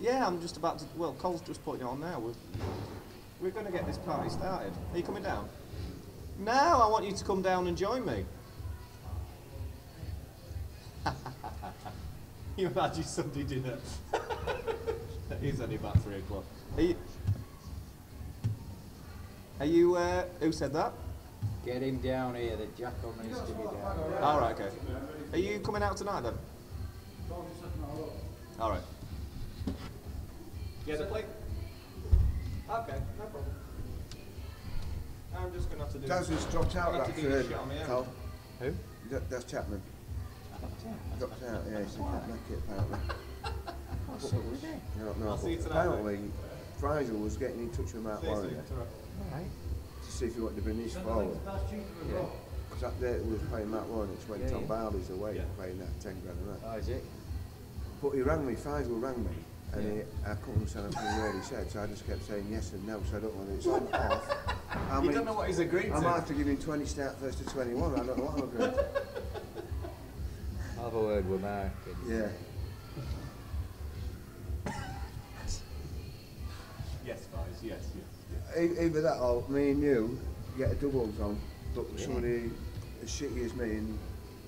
Yeah, I'm just about to. Well, Cole's just putting it on now. We're going to get this party started. Are you coming down? No, I want you to come down and join me. You imagine Sunday dinner. He's only about 3 o'clock. Who said that? Get him down here, the jackal needs to be down. Alright, okay. Are you coming out tonight then? Alright. Yeah, the plate? Okay, no problem. I'm just going to have to do... Daz has dropped out that third, Carl. Who? That's Chapman. Dropped out, yeah, he can't make it apparently. What's up with it? I don't know, I'll see you but tonight, apparently Friesel was getting in touch with Mark Warren Alright. to see if he wanted to bring this forward. Yeah. Because that day was playing Mark Warren, it's when Tom Barley's away playing that 10 grand a night. Oh, is it? But he rang me, Friesel rang me, and I couldn't understand anything word he said, so I just kept saying yes and no, so I don't know whether it's on or off. You don't know what he's agreed to? I might have to give him 20 start first to 21, I don't know what I'm agreeing to. I'll have a word with Mark. Yeah. Yes, guys, yes. Either that or me and you get a doubles on, but somebody as shitty as me and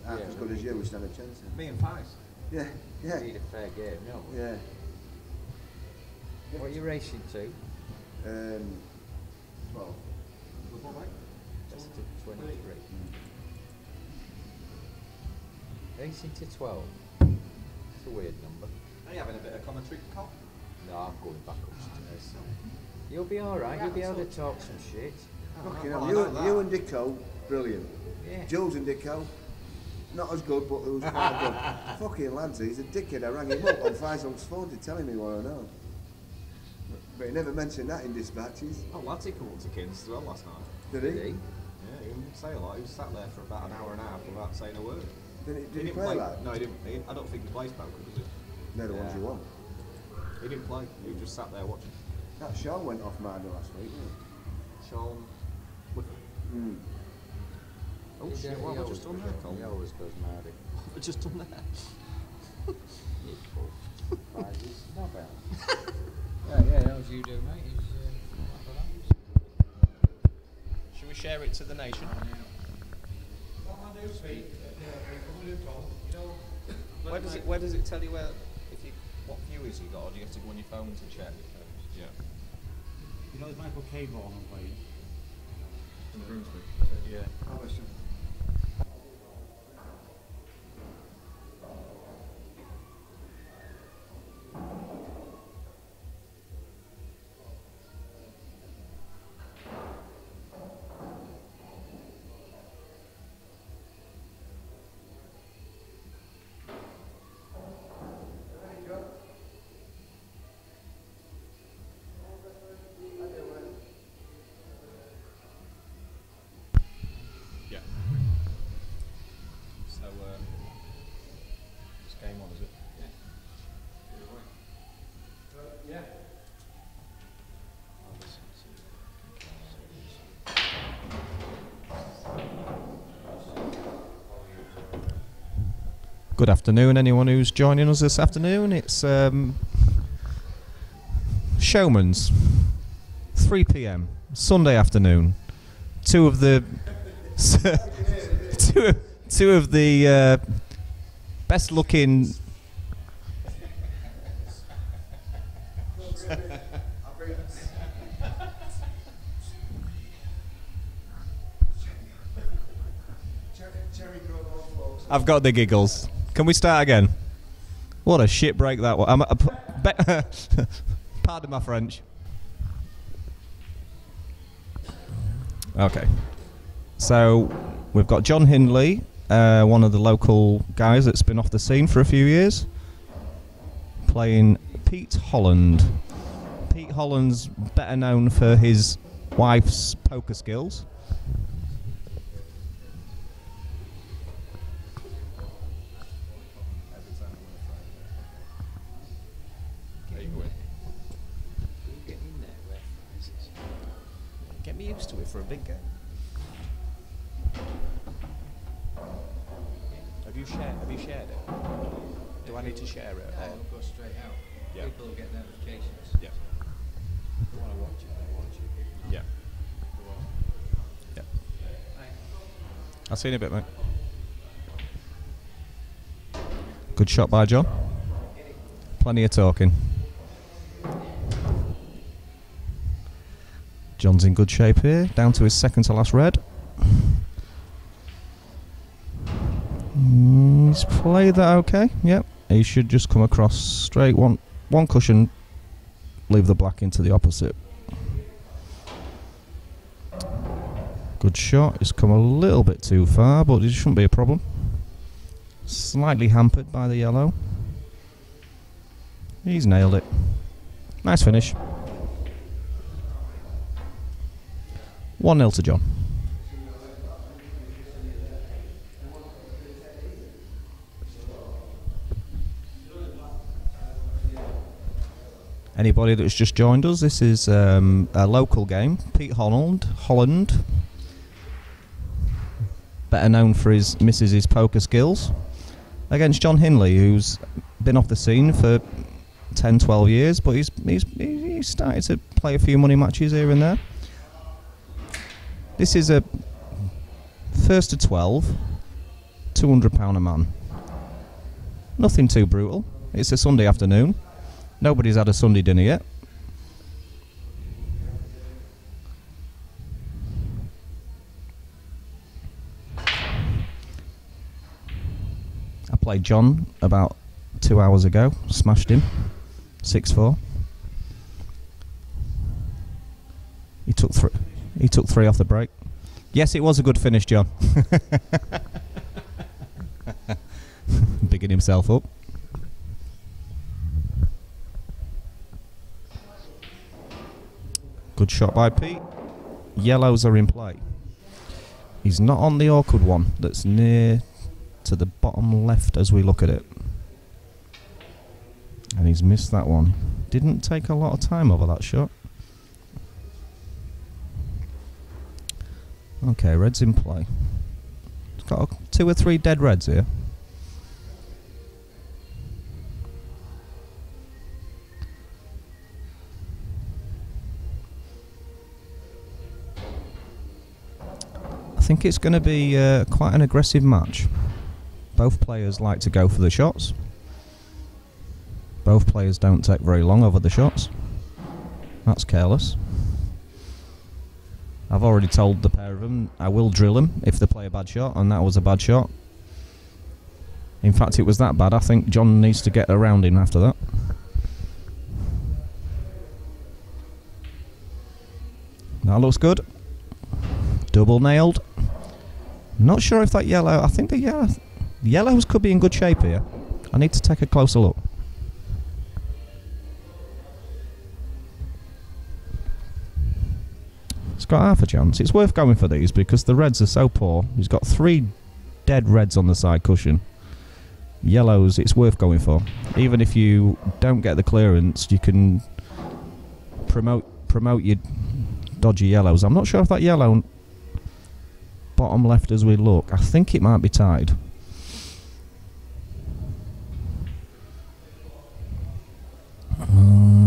half as good as you, we stand a chance. Me and Pies. Yeah, yeah. Need a fair game, no? Yeah. What are you racing to? 12. Just to 23. Racing to 12. It's a weird number. Are you having a bit of commentary, Cole? No, I'm going back upstairs. You'll be alright, you'll be able to talk some shit. Fucking hell, you and Dicko, brilliant. Yeah. Jules and Dicko, not as good, but it was quite good. Fucking lads, he's a dickhead. I rang him up on Faisal's phone to tell him he what I know. But he never mentioned that in dispatches. Oh, lads, he called to Kins as well last night. Did he? Did he? Yeah, he didn't say a lot. He was sat there for about an hour and a half without saying a word. Did he didn't play that? No, he didn't. I don't think he plays poker, does he? They're the ones you want. He didn't play. He just sat there watching. That Shaw went off Marder last week, didn't it? Sean Woodford. Oh shit, what have I just done there, Cole? He always goes mardy. What have I just done there? Prizes, not bad. Yeah, that was you do, mate. Should we share it to the nation? Where does it tell you what viewers you got, or do you have to go on your phone to check? Yeah. You know there's Michael Cable on the way. Yeah. Oh, listen. Yeah. So, it's game on, is it? Yeah. Yeah. Good afternoon, anyone who's joining us this afternoon. It's Showmans, 3 p.m. Sunday afternoon. Two of the best looking I've got the giggles. Can we start again? What a shit break that was. Pardon my French. Okay. So we've got John Hindley, one of the local guys that's been off the scene for a few years, playing Pete Holland. Pete Holland's better known for his wife's poker skills. Get me used to it for a big game. Have you shared it? Do I need to share it? Go straight out. Yeah. People will get notifications. Yeah. They want to watch it, they watch it. Yeah. Yeah. I'll see you in a bit, mate. Good shot by John. Plenty of talking. John's in good shape here, down to his second to last red. He's played that okay, yep. He should just come across straight, one cushion, leave the black into the opposite. Good shot, he's come a little bit too far, but it shouldn't be a problem. Slightly hampered by the yellow. He's nailed it. Nice finish. 1-0 to John. Anybody that's just joined us, this is a local game. Pete Holland, better known for his missus' poker skills, against John Hinley, who's been off the scene for 10-12 years, but he's started to play a few money matches here and there. This is a first to 12, £200 a man. Nothing too brutal. It's a Sunday afternoon. Nobody's had a Sunday dinner yet. I played John about 2 hours ago, smashed him, 6-4. He took three off the break. Yes, it was a good finish, John. Bigging himself up. Good shot by Pete. Yellows are in play. He's not on the awkward one that's near to the bottom left as we look at it. And he's missed that one. Didn't take a lot of time over that shot. Okay, red's in play. He's got 2 or 3 dead reds here. I think it's going to be quite an aggressive match. Both players like to go for the shots. Both players don't take very long over the shots. That's careless. I've already told the pair of them I will drill them if they play a bad shot, and that was a bad shot. In fact, it was that bad, I think John needs to get around him after that. That looks good. Double nailed. Not sure if that yellow, I think the yellows could be in good shape here. I need to take a closer look. It's got half a chance. It's worth going for these because the reds are so poor. He's got 3 dead reds on the side cushion. Yellows, it's worth going for. Even if you don't get the clearance, you can promote your dodgy yellows. I'm not sure if that yellow bottom left as we look. I think it might be tied.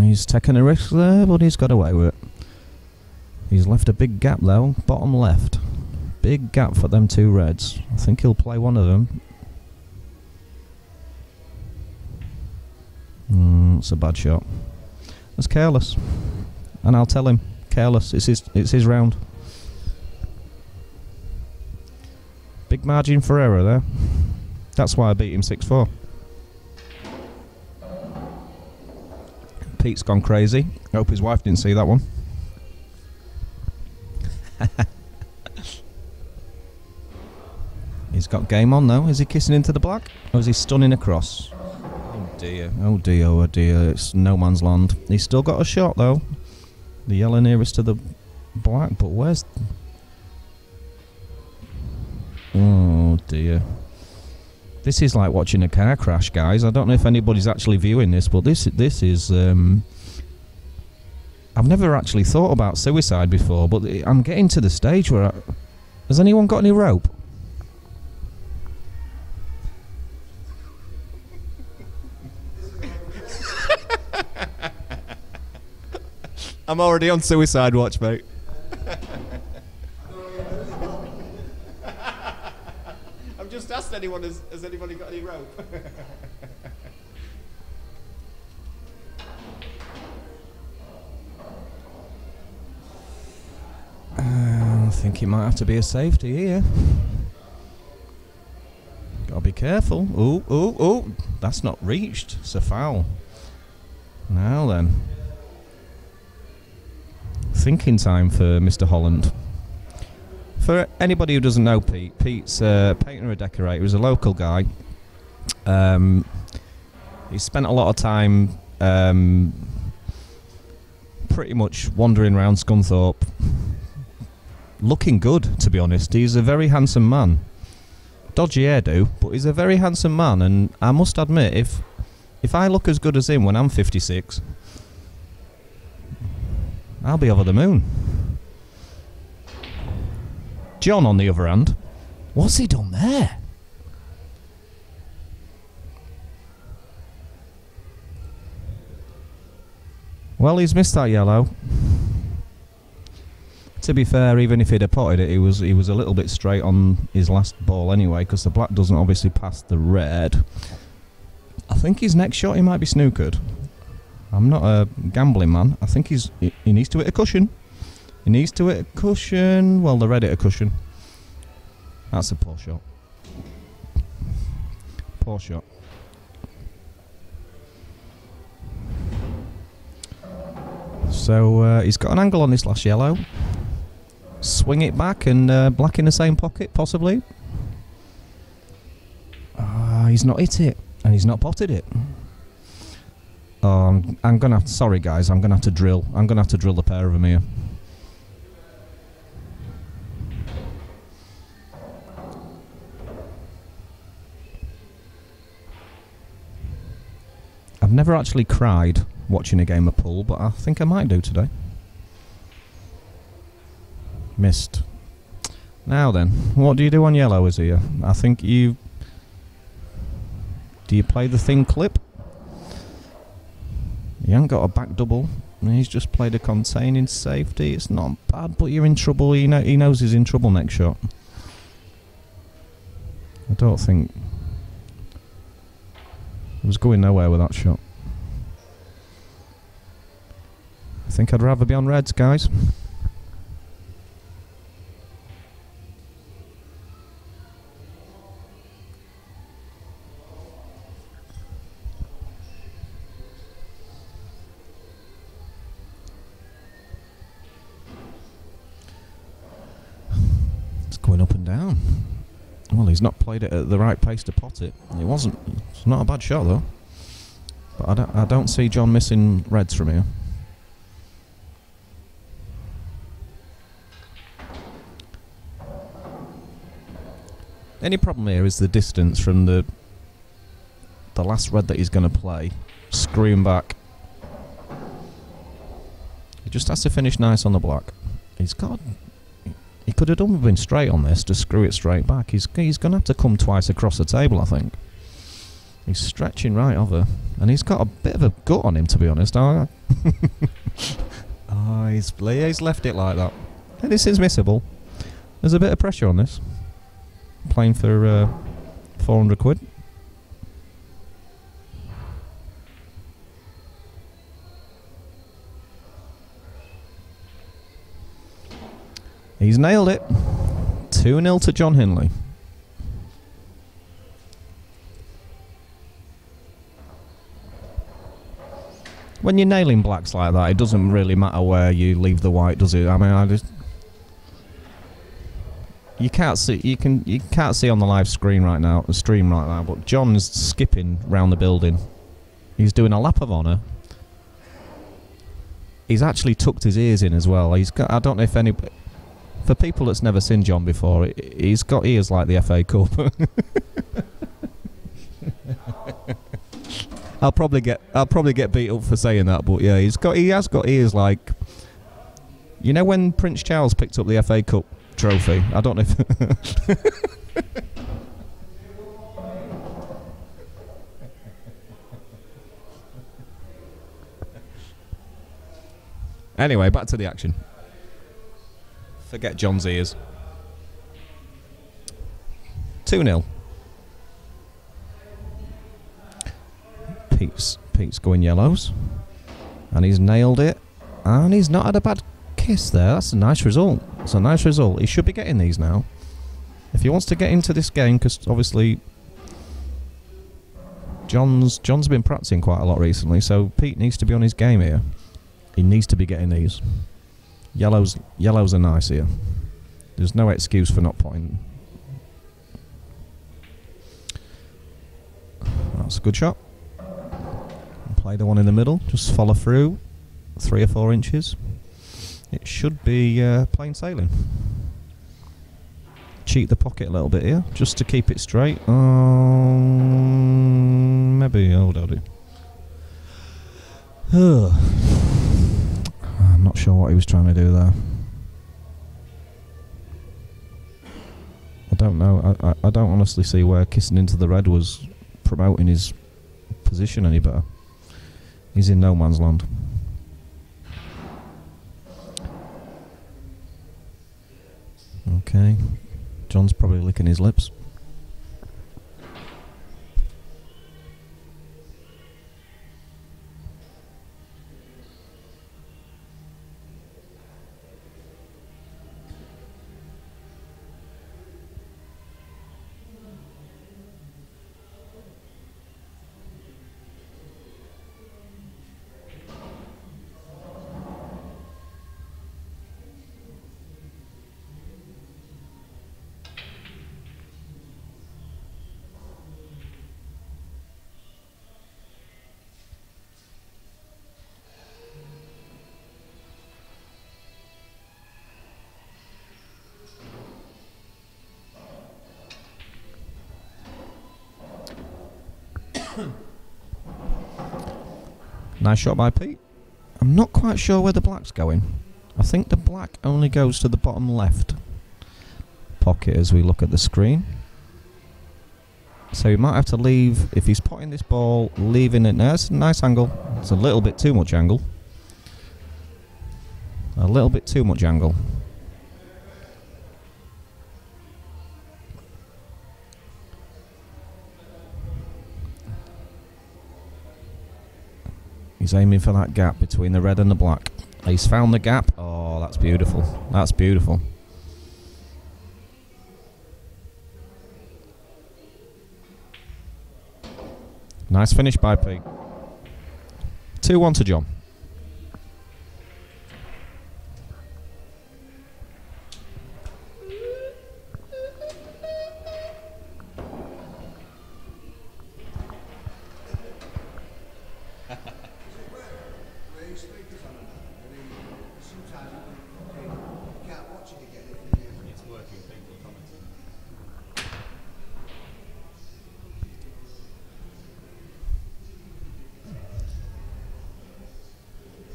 He's taking a risk there, but he's got away with it. He's left a big gap though, bottom left. Big gap for them 2 reds. I think he'll play one of them. It's a bad shot. That's careless. And I'll tell him, careless, it's his round. Big margin for error there. That's why I beat him 6-4. Pete's gone crazy. I hope his wife didn't see that one. He's got game on though. Is he kissing into the black? Or is he stunning across? Oh dear, oh dear, oh dear. It's no man's land. He's still got a shot though. The yellow nearest to the black, but where's... Oh dear. This is like watching a car crash, guys. I don't know if anybody's actually viewing this, but this is... I've never actually thought about suicide before, but I'm getting to the stage where... Has anyone got any rope? I'm already on suicide watch, mate. I've just asked anyone, has anybody got any rope? I think it might have to be a safety here. Gotta be careful. Ooh, ooh, ooh. That's not reached. It's a foul. Now then. Thinking time for Mr. Holland. For anybody who doesn't know Pete, Pete's a painter and decorator. He's a local guy. He spent a lot of time pretty much wandering around Scunthorpe. Looking good, to be honest. He's a very handsome man. Dodgy hairdo, but he's a very handsome man, and I must admit, if I look as good as him when I'm 56, I'll be over the moon. John, on the other hand, what's he done there? Well, he's missed that yellow. To be fair, even if he'd have potted it, he was a little bit straight on his last ball anyway, because the black doesn't obviously pass the red. I think his next shot he might be snookered. I'm not a gambling man. I think he needs to hit a cushion. He needs to hit a cushion. Well, the red hit a cushion. That's a poor shot. Poor shot. So he's got an angle on this last yellow. Swing it back and black in the same pocket, possibly. He's not hit it, and he's not potted it. I'm gonna have to, sorry guys, I'm gonna have to drill. I'm gonna have to drill the pair of them here. I've never actually cried watching a game of pool, but I think I might do today. Missed. Now then, what do you do on yellow is here? I think you... Do you play the thin clip? He ain't got a back double. He's just played a containing safety. It's not bad, but you're in trouble. He knows he's in trouble next shot. I don't think... I was going nowhere with that shot. I think I'd rather be on reds, guys. It's going up and down. Well, he's not played it at the right pace to pot it. It's not a bad shot though. But I don't see John missing reds from here. The only problem here is the distance from the last red that he's going to play. Screwing back. He just has to finish nice on the black. He could have done been straight on this to screw it straight back. He's going to have to come twice across the table, I think. He's stretching right over, and he's got a bit of a gut on him, to be honest. Oh, he's left it like that. And this is missable. There's a bit of pressure on this. Playing for 400 quid. He's nailed it. 2-0 to John Hinley. When you're nailing blacks like that, it doesn't really matter where you leave the white, does it? I mean, you can't see. You can't see on the live screen right now, the stream right now. But John's skipping round the building. He's doing a lap of honour. He's actually tucked his ears in as well. He's got. I don't know if any. For people that's never seen John before, he's got ears like the FA Cup. I'll probably get beat up for saying that, but yeah, he has got ears like. You know when Prince Charles picked up the FA Cup trophy? I don't know if. Anyway, back to the action. Forget John's ears. 2-0. Pete's going yellows. And he's nailed it. And he's not had a bad kiss there. That's a nice result. It's a nice result. He should be getting these now. If he wants to get into this game, because obviously John's been practicing quite a lot recently, so Pete needs to be on his game here. He needs to be getting these. Yellows are nice here. There's no excuse for not potting. That's a good shot. Play the one in the middle. Just follow through 3 or 4 inches. It should be plain sailing. Cheat the pocket a little bit here, just to keep it straight. Maybe. Oh, that'll do. I'm not sure what he was trying to do there. I don't know. I don't honestly see where kissing into the red was promoting his position any better. He's in no man's land. Okay. John's probably licking his lips. Nice shot by Pete. I'm not quite sure where the black's going. I think the black only goes to the bottom left pocket as we look at the screen. So he might have to leave, if he's potting this ball, leaving it there. It's a nice angle. It's a little bit too much angle. A little bit too much angle. He's aiming for that gap between the red and the black. He's found the gap. Oh, that's beautiful. That's beautiful. Nice finish by Pete. 2-1 to John.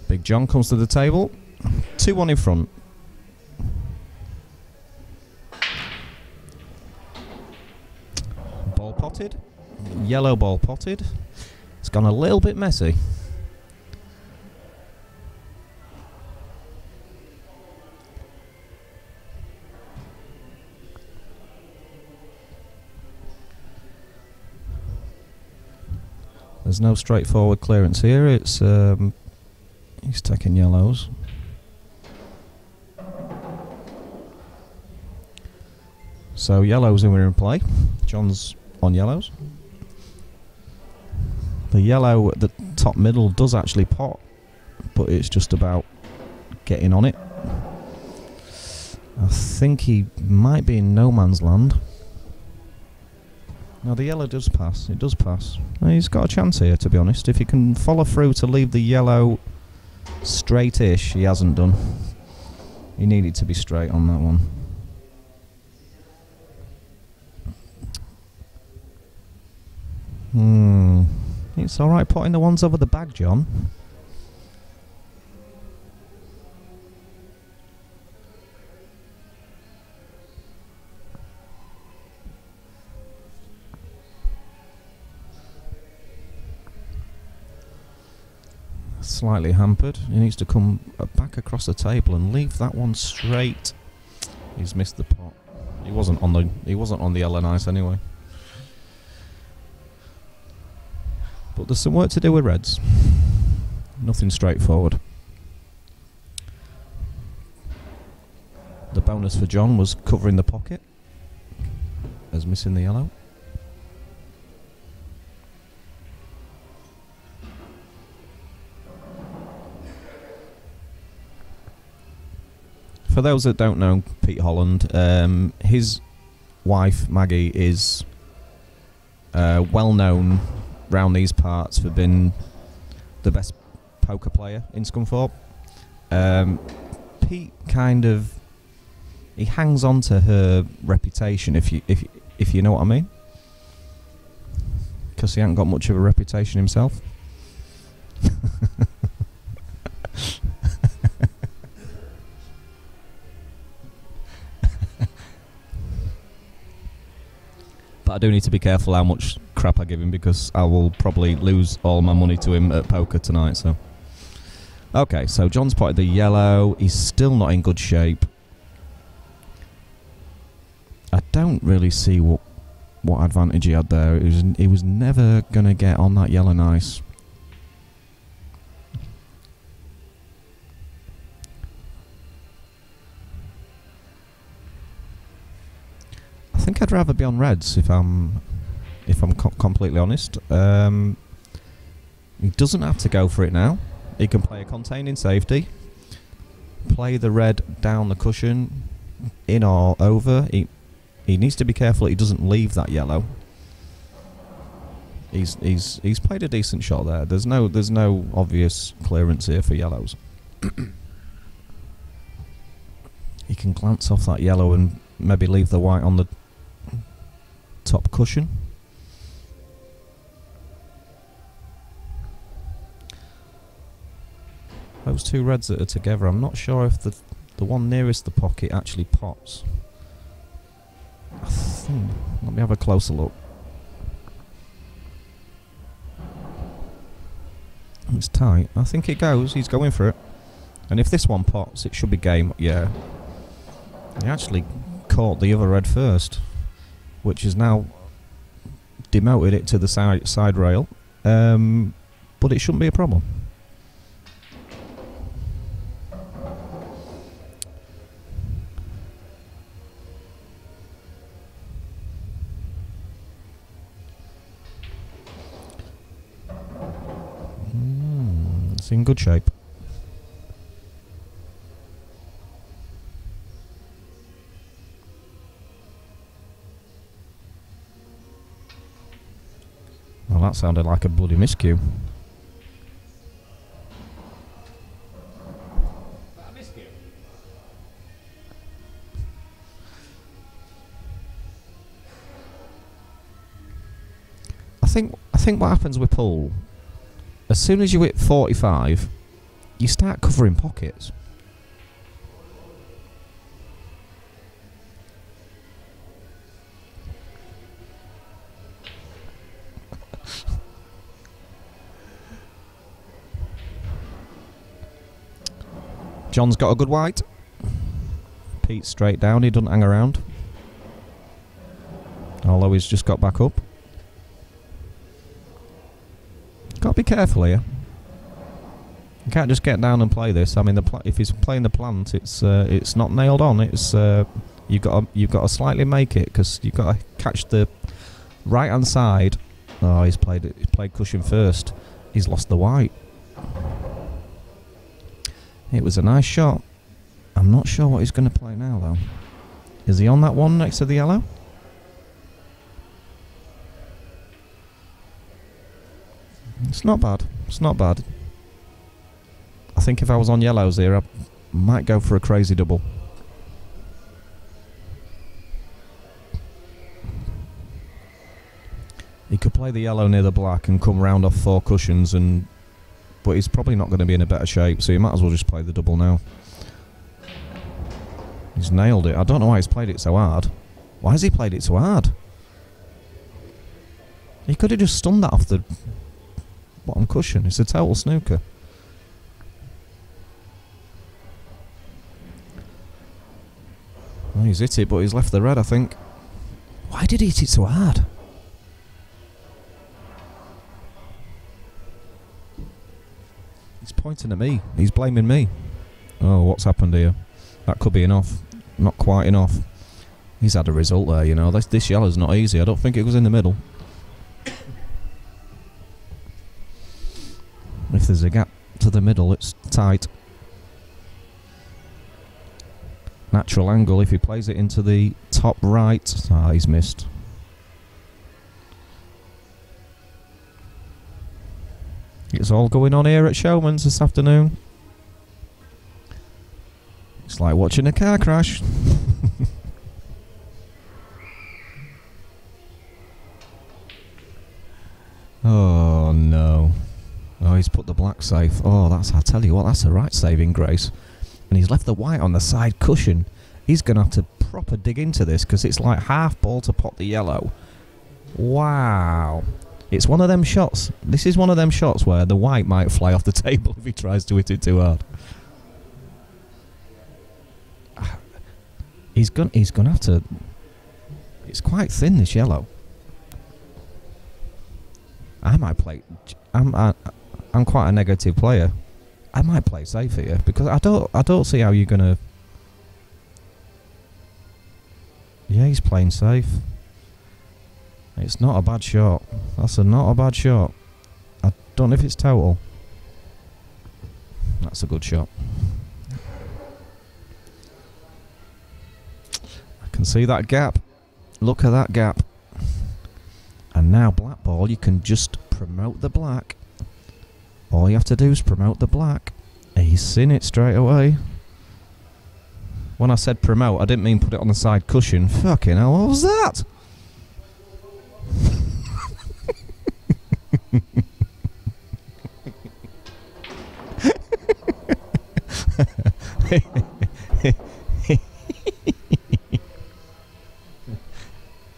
Big John comes to the table. 2-1 in front. Ball potted. Yellow ball potted. It's gone a little bit messy. There's no straightforward clearance here. It's he's taking yellows. So yellows are in play. John's on yellows. The yellow at the top middle does actually pot, but it's just about getting on it. I think he might be in no man's land. No, the yellow does pass. It does pass. He's got a chance here, to be honest. If he can follow through to leave the yellow straight-ish, he hasn't done. He needed to be straight on that one. It's alright potting the ones over the bag, John. slightly hampered. He needs to come back across the table and leave that one straight. He's missed the pot. He wasn't on the yellow nice anyway. But there's some work to do with reds. Nothing straightforward. The bonus for John was covering the pocket as missing the yellow. For those that don't know Pete Holland, his wife Maggie is well known round these parts for being the best poker player in Scunthorpe. Pete kind of hangs on to her reputation, if you know what I mean, because he hasn't got much of a reputation himself. But I do need to be careful how much crap I give him, because I will probably lose all my money to him at poker tonight. So, okay, so John's potted the yellow. He's still not in good shape. I don't really see what advantage he had there. He was never gonna get on that yellow nice. I think I'd rather be on reds if I'm completely honest. He doesn't have to go for it now. He can play a containing safety, play the red down the cushion, in or over. He needs to be careful that he doesn't leave that yellow. He's played a decent shot there. There's no obvious clearance here for yellows. He can glance off that yellow and maybe leave the white on the top cushion. Those two reds that are together, I'm not sure if the one nearest the pocket actually pops. Let me have a closer look. It's tight. I think it goes. He's going for it. And if this one pops, it should be game. Yeah. He actually caught the other red first, which has now demoted it to the side rail. But it shouldn't be a problem. It's in good shape. Well, that sounded like a bloody miscue. I think what happens with pool, as soon as you hit 45, you start covering pockets. John's got a good white. Pete's straight down, he doesn't hang around. Although he's just got back up. Got to be careful here. You can't just get down and play this. I mean, if he's playing the plant, it's not nailed on. It's you've got to slightly make it, because you've got to catch the right hand side. Oh, he's played cushion first. He's lost the white. It was a nice shot. I'm not sure what he's going to play now, though. Is he on that one next to the yellow? It's not bad. It's not bad. I think if I was on yellows here, I might go for a crazy double. He could play the yellow near the black and come round off 4 cushions, but he's probably not going to be in a better shape, so he might as well just play the double now. He's nailed it. I don't know why he's played it so hard. Why has he played it so hard? He could have just stunned that off the bottom cushion. It's a total snooker. Well, he's hit it, but he's left the red, I think. Why did he hit it so hard? He's pointing at me. He's blaming me. Oh, what's happened here? That could be enough. Not quite enough. He's had a result there, you know. This yellow's not easy. I don't think it was in the middle. If there's a gap to the middle, it's tight. Natural angle. If he plays it into the top right. Ah, he's missed. It's all going on here at Showmans this afternoon. It's like watching a car crash. Oh no. Oh, he's put the black safe. Oh, I tell you what, that's a right saving grace. And he's left the white on the side cushion. He's going to have to proper dig into this because it's like half ball to pot the yellow. Wow. It's one of them shots. This is one of them shots where the white might fly off the table if he tries to hit it too hard. He's gonna have to. It's quite thin, this yellow. I might play. I'm quite a negative player. I might play safe here because I don't see how you're gonna. Yeah, he's playing safe. It's not a bad shot. That's not a bad shot. I don't know if it's total. That's a good shot. I can see that gap. Look at that gap. And now black ball, you can just promote the black. All you have to do is promote the black. He's seen it straight away. When I said promote, I didn't mean put it on the side cushion. Fucking hell, what was that?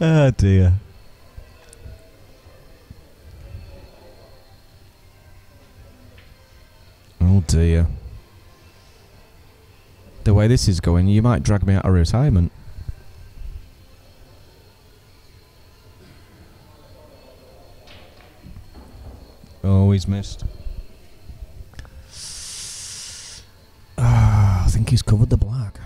Oh dear. Oh dear. The way this is going, you might drag me out of retirement. Oh, he's missed. I think he's covered the black.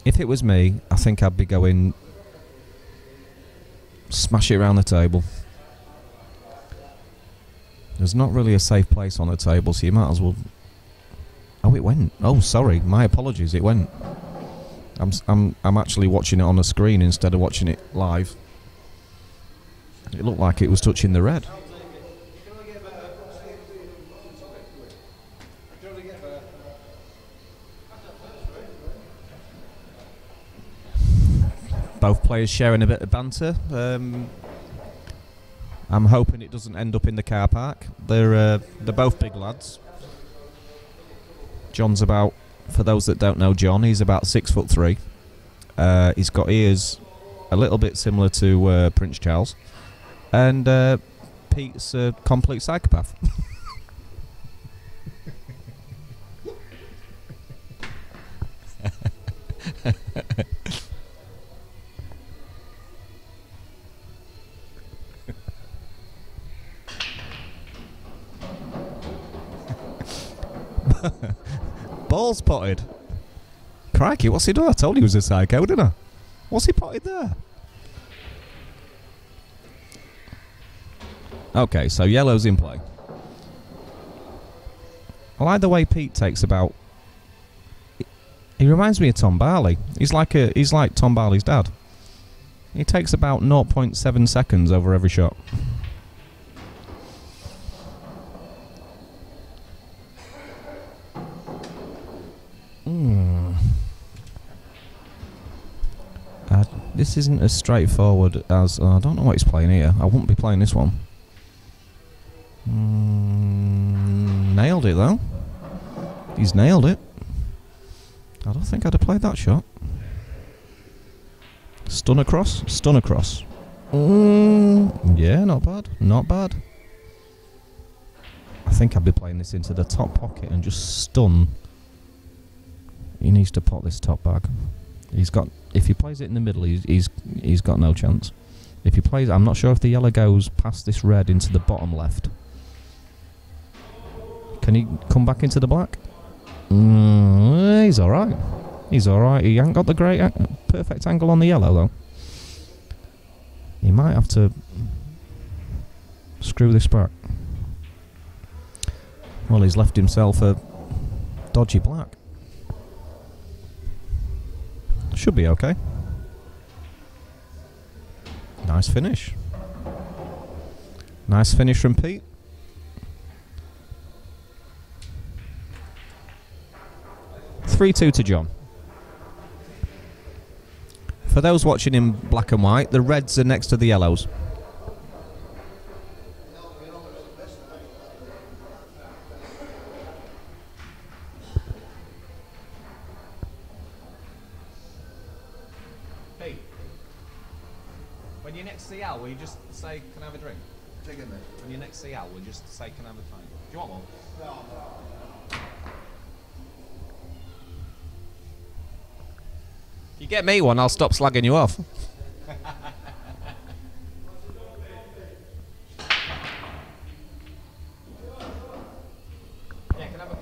If it was me, I think I'd be going smash it around the table. There's not really a safe place on the table, so you might as well. Oh, it went. Oh, sorry. My apologies. It went. I'm actually watching it on a screen instead of watching it live. It looked like it was touching the red. Both players sharing a bit of banter. I'm hoping it doesn't end up in the car park. They're both big lads. John's about, for those that don't know John, he's about 6'3". He's got ears a little bit similar to Prince Charles. And Pete's a complete psychopath. Balls potted. Crikey, what's he done? I told you he was a psycho, didn't I? What's he potted there? Okay, so yellow's in play. I like the way Pete takes about. He reminds me of Tom Barley. He's like Tom Barley's dad. He takes about 0.7 seconds over every shot. This isn't as straightforward as... I don't know what he's playing here. I wouldn't be playing this one. Nailed it, though. He's nailed it. I don't think I'd have played that shot. Stun across? Stun across. Yeah, not bad. Not bad. I think I'd be playing this into the top pocket and just stun he needs to pot this top bag. He's got. If he plays it in the middle, he's got no chance. If he plays, I'm not sure if the yellow goes past this red into the bottom left. Can he come back into the black? He's all right. He's all right. He ain't got the great perfect angle on the yellow though. He might have to screw this back. Well, he's left himself a dodgy black. Should be okay. Nice finish. Nice finish from Pete. (3-2) to John. For those watching in black and white, the reds are next to the yellows. Pete, when you're next to the Al, will you just say, can I have a drink? Chicken, mate. When you're next to the Al, will you just say, can I have a pint? Do you want one? No. If you get me one, I'll stop slagging you off. Yeah, can I have a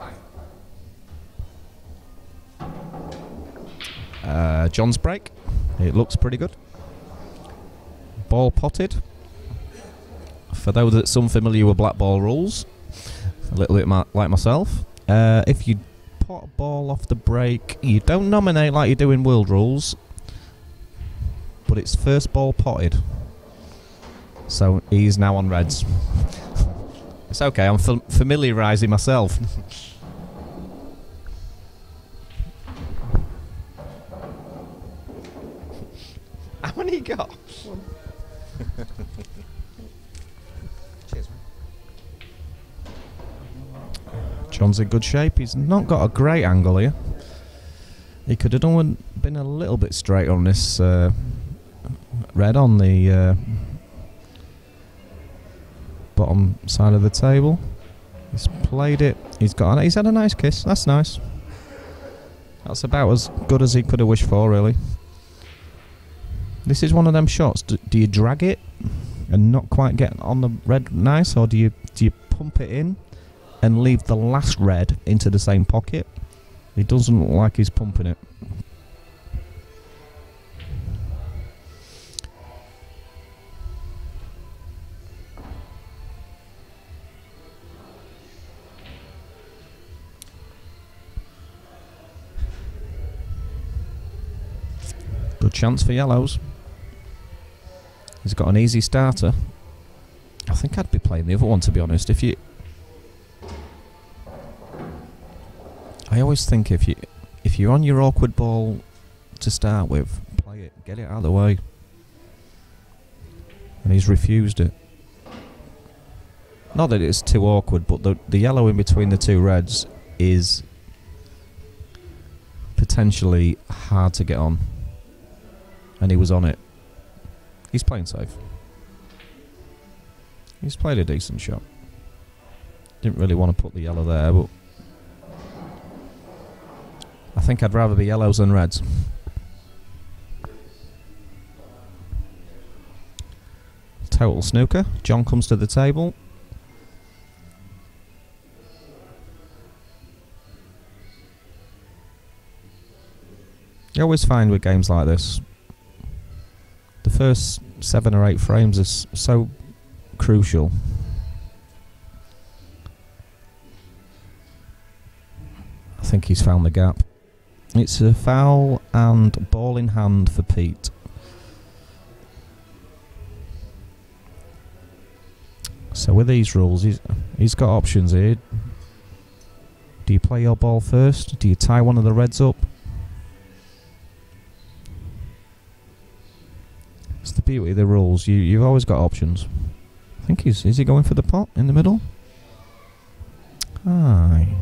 pint? John's break. It looks pretty good. Ball potted. For those that's unfamiliar with black ball rules, a little bit like myself, if you pot a ball off the break, you don't nominate like you do in world rules, but it's first ball potted. So he's now on reds. It's okay, I'm familiarising myself. How many you got? Cheers, man. John's in good shape. He's not got a great angle here. He could have been a little bit straight on this red on the bottom side of the table. He's played it. He's had a nice kiss. That's nice. That's about as good as he could have wished for, really. This is one of them shots. Do you drag it and not quite get on the red nice, or do you pump it in and leave the last red into the same pocket? He doesn't look like he's pumping it. Good chance for yellows. He's got an easy starter. I think I'd be playing the other one, to be honest. I always think if you're on your awkward ball to start with, play it, get it out of the way. And he's refused it. Not that it's too awkward, but the yellow in between the two reds is potentially hard to get on. And he was on it. He's playing safe. He's played a decent shot. Didn't really want to put the yellow there, but I think I'd rather be yellows than reds. Total snooker. John comes to the table. You always find with games like this, the first 7 or 8 frames are so crucial. I think he's found the gap. It's a foul and ball in hand for Pete. So with these rules, he's got options here. Do you play your ball first? Do you tie one of the reds up? It's the beauty of the rules. You've always got options. I think is he going for the pot in the middle? Aye.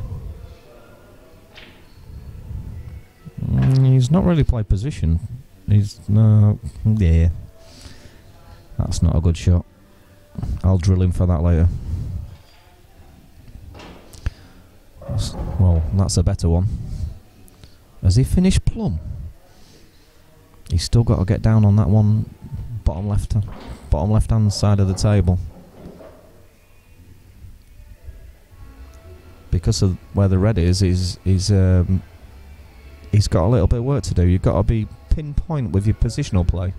He's not really played position. Yeah. That's not a good shot. I'll drill him for that later. Well, that's a better one. Has he finished plum? He's still got to get down on that one bottom left hand side of the table. Because of where the red is, he's got a little bit of work to do. You've got to be pinpoint with your positional play.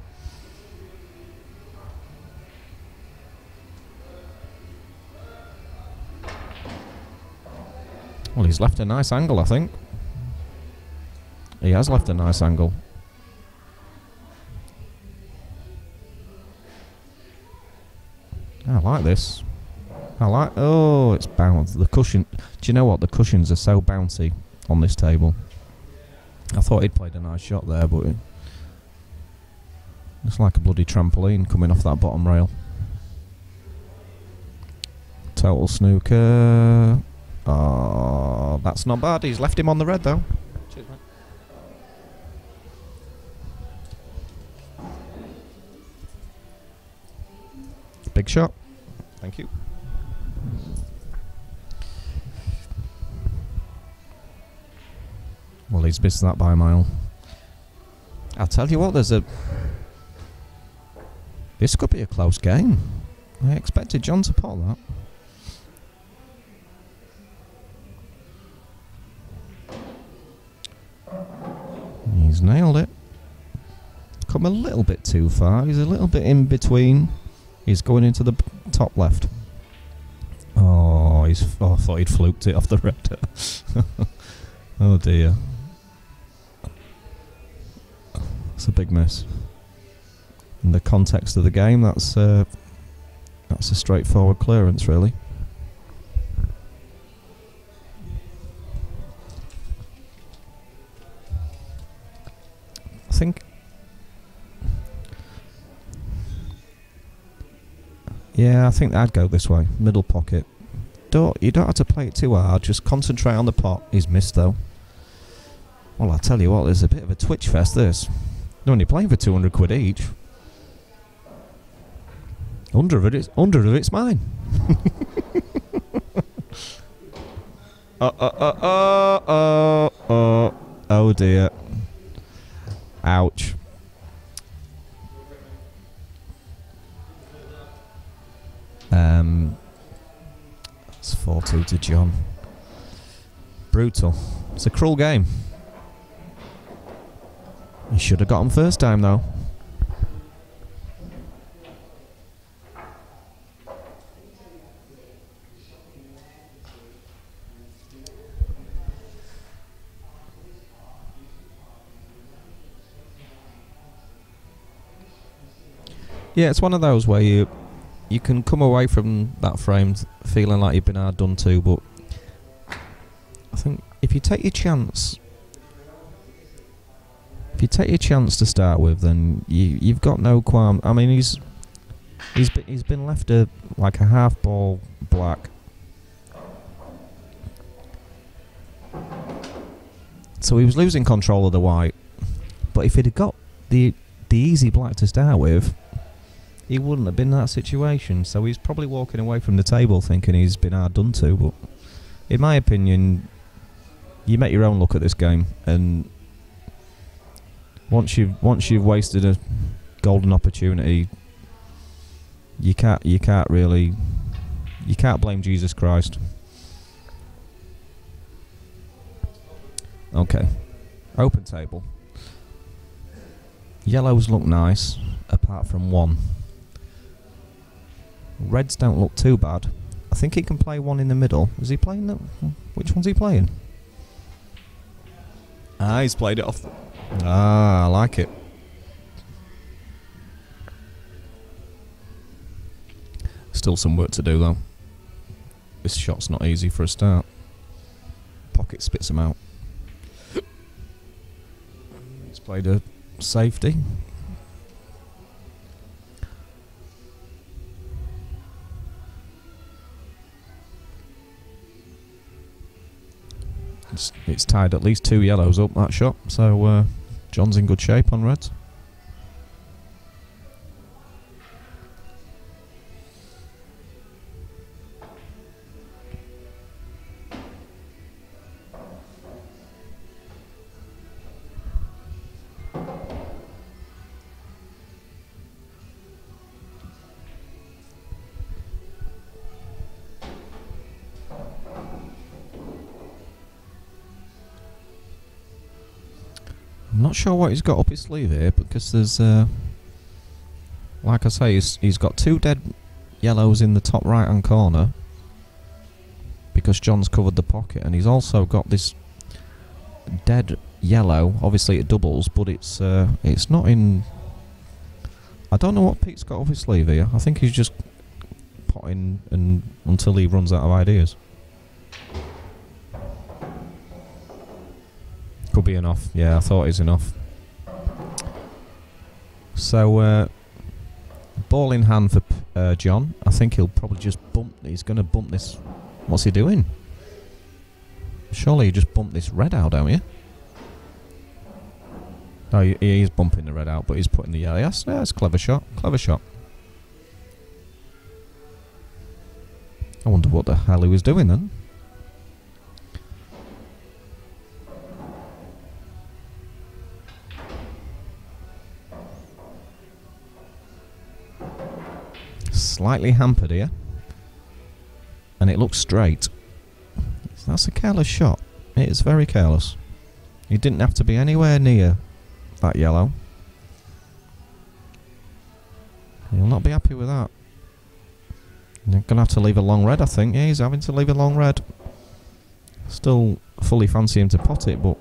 Well, he's left a nice angle, I think. He has left a nice angle. I like this. Oh, it's bounced. The cushion. Do you know what? The cushions are so bouncy on this table. I thought he'd played a nice shot there, but it's like a bloody trampoline coming off that bottom rail. Total snooker. Oh, that's not bad. He's left him on the red though. Cheers, mate. Big shot. Thank you. Well, he's missed that by a mile. I'll tell you what, this could be a close game. I expected John to pot that. He's nailed it. Come a little bit too far. He's a little bit in between. He's going into the top left. Oh, I thought he'd fluked it off the red. Oh dear. It's a big miss. In the context of the game, that's a straightforward clearance, really. I think. Yeah, I think I'd go this way. Middle pocket. You don't have to play it too hard. Just concentrate on the pot. He's missed though. Well, I'll tell you what. There's a bit of a twitch fest. This. They're only playing for 200 quid each. 100 of it's mine. Oh dear. Ouch. It's 4-2 to John. Brutal. It's a cruel game. He should have got him first time though. Yeah, it's one of those where you can come away from that frame feeling like you've been hard done to, but I think if you take your chance, to start with, then you've got no qualm. I mean, he's been left like a half ball black, so he was losing control of the white. But if he'd have got the easy black to start with, he wouldn't have been in that situation. So he's probably walking away from the table thinking he's been hard done to. But in my opinion, you make your own look at this game, and once you've wasted a golden opportunity, you can't blame Jesus Christ. Okay, open table. Yellows look nice, apart from one. Reds don't look too bad. I think he can play one in the middle. Is he playing that? Which one's he playing? Ah, he's played it off. I like it. Still some work to do though. This shot's not easy for a start. Pocket spits him out. He's played a safety. It's tied at least 2 yellows up, that shot, so John's in good shape on reds. I'm not sure what he's got up his sleeve here, because there's, like I say, he's got 2 dead yellows in the top right hand corner, because John's covered the pocket, and he's also got this dead yellow. Obviously it doubles, but it's not in... I don't know what Pete's got up his sleeve here. I think he's just potting until he runs out of ideas. Could be enough. Yeah, I thought it's enough. So, ball in hand for John. I think he'll probably just bump. He's going to bump this. What's he doing? Surely you just bump this red out, don't you? No, he is bumping the red out, but he's putting the yellow. Yes, it's a clever shot. Clever shot. I wonder what the hell he was doing then. Slightly hampered here, and it looks straight. That's a careless shot. It is very careless. He didn't have to be anywhere near that yellow. He'll not be happy with that. You're gonna have to leave a long red, I think. Yeah, he's having to leave a long red. Still fully fancy him to pot it, but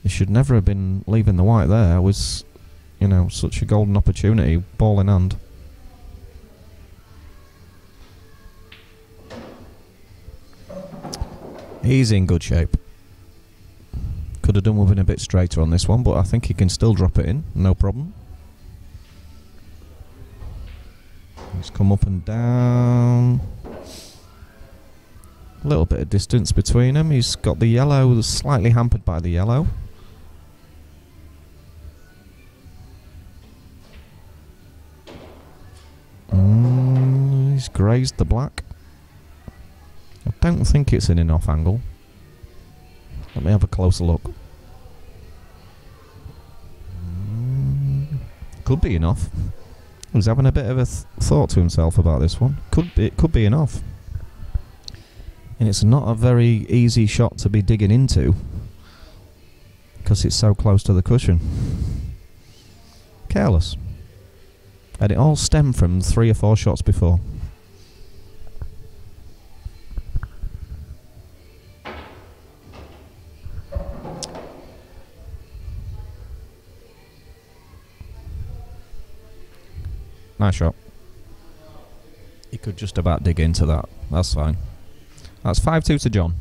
he should never have been leaving the white there. It was, you know, such a golden opportunity, ball in hand. He's in good shape. Could have done with being a bit straighter on this one, but I think he can still drop it in, no problem. He's come up and down. A little bit of distance between them. He's got the yellow, slightly hampered by the yellow. He's grazed the black. I don't think it's in an off angle. Let me have a closer look. Could be enough. He's having a bit of a thought to himself about this one. It could be enough. And it's not a very easy shot to be digging into, because it's so close to the cushion. Careless. And it all stemmed from 3 or 4 shots before. Nice shot. He could just about dig into that. That's fine. That's 5-2 to John.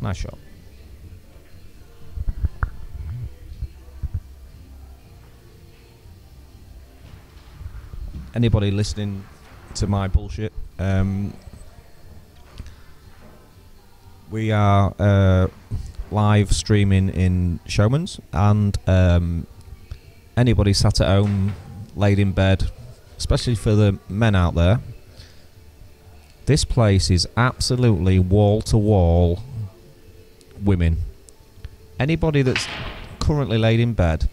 Nice shot. Anybody listening to my bullshit? We are live streaming in Showmans, and anybody sat at home, laid in bed, especially for the men out there, this place is absolutely wall to wall women. Anybody that's currently laid in bed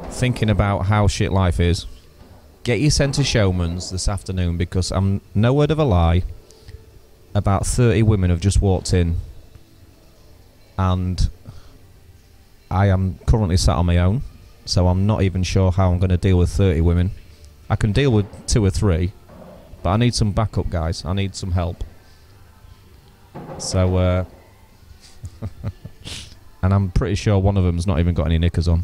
thinking about how shit life is, get your sent to Showmans this afternoon, because I'm no word of a lie, about 30 women have just walked in, and I am currently sat on my own, so I'm not even sure how I'm going to deal with 30 women. I can deal with 2 or 3, but I need some backup, guys. I need some help. So, and I'm pretty sure one of them's not even got any knickers on.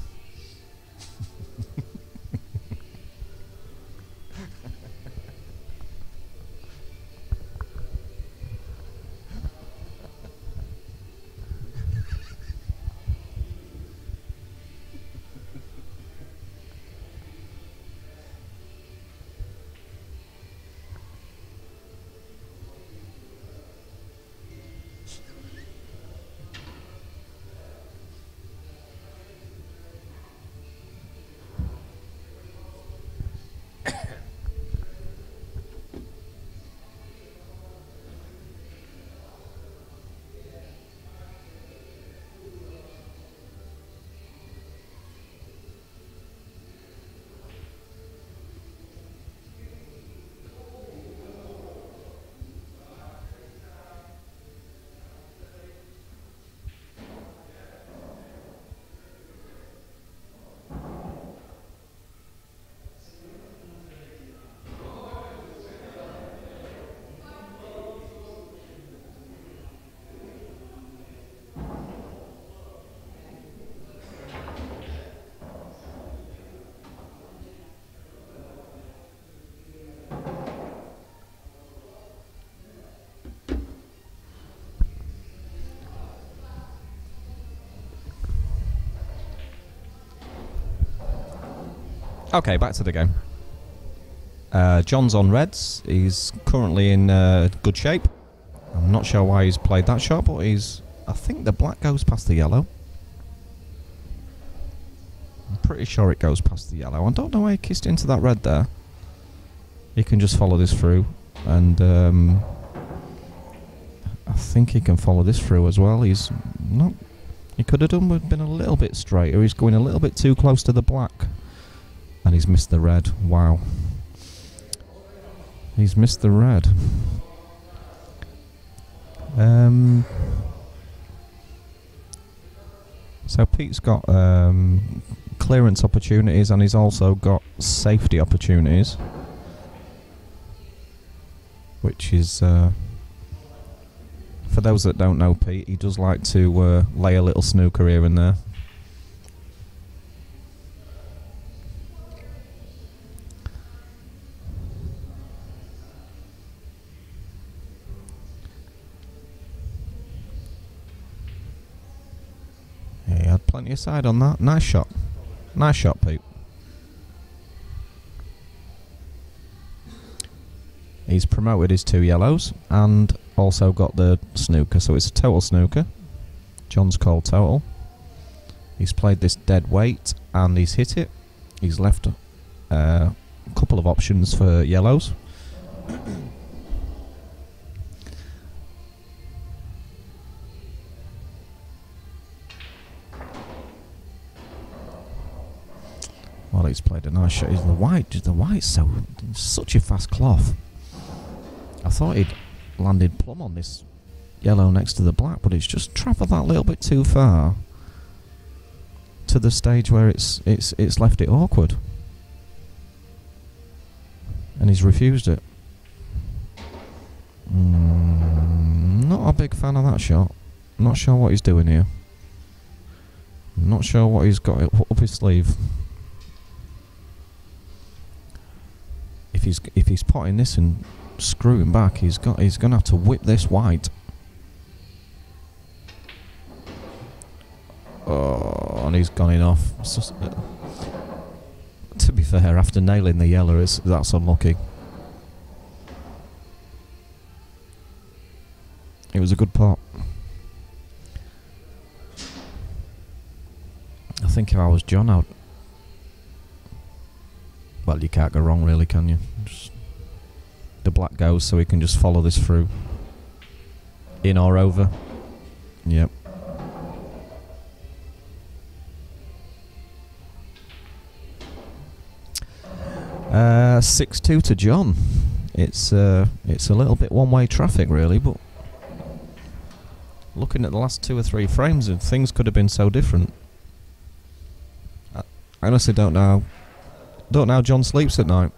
Okay, back to the game. John's on reds. He's currently in good shape. I'm not sure why he's played that shot, but he's... I think the black goes past the yellow. I'm pretty sure it goes past the yellow. I don't know why he kissed into that red there. He can just follow this through, and I think he can follow this through as well. He's not... He could have been a little bit straighter. He's going a little bit too close to the black. And he's missed the red. Wow. He's missed the red. So Pete's got clearance opportunities, and he's also got safety opportunities, which is for those that don't know Pete, he does like to lay a little snooker here and there. He had plenty of side on that. Nice shot. Nice shot, Pete. He's promoted his 2 yellows and also got the snooker, so it's a total snooker. John's called total. He's played this dead weight and he's hit it. He's left a couple of options for yellows. Well, he's played a nice shot. The white's such a fast cloth. I thought he'd landed plumb on this yellow next to the black, but it's just travelled that little bit too far to the stage where it's left it awkward, and he's refused it. Not a big fan of that shot. Not sure what he's doing here. Not sure what he's got up his sleeve. If he's potting this and screwing back, he's gonna have to whip this white. Oh, and he's gone in off. To be fair, after nailing the yellow, that's unlucky. It was a good pot. I think if I was John, I'd... Well, you can't go wrong, really, can you? Just the black goes, so he can just follow this through. In or over. Yep. Uh, 6-2 to John. It's a little bit one-way traffic, really, but looking at the last 2 or 3 frames, things could have been so different. I honestly don't know. Don't know how John sleeps at night.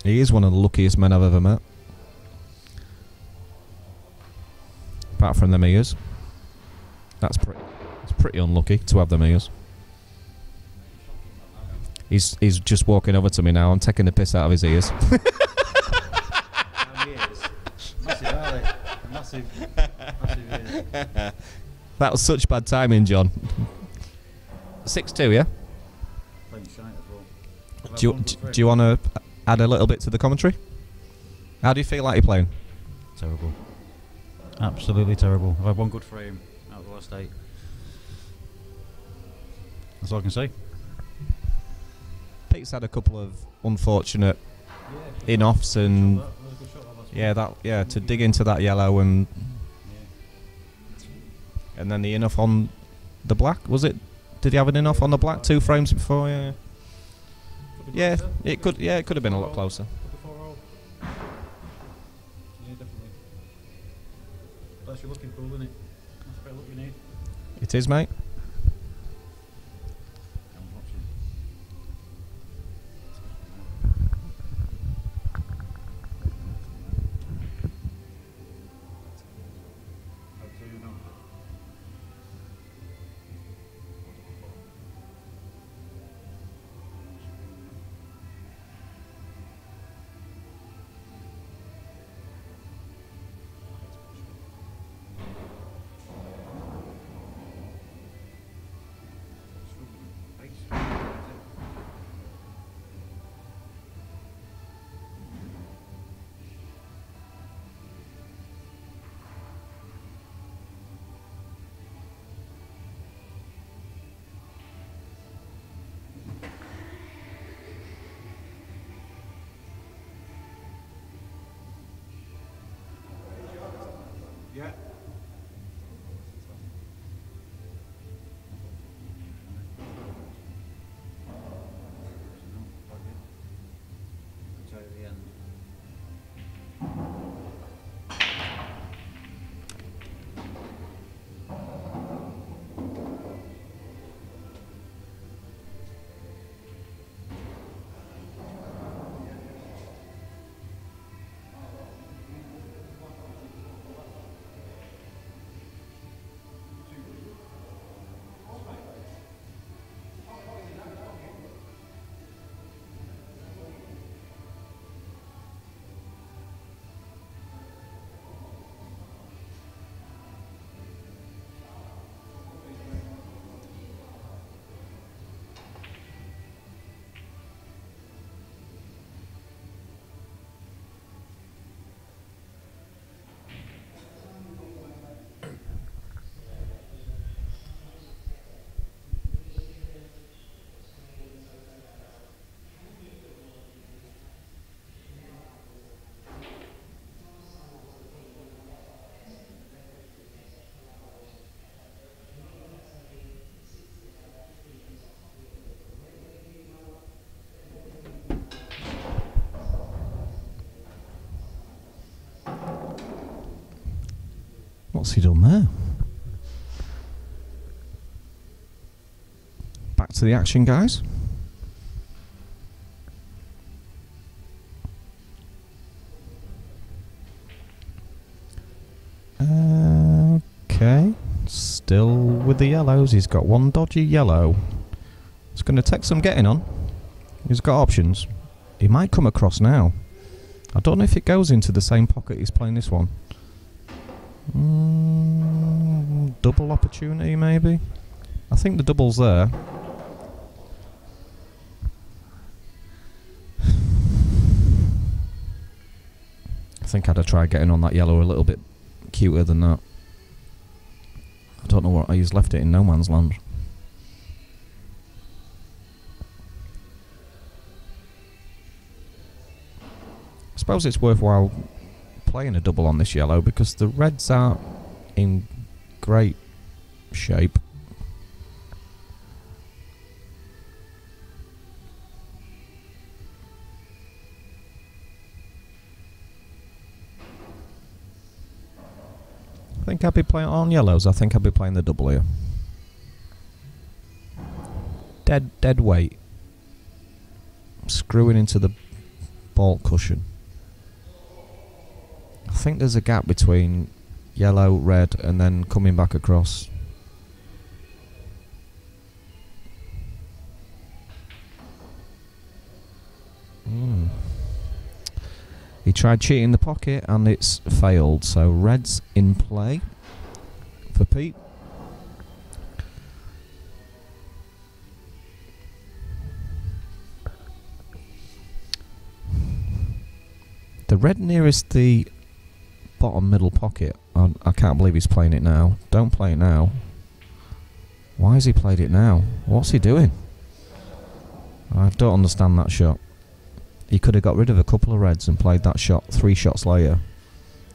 He is one of the luckiest men I've ever met. Apart from them ears. It's pretty unlucky to have them ears. He's just walking over to me now. I'm taking the piss out of his ears. Massive, aren't they? Massive ears. That was such bad timing, John. 6-2, yeah? Playing shite as well. Do you want to add a little bit to the commentary? How do you feel like you're playing? Terrible. Absolutely terrible. I've had 1 good frame out of the last 8. That's all I can say. Pete's had a couple of unfortunate in-offs and to dig into that yellow and then the in-off on the black, was it? Did he have an in-off on the black 2 frames before? Yeah. Yeah, it could have been a lot closer. Yeah, definitely. That's your looking cool, isn't it? That's the better look you need. It is, mate. What's he done there? Back to the action, guys. Okay. Still with the yellows. He's got one dodgy yellow. It's going to take some getting on. He's got options. He might come across now. I don't know if it goes into the same pocket he's playing this one. Double opportunity, maybe? I think the double's there. I think I'd have tried getting on that yellow a little bit cuter than that. I don't know what he's left it in no man's land. I suppose it's worthwhile playing a double on this yellow because the reds aren't in great shape. I think I'd be playing on yellows. I think I'd be playing the double here. Dead weight. Screwing into the ball cushion. I think there's a gap between yellow, red, and then coming back across. He tried cheating the pocket and it's failed, so red's in play for Pete. The red nearest the bottom middle pocket, I can't believe he's playing it now. Don't play it now. Why has he played it now? What's he doing? I don't understand that shot. He could have got rid of a couple of reds and played that shot 3 shots later,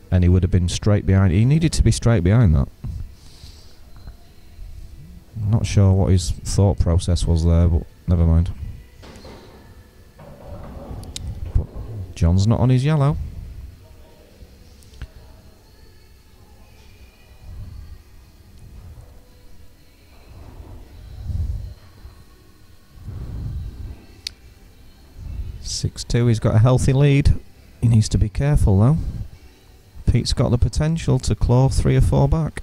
and he would have been straight behind. He needed to be straight behind that. I'm not sure what his thought process was there, but never mind. But John's not on his yellow. (6-2), he's got a healthy lead. He needs to be careful though. Pete's got the potential to claw 3 or 4 back.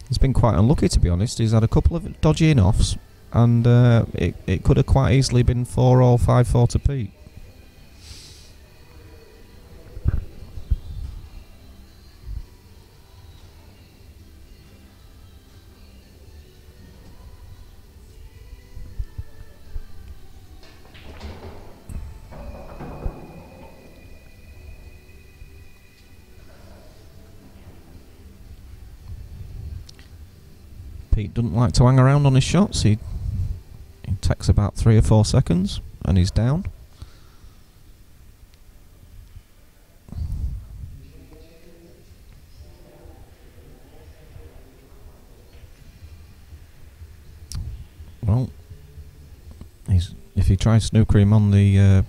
He's been quite unlucky, to be honest. He's had a couple of dodgy in-offs, and it could have quite easily been 4-all, 5-4 to Pete. Pete doesn't like to hang around on his shots. He takes about 3 or 4 seconds and he's down. Well, if he tries snooker him on the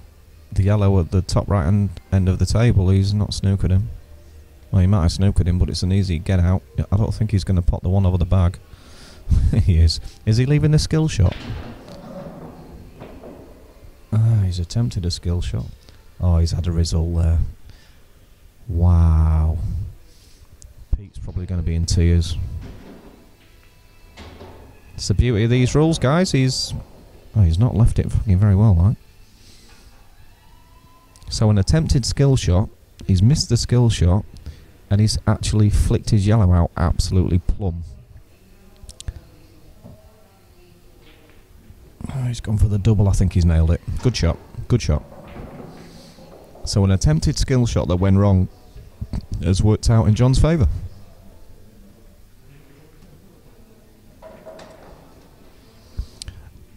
yellow at the top right end of the table, he's not snookered him. Well, he might have snookered him, but it's an easy get out. I don't think he's going to pot the one over the bag. He is. Is he leaving the skill shot? He's attempted a skill shot. Oh, he's had a result there. Wow. Pete's probably going to be in tears. It's the beauty of these rules, guys. He's not left it fucking very well, right? So an attempted skill shot, he's missed the skill shot, and he's actually flicked his yellow out absolutely plumb. Oh, he's gone for the double. I think he's nailed it. Good shot. Good shot. So an attempted skill shot that went wrong has worked out in John's favour.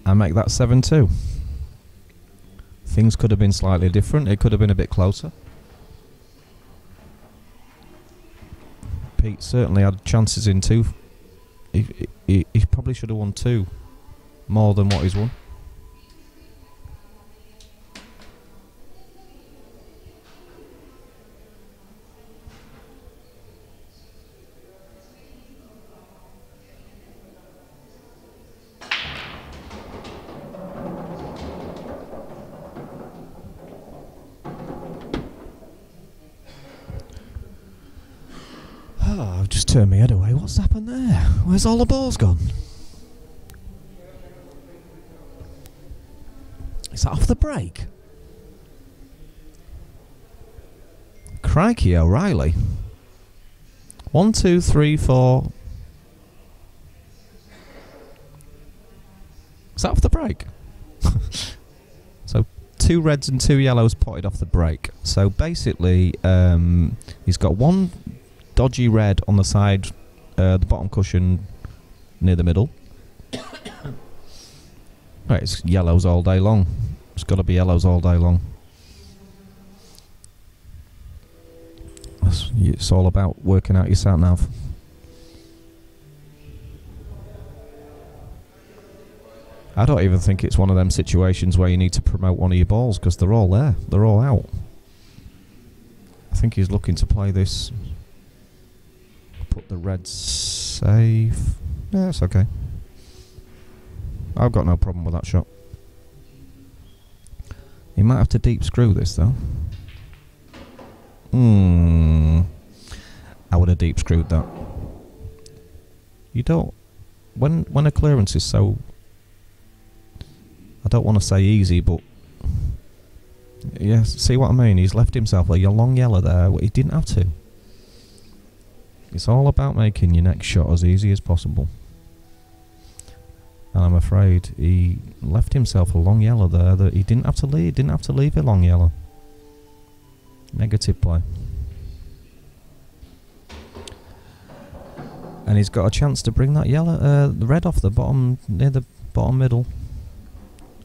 And make that 7-2. Things could have been slightly different. It could have been a bit closer. Pete certainly had chances in 2. He probably should have won 2 more than what he's won. Oh, I've just turned my head away. What's happened there? Where's all the balls gone? Is that off the break? Crikey O'Reilly. 1, 2, 3, 4. Is that off the break? So 2 reds and 2 yellows potted off the break. So basically, he's got 1 dodgy red on the side, the bottom cushion near the middle. Right, it's yellows all day long. It's got to be yellows all day long. It's all about working out your sat nav. I don't even think it's one of them situations where you need to promote one of your balls, because they're all there. They're all out. I think he's looking to play this. Put the reds safe. Yeah, it's okay. I've got no problem with that shot. He might have to deep screw this though. I would have deep screwed that. You don't. When a clearance is so, I don't want to say easy, but yeah, see what I mean? He's left himself a long yellow there. He didn't have to. It's all about making your next shot as easy as possible. And I'm afraid he left himself a long yellow there that he didn't have to leave. Didn't have to leave a long yellow. Negative play. And he's got a chance to bring that yellow, the red off the bottom, near the bottom middle.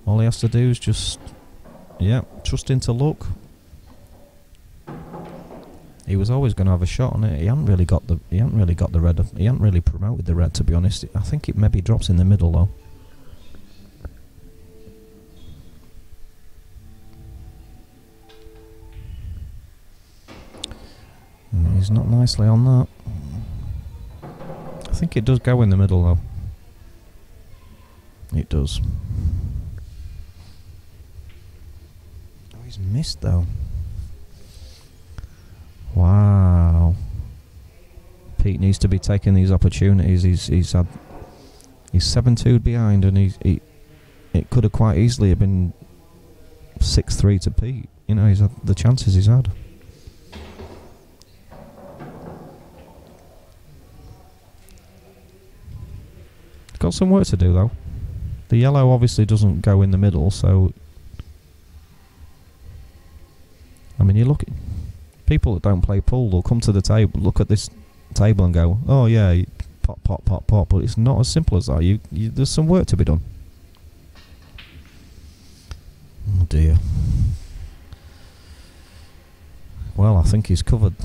All he has to do is just, yeah, trust into luck. He was always going to have a shot on it. He hadn't really got the red. He hadn't really promoted the red, to be honest. I think it maybe drops in the middle though. He's not nicely on that. I think it does go in the middle though. It does. Oh, he's missed though. Wow. Pete needs to be taking these opportunities. He's 7-2 behind, and it could have quite easily have been 6-3 to Pete. You know, he's had the chances he's had. Got some work to do though. The yellow obviously doesn't go in the middle, so I mean, you look at people that don't play pool, they'll come to the table, look at this table and go, oh yeah, pop, pop, pop, pop, but it's not as simple as that. There's some work to be done. Oh dear. Well, I think he's covered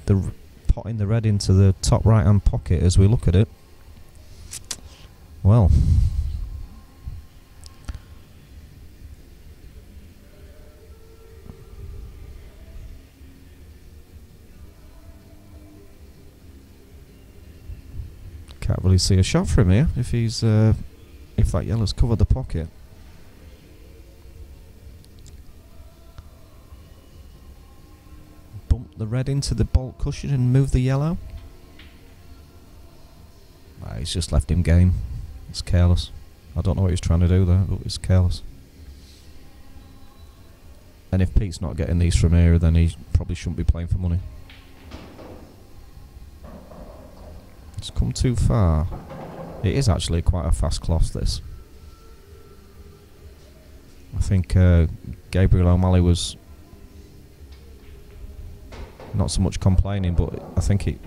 the potting the red into the top right hand pocket as we look at it. Well, can't really see a shot from here if he's if that yellow's covered the pocket. Bump the red into the bolt cushion and move the yellow. He's just left him game. It's careless. I don't know what he's trying to do there, but it's careless. And if Pete's not getting these from here, then he probably shouldn't be playing for money. It's come too far. It is actually quite a fast cloth, this. I think Gabriel O'Malley was not so much complaining, but I think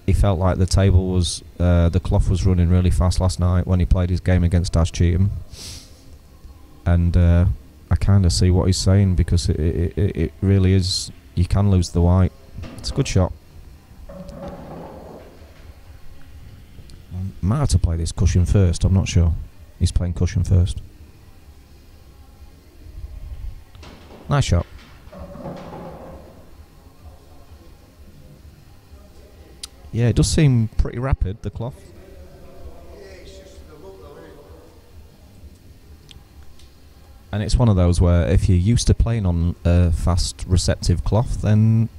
he felt like the table was, the cloth was running really fast last night when he played his game against Dash Cheatham. And I kind of see what he's saying, because it really is, you can lose the white. It's a good shot. Might have to play this cushion first, I'm not sure. He's playing cushion first. Nice shot. Yeah, it does seem pretty rapid, the cloth. Yeah, it's just the look though, isn't it? And it's one of those where if you're used to playing on a fast receptive cloth, then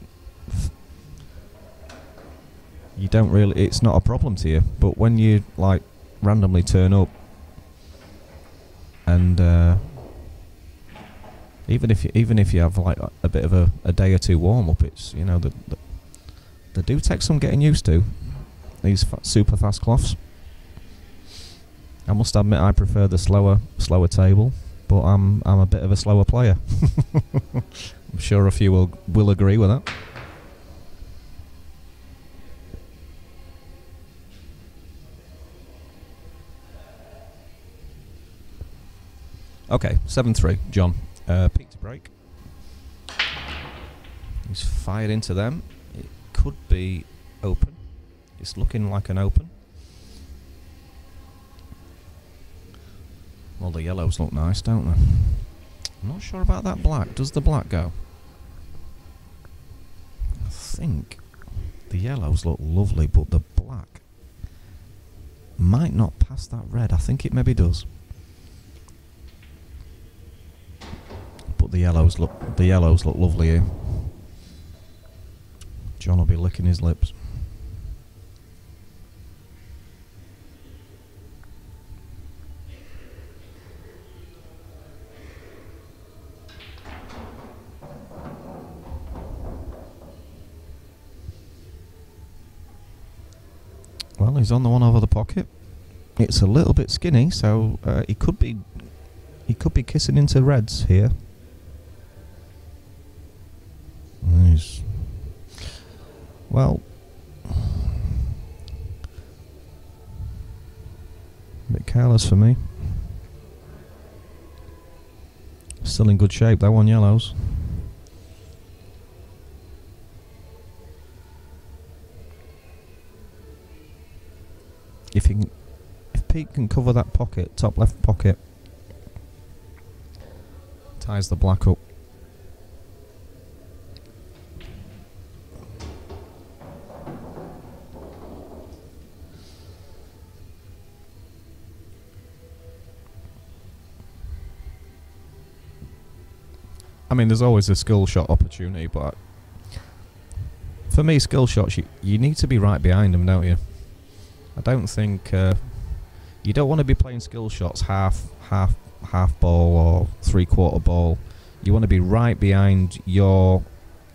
you don't really, it's not a problem to you. But when you like randomly turn up and even if you have like a bit of a day or two warm up, it's, you know, they do take some getting used to, these super fast cloths. I must admit I prefer the slower table, but I'm a bit of a slower player. I'm sure a few will agree with that. Okay, 7-3, John. Peak to break. He's fired into them. It could be open. It's looking like an open. Well, the yellows look nice, don't they? I'm not sure about that black. Does the black go? I think the yellows look lovely, but the black might not pass that red. I think it maybe does. But the yellows look lovely here. John will be licking his lips. Well, he's on the one over the pocket. It's a little bit skinny, so he could be kissing into reds here. Nice. Well, a bit careless for me. Still in good shape, that one, yellows. If Pete can cover that pocket, top left pocket, ties the black up. I mean, there's always a skill shot opportunity, but for me, skill shots, you need to be right behind them, don't you? I don't think you don't want to be playing skill shots half ball or 3/4 ball. You want to be right behind your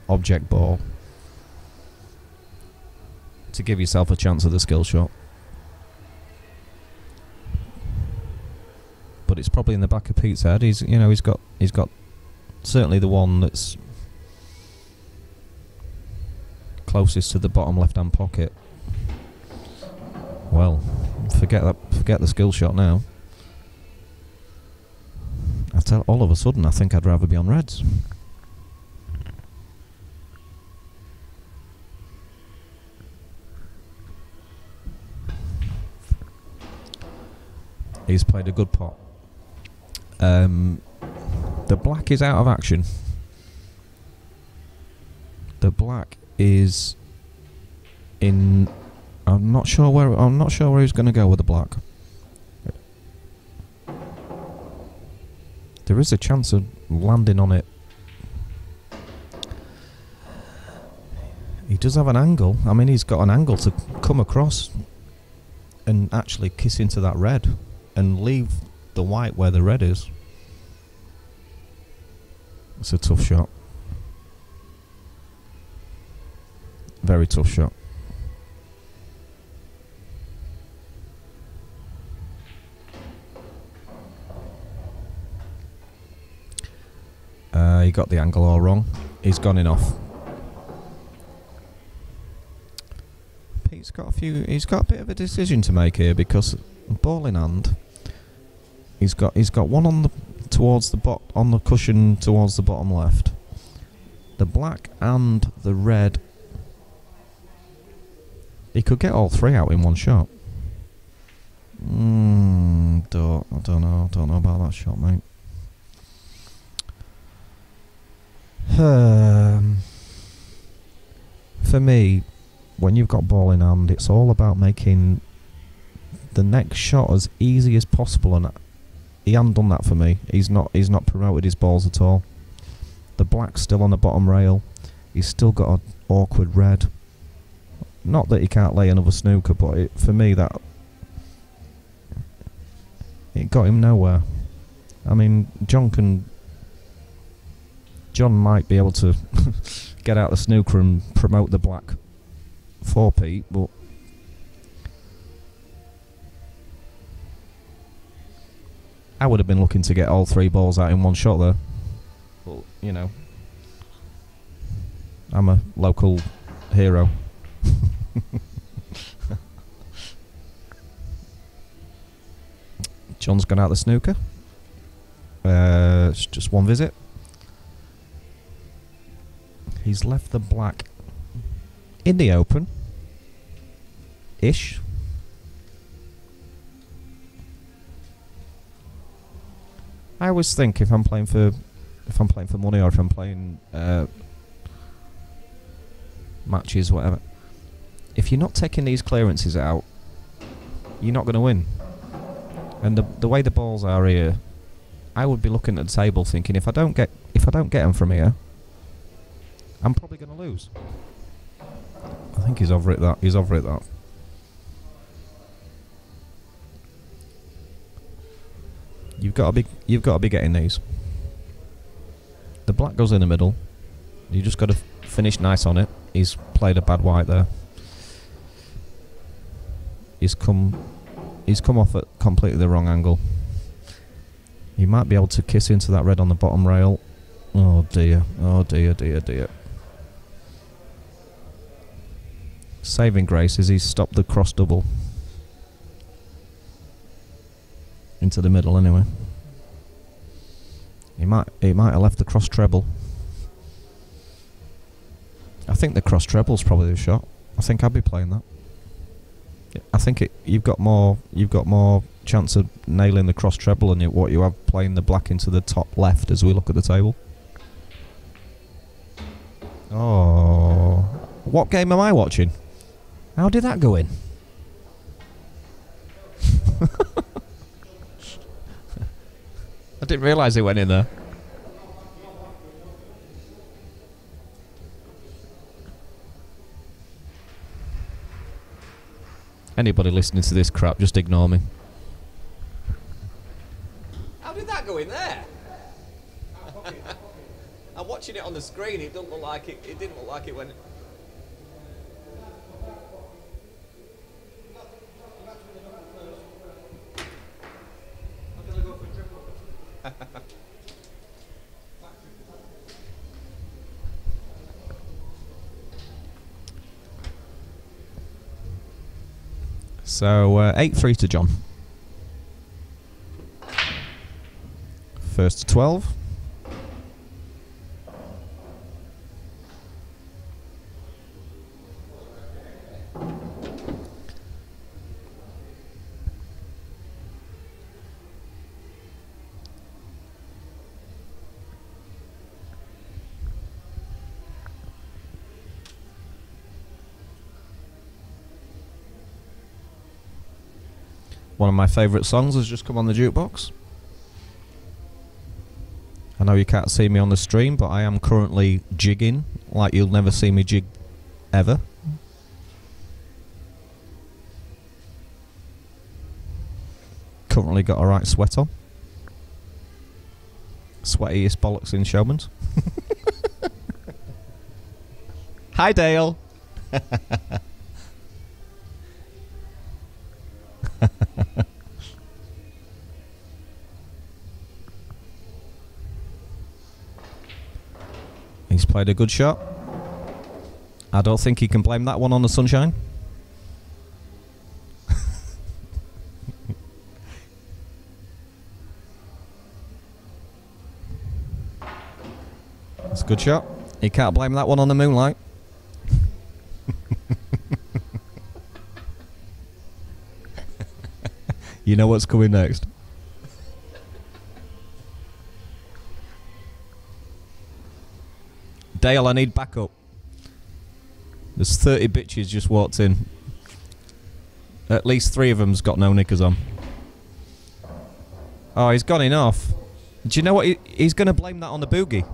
object ball to give yourself a chance at the skill shot. But it's probably in the back of Pete's head. He's got certainly the one that's closest to the bottom left-hand pocket. Well, forget the skill shot now. All of a sudden, I think I'd rather be on reds. He's played a good pot. The black is out of action. The black is in. I'm not sure where he's going to go with the black. There is a chance of landing on it. He does have an angle. I mean, he's got an angle to come across and actually kiss into that red and leave the white where the red is. It's a tough shot. Very tough shot. He got the angle all wrong. He's gone in off. Pete's got a bit of a decision to make here, because ball in hand. He's got one on the on the cushion towards the bottom left. The black and the red. He could get all three out in one shot. I don't know about that shot, mate. For me, when you've got ball in hand, it's all about making the next shot as easy as possible, and he hasn't done that for me. He's not promoted his balls at all. The black's still on the bottom rail. He's still got an awkward red. not that he can't lay another snooker, but for me that it got him nowhere. I mean, John might be able to get out the snooker and promote the black 4P, but I would have been looking to get all 3 balls out in one shot there. But, you know, I'm a local hero. John's gone out the snooker. It's just one visit. He's left the black in the open. Ish. I always think if I'm playing for money, or if I'm playing matches, whatever, if you're not taking these clearances out, you're not going to win. And the way the balls are here, I would be looking at the table thinking, if I don't get them from here, I'm probably going to lose. I think he's over it. He's over it. That. You've got to be getting these. The black goes in the middle. You just got to finish nice on it. He's played a bad white there. He's come off at completely the wrong angle. He might be able to kiss into that red on the bottom rail. Oh dear. Oh dear, dear, dear. Saving grace is he's stopped the cross double. Into the middle anyway. He might have left the cross treble. I think the cross treble's probably the shot. I think I'd be playing that. I think you've got more chance of nailing the cross treble than what you have playing the black into the top left as we look at the table. Oh, what game am I watching? How did that go in? I didn't realise it went in there. Anybody listening to this crap, just ignore me. How did that go in there? I'm watching it on the screen. It don't look like it. It didn't look like it went. So 8-3 to John. First to 12. One of my favourite songs has just come on the jukebox. I know you can't see me on the stream, but I am currently jigging like you'll never see me jig ever. Currently got a right sweat on. Sweatiest bollocks in Showmans. Hi Dale. He's played a good shot. I don't think he can blame that one on the sunshine. That's a good shot. He can't blame that one on the moonlight. You know what's coming next. Dale, I need backup. There's 30 bitches just walked in. At least 3 of them's got no knickers on. Oh, he's gone enough. Do you know what? He's going to blame that on the boogie.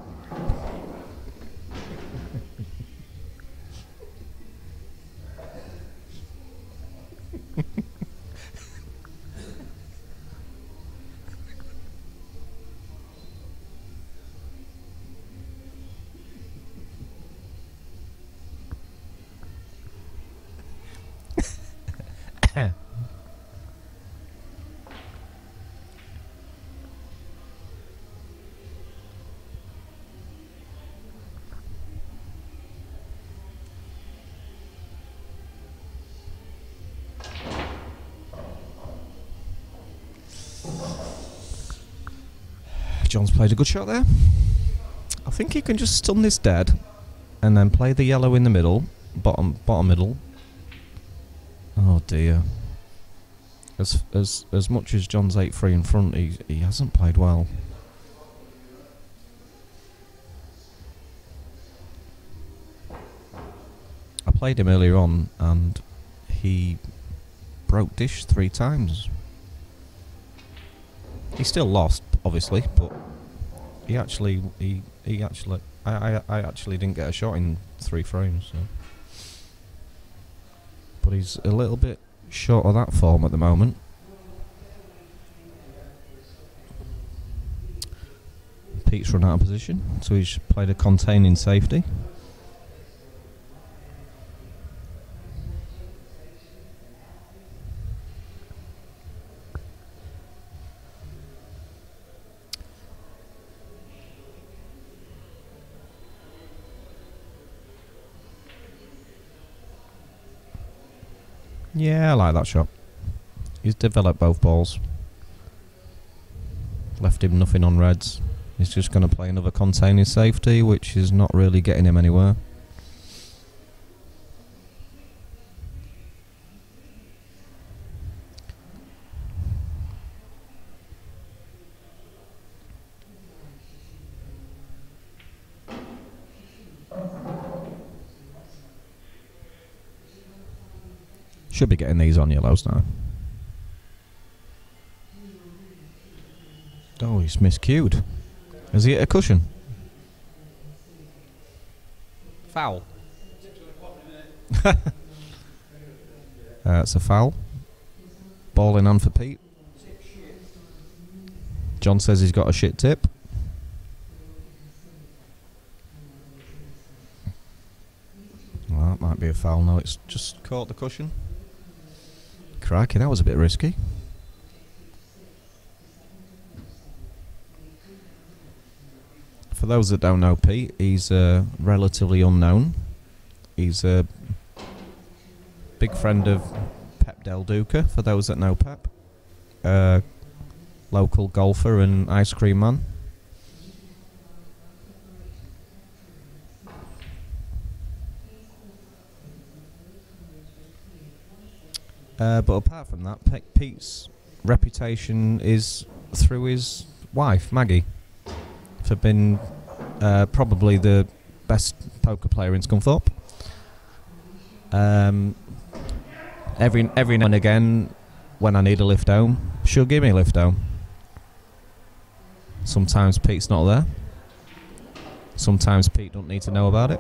John's played a good shot there. I think he can just stun this dead and then play the yellow in the middle, bottom middle. Oh dear. As much as John's 8-3 in front, he hasn't played well. I played him earlier on and he broke dish 3 times. He still lost, obviously, but he actually I actually didn't get a shot in 3 frames. So. But he's a little bit short of that form at the moment. Pete's run out of position, so he's played a containing safety. Yeah, I like that shot. He's developed both balls. Left him nothing on reds. He's just going to play another containing safety, which is not really getting him anywhere. Should be getting these on yellows now. Oh, he's miscued. Has he hit a cushion? Foul. It's a foul. Ball in hand for Pete. John says he's got a shit tip. Well, that might be a foul. No, it's just caught the cushion. Crikey, that was a bit risky. For those that don't know Pete, he's relatively unknown. He's a big friend of Pep Del Duca, for those that know Pep. Local golfer and ice cream man. But apart from that, Pete's reputation is through his wife, Maggie, for being probably the best poker player in Scunthorpe. Every now and again, when I need a lift home, she'll give me a lift home. Sometimes Pete's not there. Sometimes Pete don't need to know about it.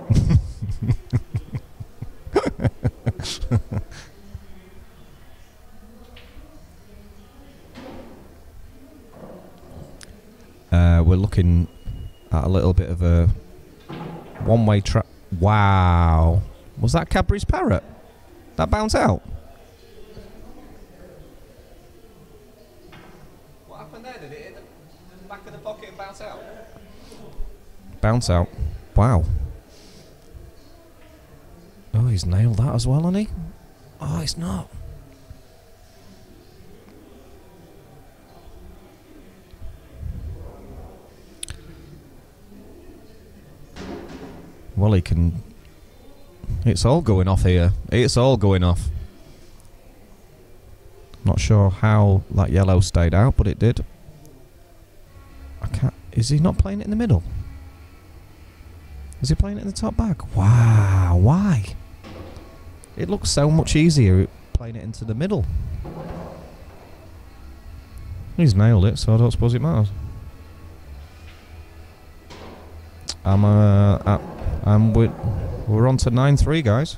We're looking at a little bit of a one-way track. Wow. Was that Cadbury's parrot? That bounced out? What happened there? Did it hit the back of the pocket and bounce out? Bounce out. Wow. Oh, he's nailed that as well, hasn't he? Oh, he's not. Well, he can... It's all going off here. It's all going off. Not sure how that yellow stayed out, but it did. I can't... Is he not playing it in the middle? Is he playing it in the top bag? Wow, why? It looks so much easier playing it into the middle. He's nailed it, so I don't suppose it matters. We're on to 9-3, guys.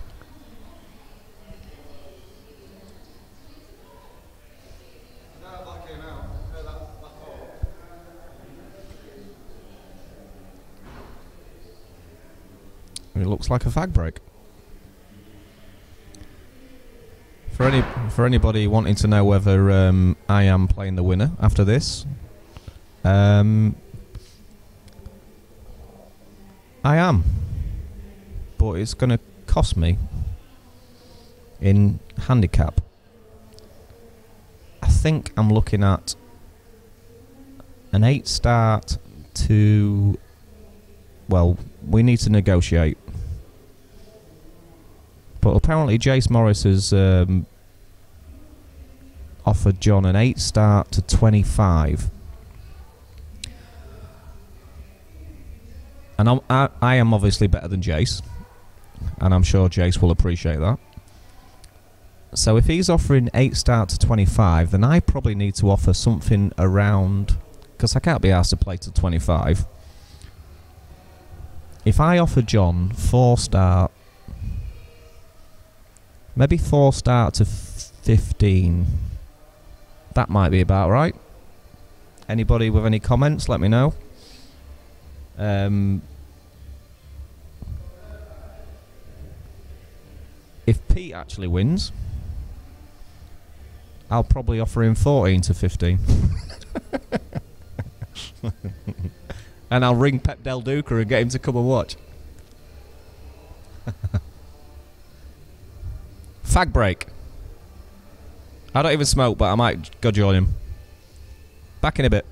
It looks like a fag break. For anybody wanting to know whether I am playing the winner after this, I am, but it's going to cost me in handicap. I think I'm looking at an 8 start to... Well, we need to negotiate. But apparently Jace Morris has offered John an 8 start to 25. And I am obviously better than Jace. And I'm sure Jace will appreciate that. So if he's offering 8 start to 25, then I probably need to offer something around... Because I can't be asked to play to 25. If I offer John 4 start... Maybe 4 start to 15. That might be about right. Anybody with any comments, let me know. If Pete actually wins, I'll probably offer him 14 to 15. And I'll ring Pep Del Duca and get him to come and watch. Fag break. I don't even smoke, but I might go join him. Back in a bit.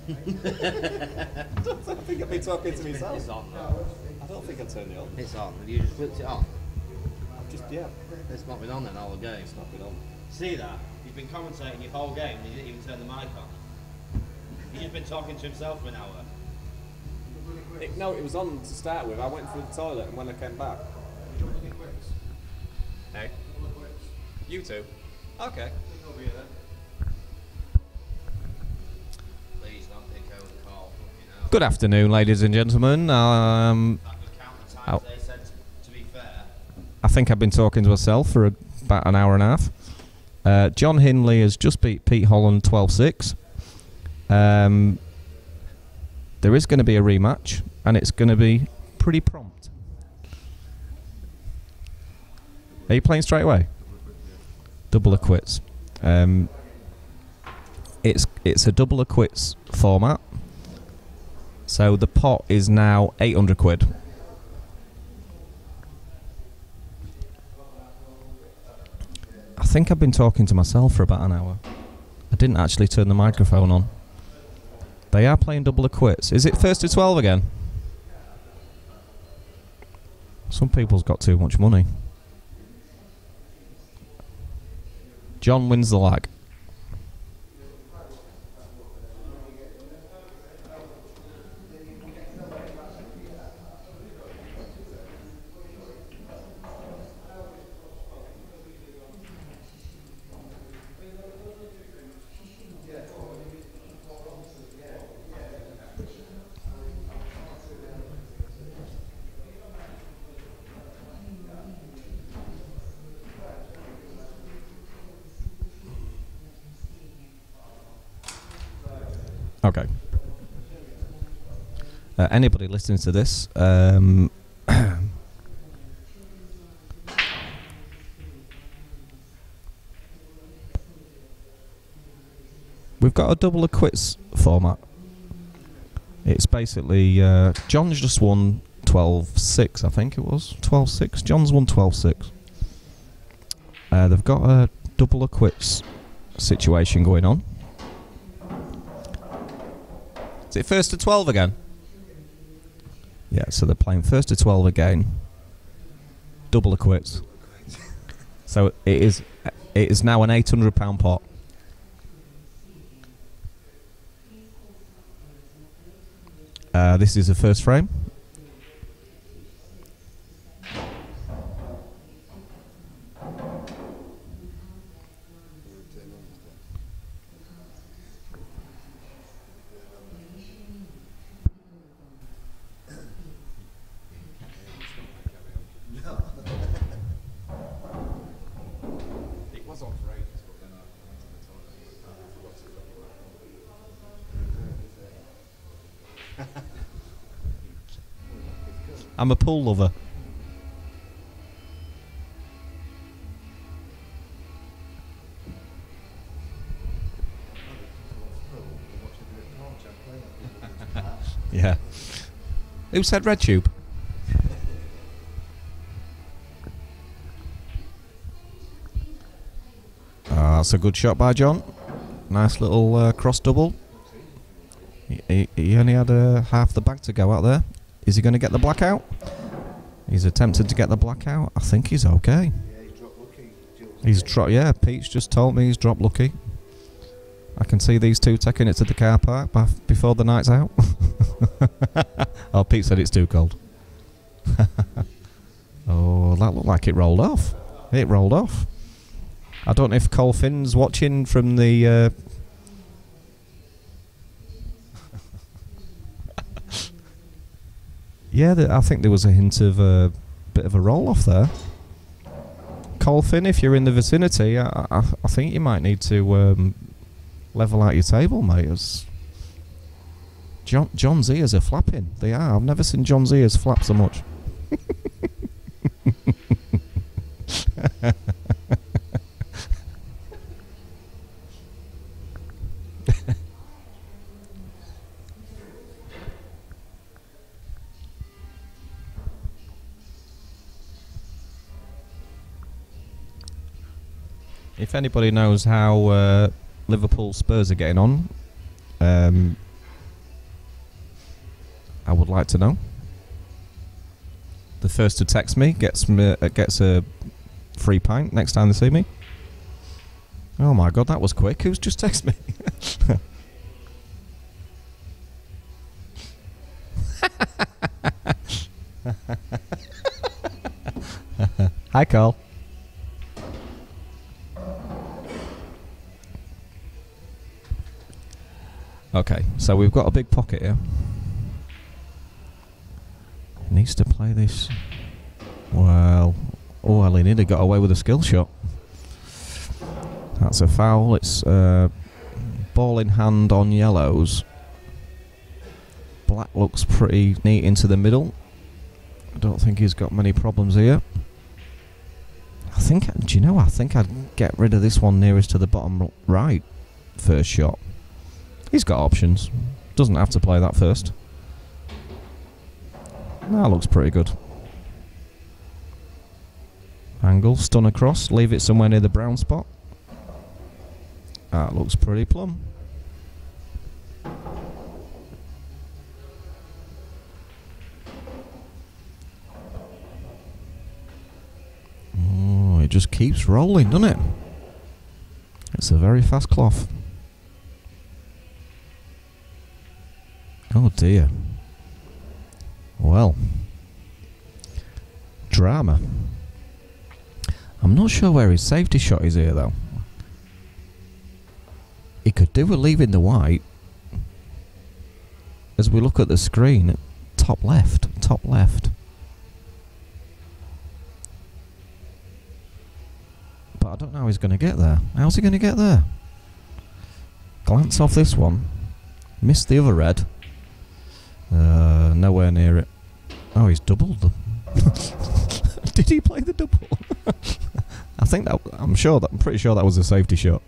I think I've been talking to myself. It's on. Though. I don't think I turned it on. It's on. Have you just flipped it on? Yeah. It's not been on then all the game. It's not been on. See that? He's been commentating your whole game and he didn't even turn the mic on. He's just been talking to himself for an hour. No, it was on to start with. I went through the toilet and when I came back. Hey? You two? Okay. Please don't think I would call. Fucking hell. Good afternoon, ladies and gentlemen. That would count the times Oh. they said to be fair. I think I've been talking to myself for about an hour and a half. John Hindley has just beat Pete Holland 12-6. There is going to be a rematch, and it's going to be pretty prompt. Are you playing straight away? Double or quits. It's a double or quits format. So the pot is now 800 quid. I think I've been talking to myself for about an hour. I didn't actually turn the microphone on. They are playing double or quits. Is it first to 12 again? Some people's got too much money. John wins the lag. Okay. Anybody listening to this, we've got a double or quits format. It's basically John's just won 12-6, I think it was 12-6. John's won 12-6. They've got a double or quits situation going on. Is it first to 12 again? Yeah, so they're playing first to 12 again. Double or quits. So it is now an £800 pot. This is the first frame. It was on for ages, but then I went to the toilet and I forgot to put it back on. I'm a pool lover. Yeah. Who said red tube? That's a good shot by John. Nice little cross double. He only had half the bag to go out there. Is he going to get the black out? He's attempted to get the black out. I think he's okay. Yeah, he's dropped lucky. He's yeah, Pete's just told me he's dropped lucky. I can see these two taking it to the car park before the night's out. Oh, Pete said it's too cold. Oh, that looked like it rolled off. It rolled off. I don't know if Cole Finn's watching from the... Yeah, I think there was a hint of a bit of a roll-off there. Cole Finn, if you're in the vicinity, I think you might need to level out your table, mate. As John's ears are flapping. They are. I've never seen John's ears flap so much. If anybody knows how Liverpool Spurs are getting on, I would like to know. The first to text me gets a free pint next time they see me. Oh my god, that was quick. Who's just texted me? Hi, Carl. Okay, so we've got a big pocket here. Needs to play this. Well, oh, El Nida got away with a skill shot. That's a foul. It's ball in hand on yellows. Black looks pretty neat into the middle. I don't think he's got many problems here. Do you know, I think I'd get rid of this one nearest to the bottom right first shot. He's got options. Doesn't have to play that first. That looks pretty good. Angle, stun across, leave it somewhere near the brown spot. That looks pretty plumb. Oh, it just keeps rolling, doesn't it? It's a very fast cloth. Oh dear. Well. Drama. I'm not sure where his safety shot is here though. He could do with leaving the white. As we look at the screen, top left, top left. But I don't know how he's going to get there. How's he going to get there? Glance off this one. Missed the other red. Nowhere near it. Oh, he's doubled them. Did he play the double? I'm pretty sure that was a safety shot.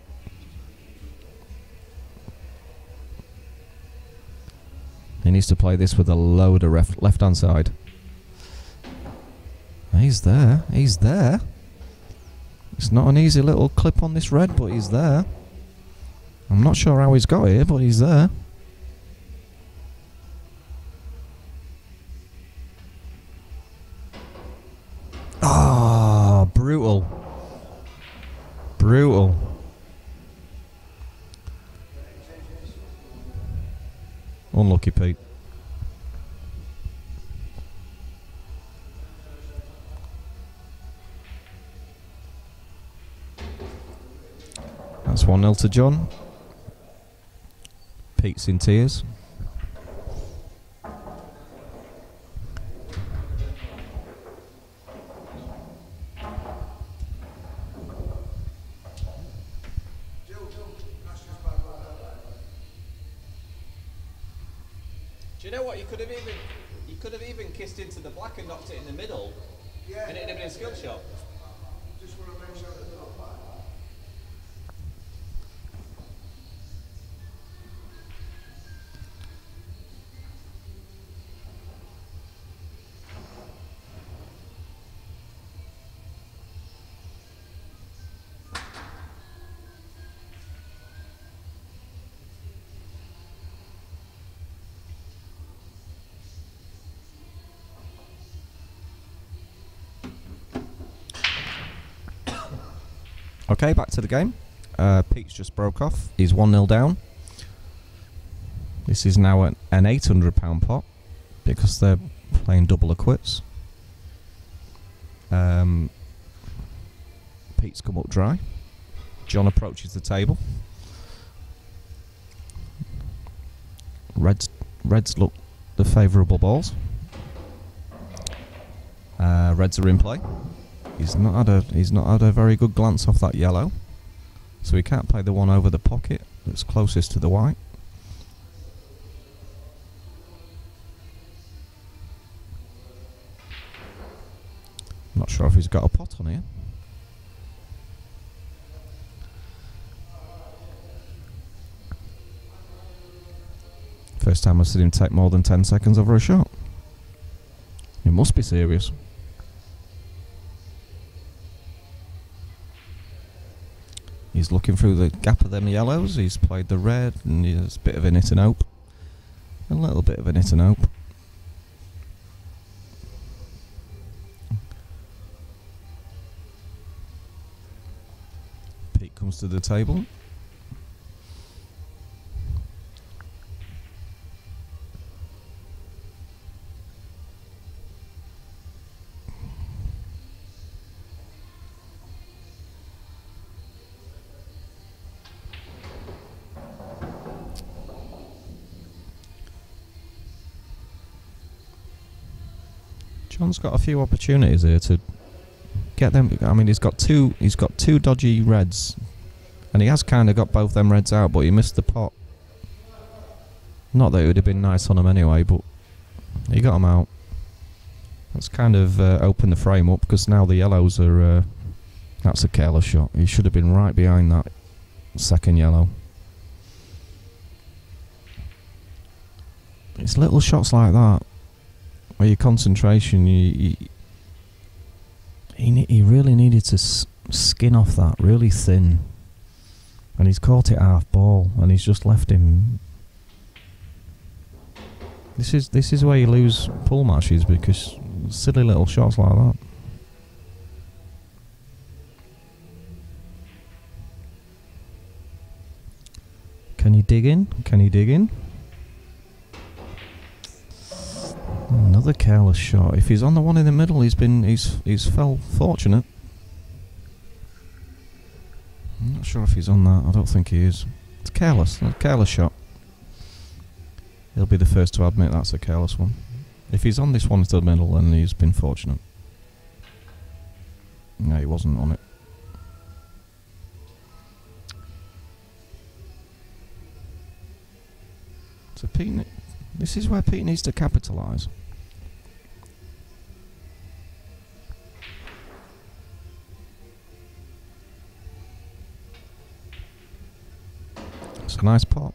He needs to play this with a loader left hand side. He's there. He's there. It's not an easy little clip on this red, but he's there. I'm not sure how he's got here, but he's there. Ah, brutal. Brutal. Unlucky, Pete. That's 1-0 to John. Pete's in tears. Do you know what? You could have even kissed into the black and knocked it in the middle, Yeah. and it'd have been a skill shot. Just want to make sure there's no fire. Okay, back to the game. Pete's just broke off. He's 1-0 down. This is now an £800 pot because they're playing double or quits. Pete's come up dry. John approaches the table. Reds look the favourable balls. Reds are in play. He's not had a very good glance off that yellow, so he can't play the one over the pocket that's closest to the white. Not sure if he's got a pot on here. First time I've seen him take more than 10 seconds over a shot. He must be serious. He's looking through the gap of them yellows. He's played the red, and there's a bit of a hit and hope. A little bit of a hit and hope. comes to the table. John's got a few opportunities here to get them. I mean, he's got two dodgy reds, and he has kind of got both them reds out, but he missed the pot. Not that it would have been nice on him anyway, but he got them out. That's kind of opened the frame up, because now the yellows are. That's a careless shot. He should have been right behind that second yellow. It's little shots like that where your concentration, he really needed to skin off that really thin, and he's caught it half ball, and he's just left him. This is where you lose pool matches, because silly little shots like that. Can he dig in? Can he dig in? Another careless shot. If he's on the one in the middle, he's fell fortunate. I'm not sure if he's on that. I don't think he is. It's careless. A careless shot. He'll be the first to admit that's a careless one. If he's on this one to the middle, then he's been fortunate. No, he wasn't on it. So Pete, this is where Pete needs to capitalise. It's a nice pot.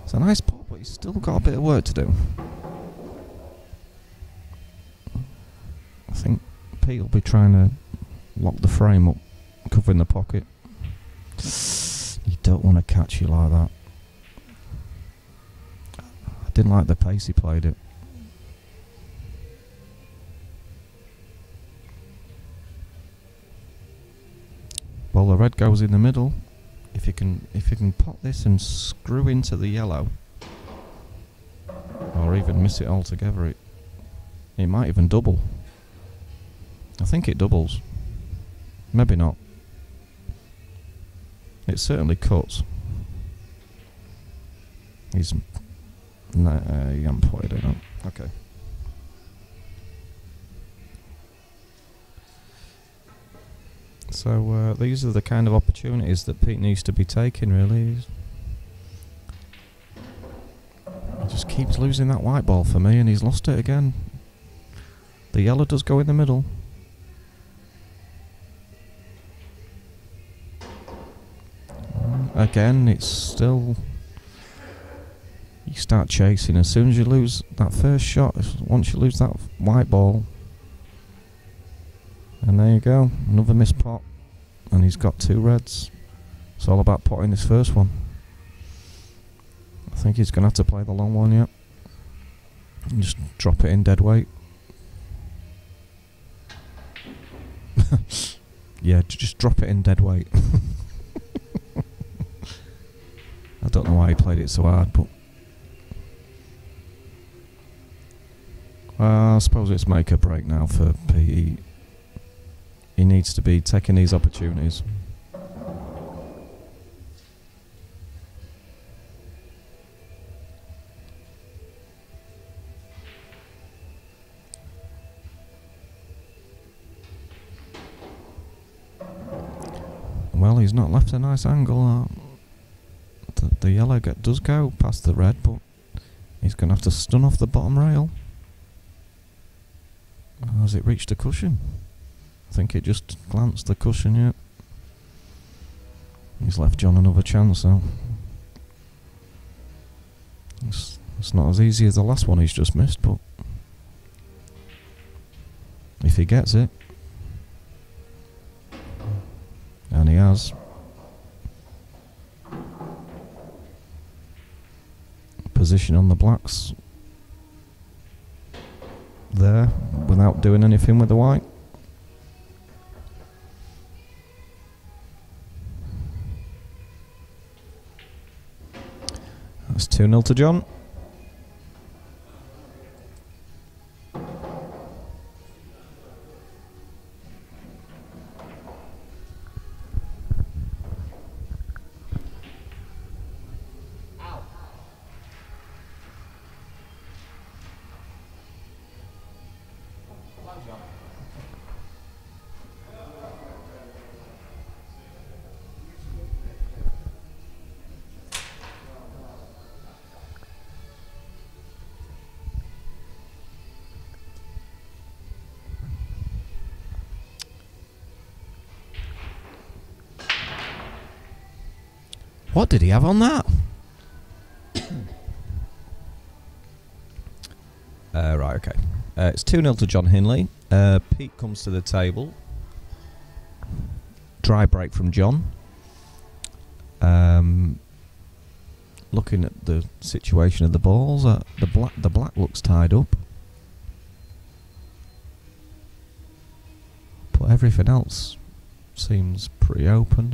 It's a nice pot, but he's still got a bit of work to do. I think Pete will be trying to lock the frame up, covering the pocket. You don't want to catch you like that. I didn't like the pace he played it. Well, the red goes in the middle. If you can pot this and screw into the yellow, or even miss it altogether, it might even double. I think it doubles. Maybe not. It certainly cuts. He's no, you haven't put it in. Okay. So these are the kind of opportunities that Pete needs to be taking, really. He just keeps losing that white ball for me, and he's lost it again. The yellow does go in the middle. Again, it's still... You start chasing. As soon as you lose that first shot, once you lose that white ball... And there you go, another missed pot, and he's got two reds. It's all about potting this first one. I think he's going to have to play the long one, yeah. And just drop it in dead weight. Yeah, just drop it in dead weight. I don't know why he played it so hard, but... I suppose it's make or break now for Pete. He needs to be taking these opportunities. Well, he's not left a nice angle. The yellow does go past the red, but he's going to have to stun off the bottom rail. Has it reached the cushion? I think it just glanced the cushion, yeah. He's left John another chance now. It's not as easy as the last one he's just missed, but if he gets it, and he has, position on the blacks there without doing anything with the white. 2-0 to John. What did he have on that? Right, okay. It's 2-0 to John Hinley. Pete comes to the table. Dry break from John. Looking at the situation of the balls, the black looks tied up. But everything else seems pretty open.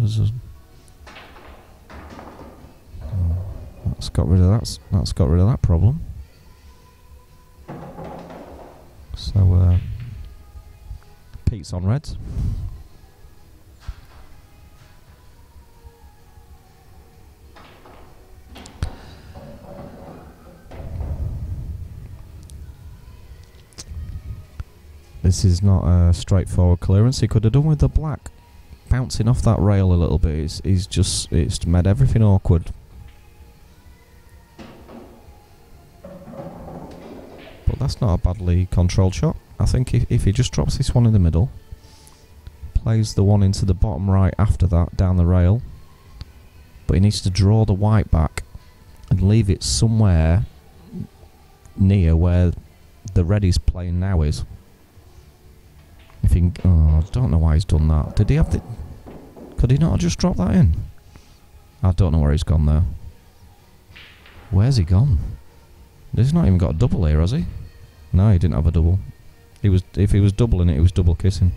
That's got rid of that. That's got rid of that problem. So Pete's on reds. This is not a straightforward clearance. He could have done with the black bouncing off that rail a little bit. It's made everything awkward. But that's not a badly controlled shot. I think if he just drops this one in the middle, plays the one into the bottom right after that down the rail, but he needs to draw the white back and leave it somewhere near where the red he's playing now is. If he I don't know why he's done that. Did he have the... Could he not have just dropped that in? I don't know where he's gone there. Where's he gone? He's not even got a double here, has he? No, he didn't have a double. If he was doubling it, he was double kissing.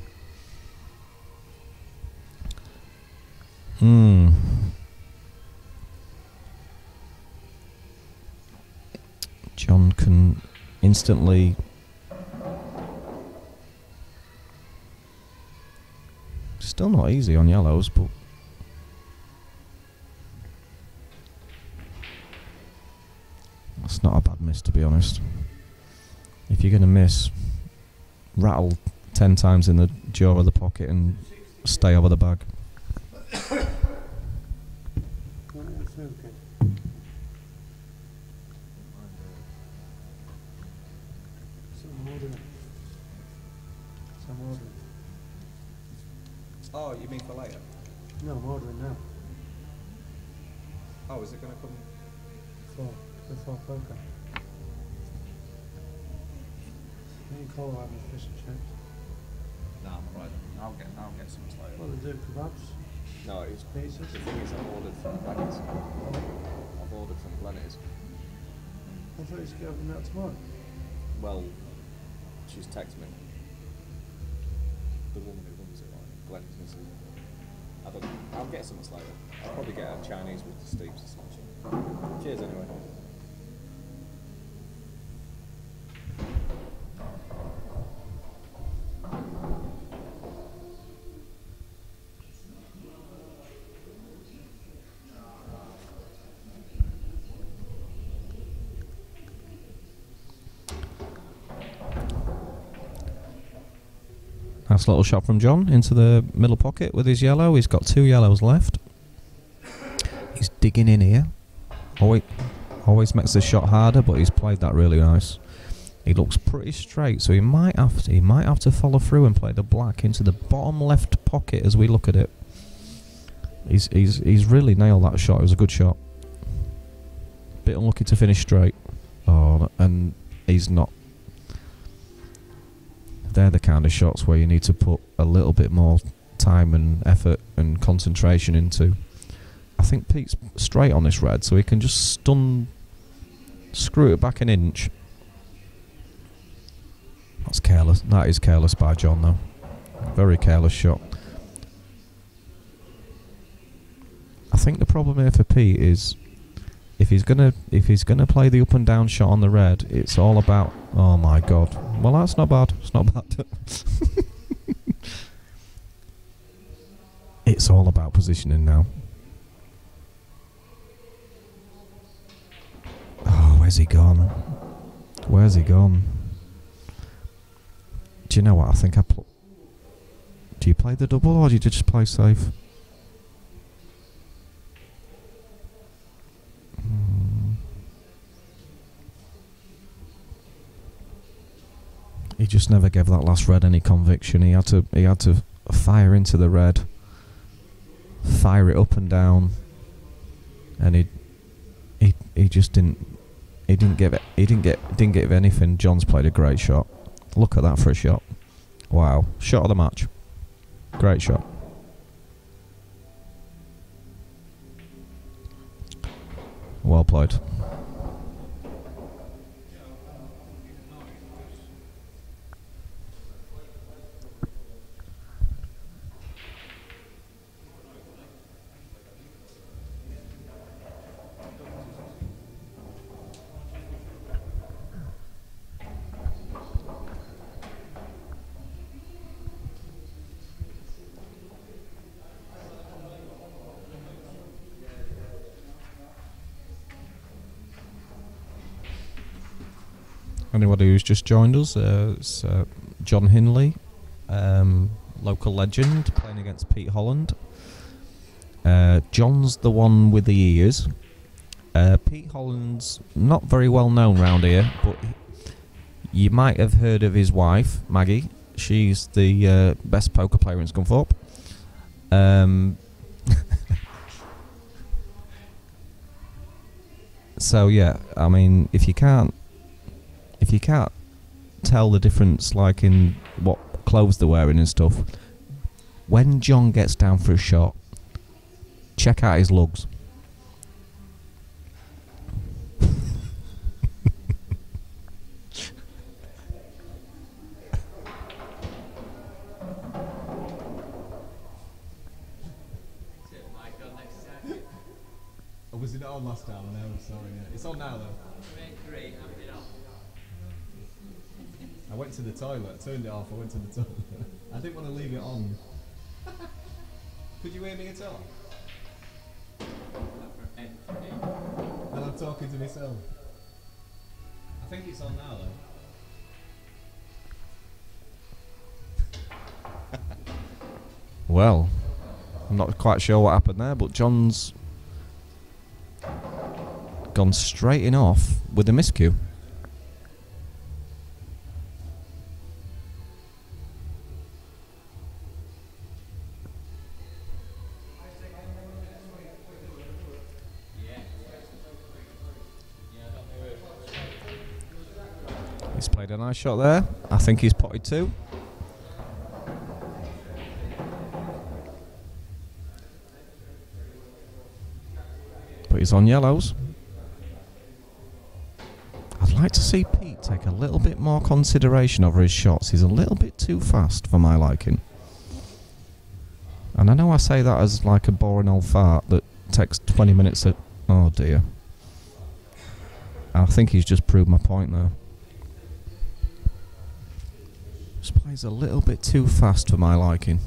John can instantly... Still not easy on yellows, but... That's not a bad miss, to be honest. If you're going to miss, rattle 10 times in the jaw of the pocket and stay over the bag. Oh, you mean for later? No, I'm ordering now. Oh, is it going to come? Before poker. You call having fish and chips. No, I'm alright. I'll get some later. What do they do? Kebabs? No, it's Pizzas? the thing is, I've ordered from Glenny's. I've ordered from Glenny's. I thought you was going that tomorrow. Well, she's texted me. The woman who runs it, like Glenny's missus. I don't know. I'll get some later. I'll probably get a Chinese with the steeps or something. Cheers anyway. Nice little shot from John into the middle pocket with his yellow. He's got 2 yellows left. He's digging in here. Always makes the shot harder, but he's played that really nice. He looks pretty straight, so he might have to follow through and play the black into the bottom left pocket as we look at it. He's really nailed that shot. It was a good shot. Bit unlucky to finish straight. Oh, and he's not. They're the kind of shots where you need to put a little bit more time and effort and concentration into. I think Pete's straight on this red, so he can just screw it back an inch. That's careless. That is careless by John, though. Very careless shot. I think the problem here for Pete is if he's gonna play the up and down shot on the red, it's all about. Oh my god! Well, that's not bad. It's not bad. It's all about positioning now. Oh, where's he gone? Where's he gone? Do you know what? I think do you play the double or do you just play safe? He just never gave that last red any conviction. He had to fire into the red, fire it up and down, and he just didn't give it anything. John's played a great shot. Look at that for a shot. Wow, shot of the match. Great shot. Well played. Anybody who's just joined us, it's John Hinley, local legend, playing against Pete Holland. John's the one with the ears. Pete Holland's not very well known round here, but you might have heard of his wife, Maggie. She's the best poker player in Scunthorpe. So yeah, I mean, if you can't tell the difference, like in what clothes they're wearing and stuff, when John gets down for a shot, check out his lugs. Oh, was it not on last time? No, sorry. Yeah. It's on now though. I went to the toilet, turned it off, I went to the toilet. I didn't want to leave it on. Could you hear me at all? And I'm talking to myself. I think it's on now though. Well, I'm not quite sure what happened there, but John's gone straight in off with a miscue. He's played a nice shot there. I think he's potted too. But he's on yellows. I'd like to see Pete take a little bit more consideration over his shots. He's a little bit too fast for my liking. And I know I say that as like a boring old fart that takes 20 minutes to... Oh dear. I think he's just proved my point there. Just plays a little bit too fast for my liking.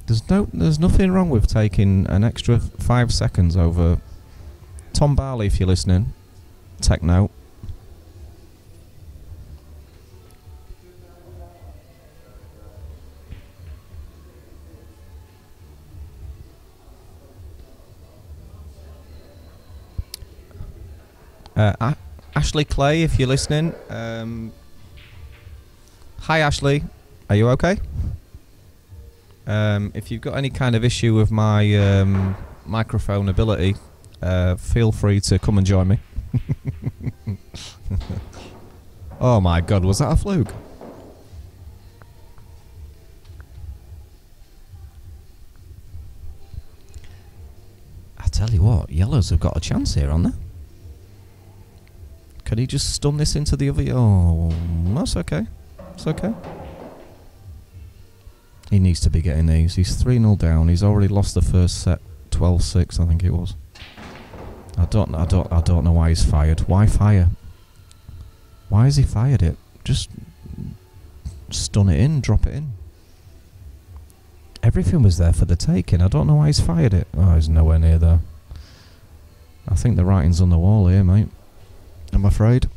There's nothing wrong with taking an extra 5 seconds over Tom Barley, if you're listening. Take note. Ashley Clay, if you're listening. Hi Ashley, are you okay? If you've got any kind of issue with my microphone ability, feel free to come and join me. Oh my god, was that a fluke? I tell you what, yellows have got a chance here, haven't they? Can he just stun this into the other? Oh, that's okay. It's okay. He needs to be getting these. He's 3-0 down. He's already lost the first set, 12-6, I think it was. I don't know why he's fired. Why fire? Why has he fired it? Just stun it in, drop it in. Everything was there for the taking. I don't know why he's fired it. Oh, he's nowhere near there. I think the writing's on the wall here, mate. I'm afraid.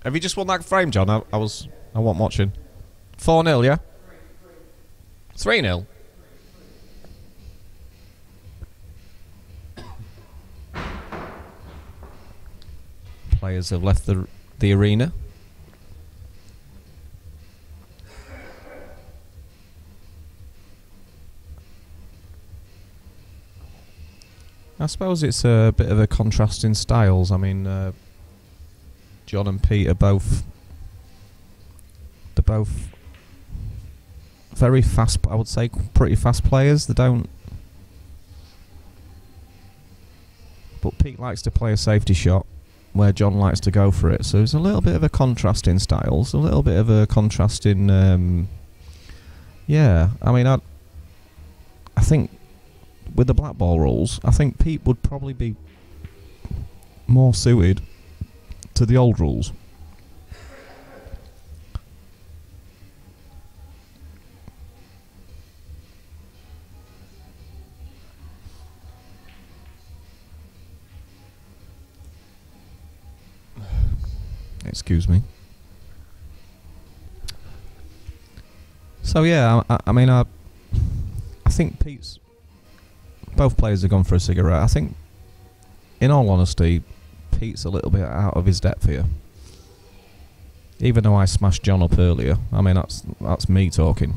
Have you just won that frame, John? I wasn't watching. 4-0, yeah? 3-0? Players have left the arena. I suppose it's a bit of a contrast in styles. I mean, John and Pete are both very fast. I would say pretty fast players. They don't. But Pete likes to play a safety shot, where John likes to go for it. So there's a little bit of a contrast in styles. A little bit of a contrast in. Yeah, I mean, I think with the black ball rules, I think Pete would probably be more suited to the old rules. Excuse me. So yeah, I mean, I think Pete's. Both players have gone for a cigarette. I think, in all honesty, Pete's a little bit out of his depth here. Even though I smashed John up earlier, I mean that's me talking.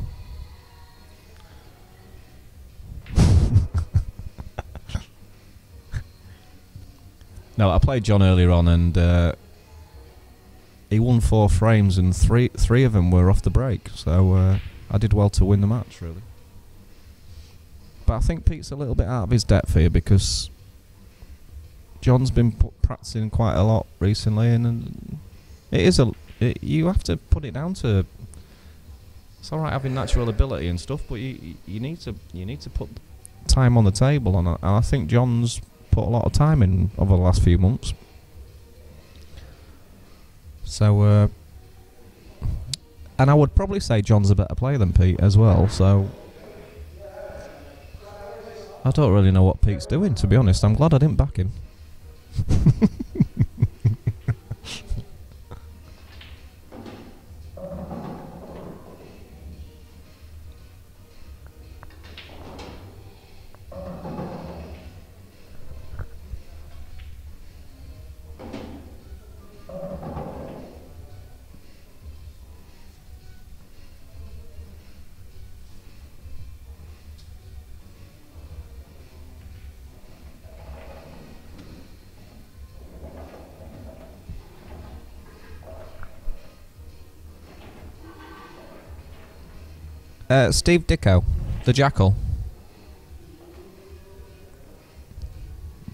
No, I played John earlier on, and he won 4 frames, and three of them were off the break. So I did well to win the match, really. But I think Pete's a little bit out of his depth here, because John's been practicing quite a lot recently, and it is you have to put it down to. It's all right having natural ability and stuff, but you need to put time on the table, and I think John's put a lot of time in over the last few months. So, and I would probably say John's a better player than Pete as well. So. I don't really know what Pete's doing, to be honest. I'm glad I didn't back him. Steve Dicko, the Jackal.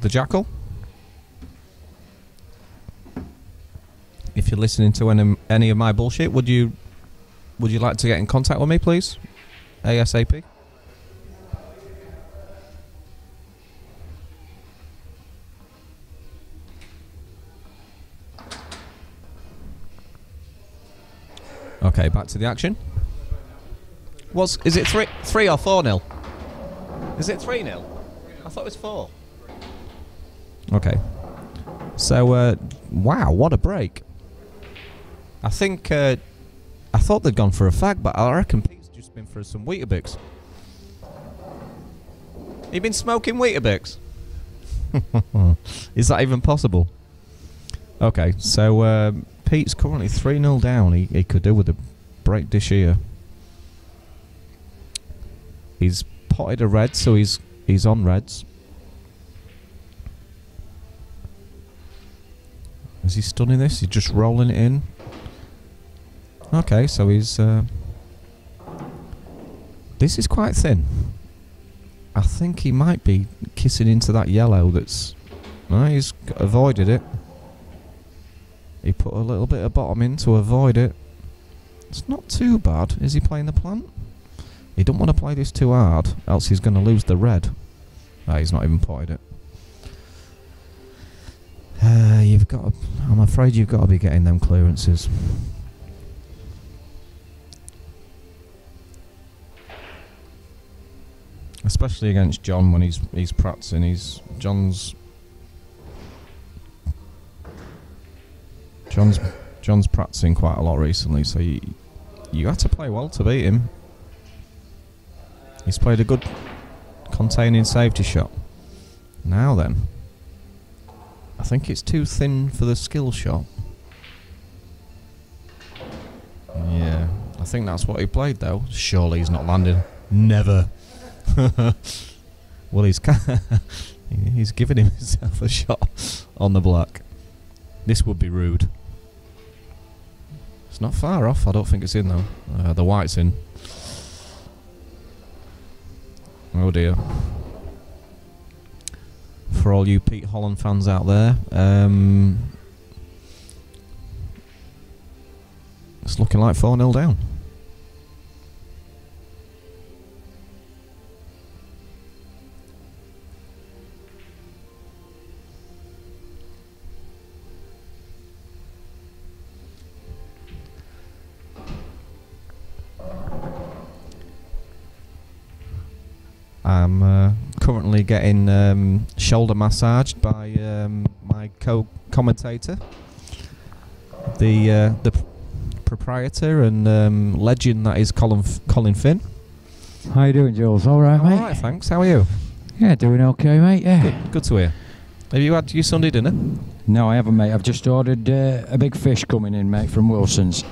The Jackal? If you're listening to any of my bullshit, would you like to get in contact with me, please? ASAP. Okay, back to the action. Is it 3 or 4-0? Is it 3-0? I thought it was 4. Okay. So, wow, what a break. I think, I thought they'd gone for a fag, but I reckon Pete's just been for some Weetabix. You been smoking Weetabix? Is that even possible? Okay, so Pete's currently 3-0 down. He could do with a break dish here. He's potted a red, so he's on reds. Is he stunning this? He's just rolling it in. Okay, so he's... this is quite thin. I think he might be kissing into that yellow that's... No, he's avoided it. He put a little bit of bottom in to avoid it. It's not too bad. Is he playing the plant? He don't want to play this too hard, else he's going to lose the red. Ah, he's not even potted it. You've got to, I'm afraid you've got to be getting them clearances. Especially against John when he's practicing. John's practicing quite a lot recently, so you had to play well to beat him. He's played a good containing safety shot. Now then, I think it's too thin for the skill shot. Yeah, I think that's what he played though. Surely he's not landing. Never. Well, he's giving himself a shot on the black. This would be rude. It's not far off. I don't think it's in though. The white's in. Oh dear. For all you Pete Holland fans out there, it's looking like 4-0 down. I'm currently getting shoulder massaged by my co-commentator, the proprietor and legend that is Colin Finn. How you doing, Jules? All right, mate? All right, thanks. How are you? Yeah, doing okay, mate. Yeah. Good to hear. Have you had your Sunday dinner? No, I haven't, mate. I've just ordered a big fish coming in, mate, from Wilson's.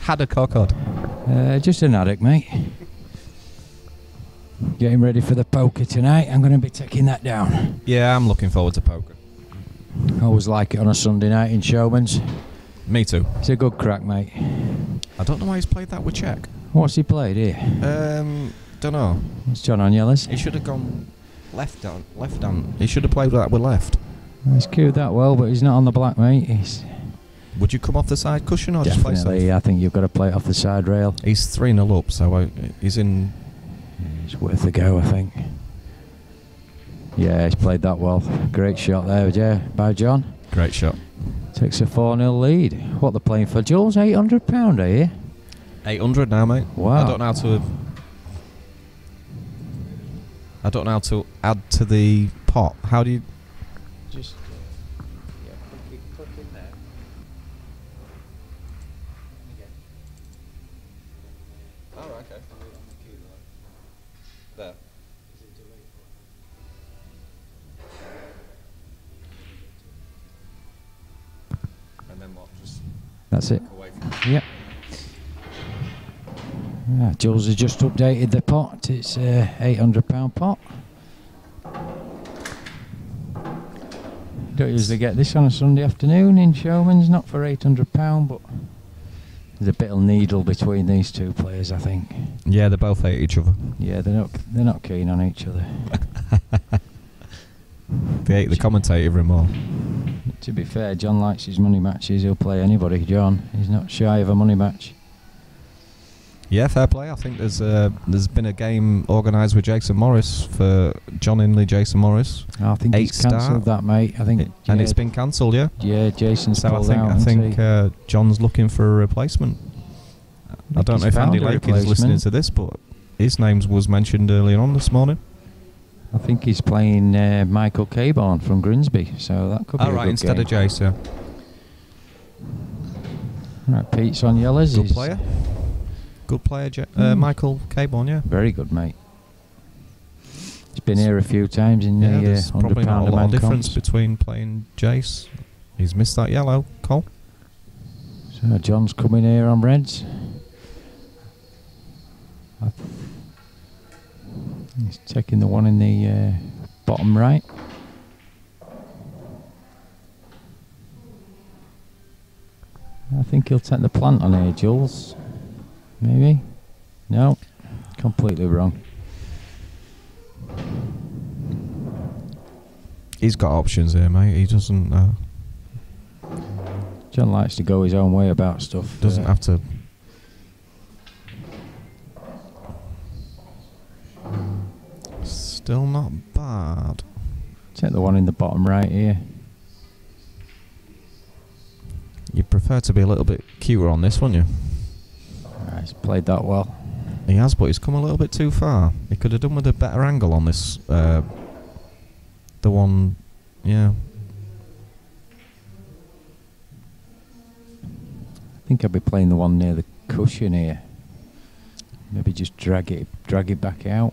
Haddock or cod? Just an haddock, mate. Getting ready for the poker tonight. I'm going to be taking that down. Yeah, I'm looking forward to poker. I always like it on a Sunday night in Showmans. Me too. It's a good crack, mate. I don't know why he's played that with check. What's he played here? Don't know. It's John on yellows. He should have gone left down. He should have played that with left. He's queued that well, but he's not on the black, mate. Would you come off the side cushion or just play safe? Definitely, I think you've got to play it off the side rail. He's 3-0 up, so he's in... It's worth a go, I think. Yeah, he's played that well. Great shot there, yeah, by John. Great shot. Takes a 4-0 lead. What they're playing for, Jules? £800, are you? 800 now, mate. Wow. I don't know how to add to the pot. How do you... Just click in there. Oh, okay. There. And then what? Just That's it. away from Yep. Yeah, Jules has just updated the pot. It's a £800 pot. Don't usually get this on a Sunday afternoon in Showmans, not for £800, but there's a bit of needle between these two players, I think. Yeah, they both hate each other. Yeah, they're not keen on each other. They hate the commentator even more. To be fair, John likes his money matches. He'll play anybody, John. He's not shy of a money match. Yeah, fair play. I think there's been a game organised with Jason Morris for John Inley, Jason Morris. I think he's cancelled that, mate. I think, and it's been cancelled, yeah. Yeah, Jason's pulled out. I think John's looking for a replacement. I don't know if Andy Lake is listening to this, but his name was mentioned earlier on this morning. I think he's playing Michael Caborn from Grimsby, so that could be a good instead game. of Jace, yeah. Right, Pete's on yellows. Good player. Good player, Michael Caborn, yeah. Very good, mate. He's been here a few times in Yeah, the there's probably £100 not a a lot man of difference comps. between playing Jace. He's missed that yellow, Cole. So John's coming here on reds. He's taking the one in the bottom right. I think he'll take the plant on here, Jules. Maybe? No, completely wrong. He's got options here, mate. He doesn't John likes to go his own way about stuff. doesn't have to. Still not bad. Take the one in the bottom right here. You'd prefer to be a little bit cuter on this, wouldn't you? Right, he's played that well. He has, but he's come a little bit too far. He could have done with a better angle on this. The one, yeah. I think I'll be playing the one near the cushion here. Maybe just drag it back out.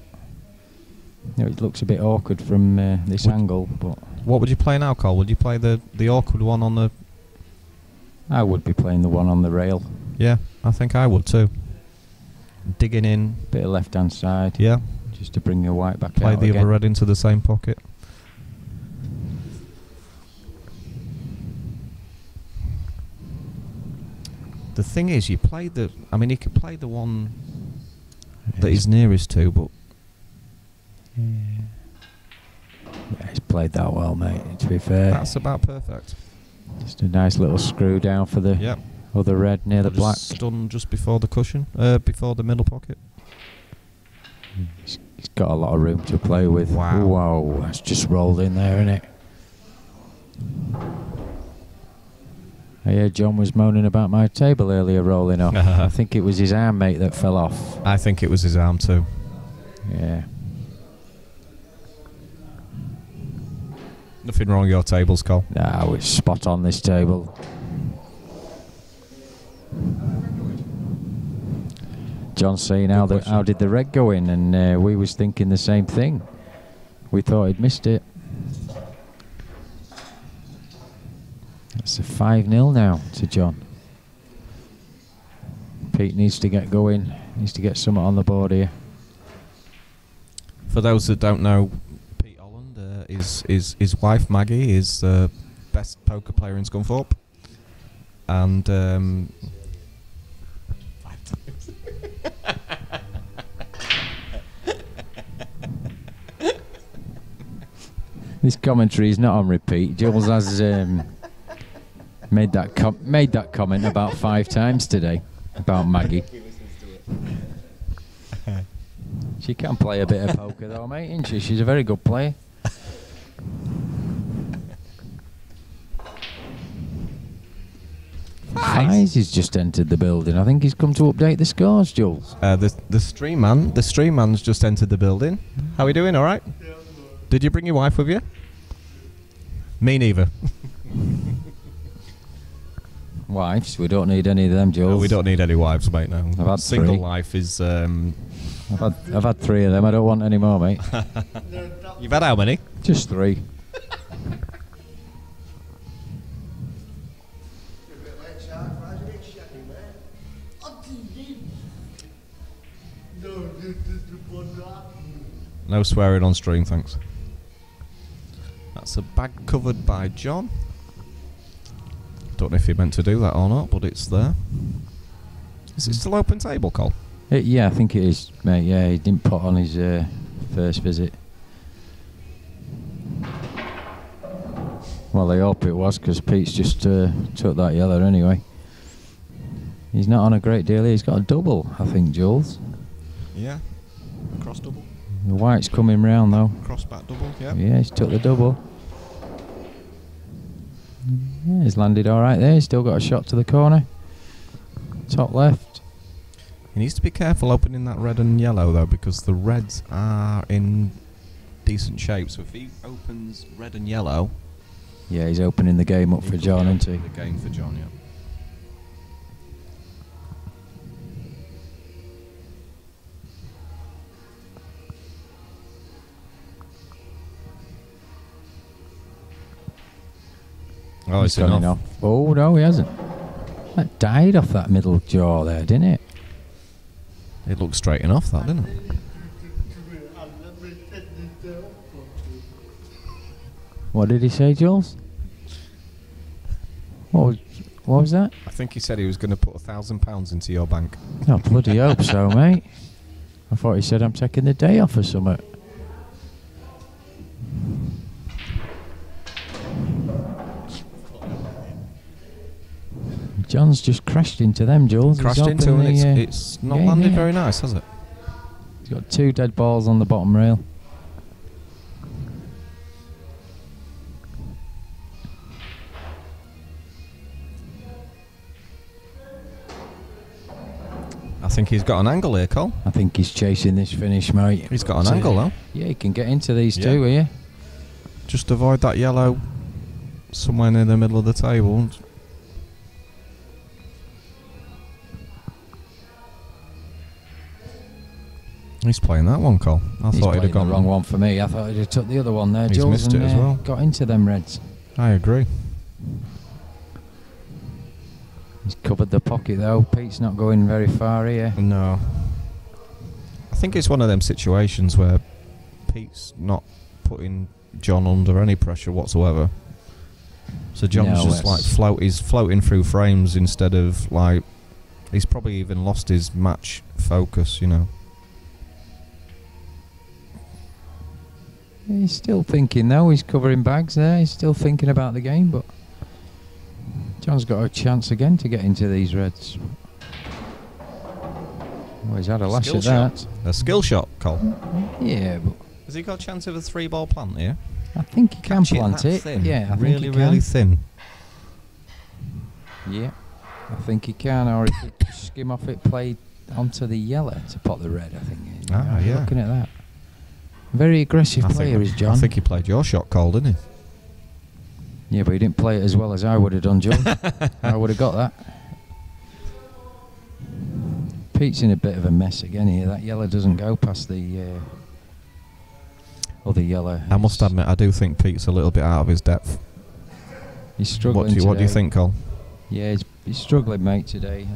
You know, it looks a bit awkward from this angle, but What would you play now, Cole? Would you play the awkward one on the... I would be playing the one on the rail. Yeah, I think I would too. Digging in. Bit of left hand side. Yeah. Just to bring your white back Play out the again. other red into the same pocket. The thing is, you play the... I mean, he could play the one that he's nearest to, but... Yeah, he's played that well, mate, to be fair. That's about perfect. Just a nice little screw down for the Yep. other red near the black. Done just before the cushion, before the middle pocket. He's got a lot of room to play with. Wow. Whoa, that's just rolled in there, isn't it? Yeah, John was moaning about my table earlier rolling off. I think it was his arm, mate, that fell off. I think it was his arm too. Yeah. Nothing wrong with your tables, Cole. No, it's spot on this table. John's saying how did the red go in, and we was thinking the same thing. We thought he'd missed it. It's a 5-0 now to John. Pete needs to get going. Needs to get something on the board here. For those that don't know, Pete Holland, his wife Maggie is the best poker player in Scunthorpe, and 5 times. This commentary is not on repeat. Jules has made that comment about 5 times today about Maggie. She can play a bit of poker though, mate, isn't she? She's a very good player. Fies has just entered the building. I think he's come to update the scores, Jules. The stream man's just entered the building. How are we doing? All right. Did you bring your wife with you? Me neither. Wives, we don't need any of them, Jules. No, we don't need any wives, mate. No. I've had Single 3. life is. I've had 3 of them. I don't want any more, mate. You've had how many? Just 3. No swearing on stream, thanks. That's a bag covered by John. Don't know if he meant to do that or not, but it's there. Is it still open table, Cole? Yeah, I think it is, mate. Yeah, he didn't put on his first visit. Well, I hope it was, because Pete's just took that yellow anyway. He's not on a great deal here. He's got a double, I think, Jules. Yeah. Cross double. The white's coming round, though. Cross back double, yeah. Yeah, he's took the double. Yeah, he's landed all right there. He's still got a shot to the corner. Top left. He needs to be careful opening that red and yellow, though, because the reds are in decent shape. So if he opens red and yellow... Yeah, he's opening the game up for John, isn't he? The game for John, yeah. Oh, He's it's gone enough. in off. Oh, no, he hasn't. That died off that middle jaw there, didn't it? It looked straight enough, that, didn't it? What did he say, Jules? What was that? I think he said he was going to put £1,000 into your bank. I bloody hope so, mate. I thought he said I'm taking the day off or something. John's just crashed into them, Jules. He's Crashed into opened it. the, It's not yeah, landed yeah. very nice, has it? He's got 2 dead balls on the bottom rail. I think he's got an angle here, Cole. I think he's chasing this finish, mate. He's got an angle, though. Yeah, he can get into these Yeah. two here. Just avoid that yellow somewhere near the middle of the table. He's playing that one, Cole. I He's thought he'd have playing gone the wrong one for me. I thought he'd have took the other one there, He's Jules, missed and it as well. got into them reds. I agree. He's covered the pocket though. Pete's not going very far here. No. I think it's one of them situations where Pete's not putting John under any pressure whatsoever. So John's No, just like he's floating through frames instead of like he's probably even lost his match focus, you know. He's still thinking though. He's covering bags there. He's still thinking about the game, but John's got a chance again to get into these reds. Well, he's had a lash Skill at shot. that. A skill shot, Cole. Yeah, but Has he got a chance of a 3-ball plant here? I think he can Catch plant that it. thin. Yeah, I really, think he really can. thin. Yeah, I think he can, or he could skim off it, play onto the yellow to pot the red. I think. Ah, yeah. Looking at that, very aggressive player is John. I think he played your shot, Cole, didn't he? Yeah, but he didn't play it as well as I would have done, John. I would have got that. Pete's in a bit of a mess again here. That yellow doesn't go past the other yellow. I must admit, I do think Pete's a little bit out of his depth. He's struggling What do you today. think, Cole? Yeah, he's struggling, mate, today.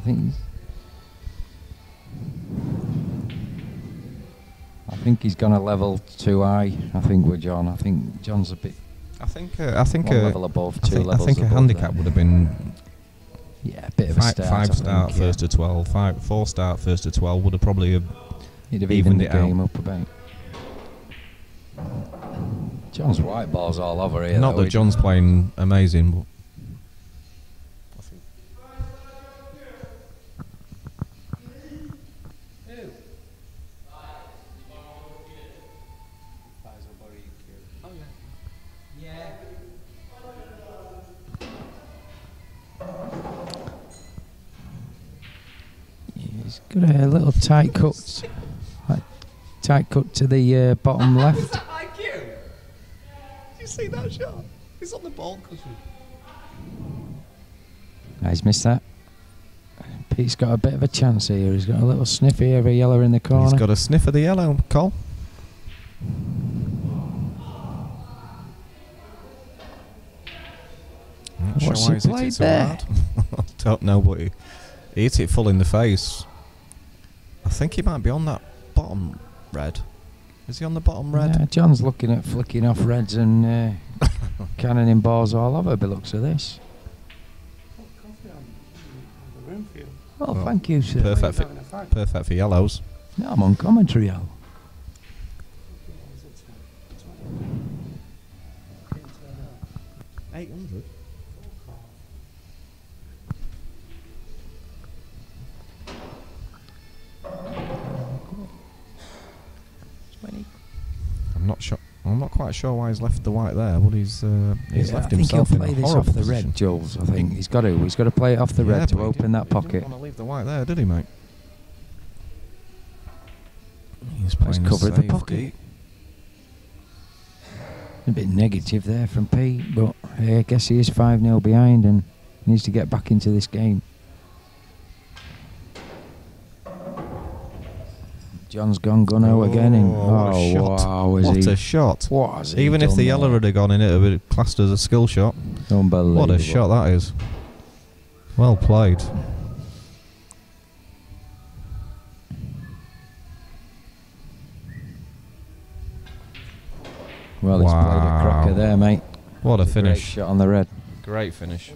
I think he's gone a level too high. I think with John. I think John's a bit I think one level above, two I levels think a above handicap there. would have been Yeah, a bit of a start. five I start think, first to 12, 4 start first to 12 would have probably He'd have evened evened the it out. game up a bit. John's white balls all over here. not though. that John's playing amazing, but I think He's got a little tight cut. Tight cut to the bottom left. Thank you. Did you see that shot? He's on the ball cushion. He's missed that. Pete's got a bit of a chance here. He's got a little sniff here of a yellow in the corner. He's got a sniff of the yellow, Cole. I'm not What's sure why he he's hit played it so there? hard. Don't know, but he hit it full in the face. I think he might be on that bottom red. Is he on the bottom red? Yeah, John's looking at flicking off reds and cannoning balls all over by the looks of this. Oh, Well, thank you, sir. Perfect for yellows. No, I'm on commentary, Al. $800. I'm not quite sure why he's left the white there, but he's left himself in I think he'll play a this off horrible the position. red, Jules. I think he's got to. He's got to play it off the Yeah, red to but he open that pocket. Didn't want to leave the white there, did he, mate? He's He's playing covered the safety. pocket. A bit negative there from Pete, but I guess he is 5-0 behind and needs to get back into this game. John's gone gunno again. what a shot. Wow, What a shot. What has he Even if done the yellow there? would have gone in, it would have classed as a skill shot. Unbelievable. What a shot that is. Well played. Well, he's played a cracker there, mate. What a Great finish. shot on the red. Great finish.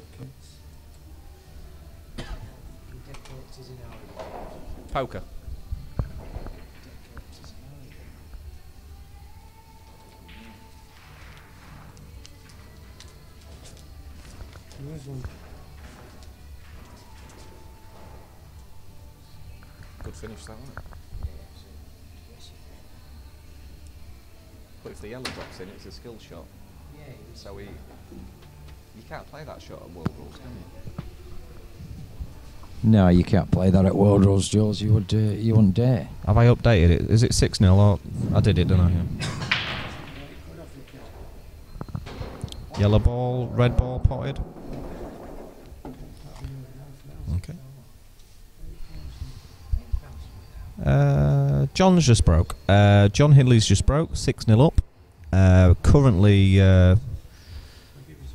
Poker. Good finish that one. But if the yellow drops in, it's a skill shot. So you can't play that shot at World Rules, can you? No, you can't play that at World Rules, Jules. You wouldn't dare. Have I updated it? Is it 6-0 or I did it, didn't I? Yeah. Yellow ball, red ball potted. Okay. John's just broke. John Hindley's just broke, 6-0 up. Currently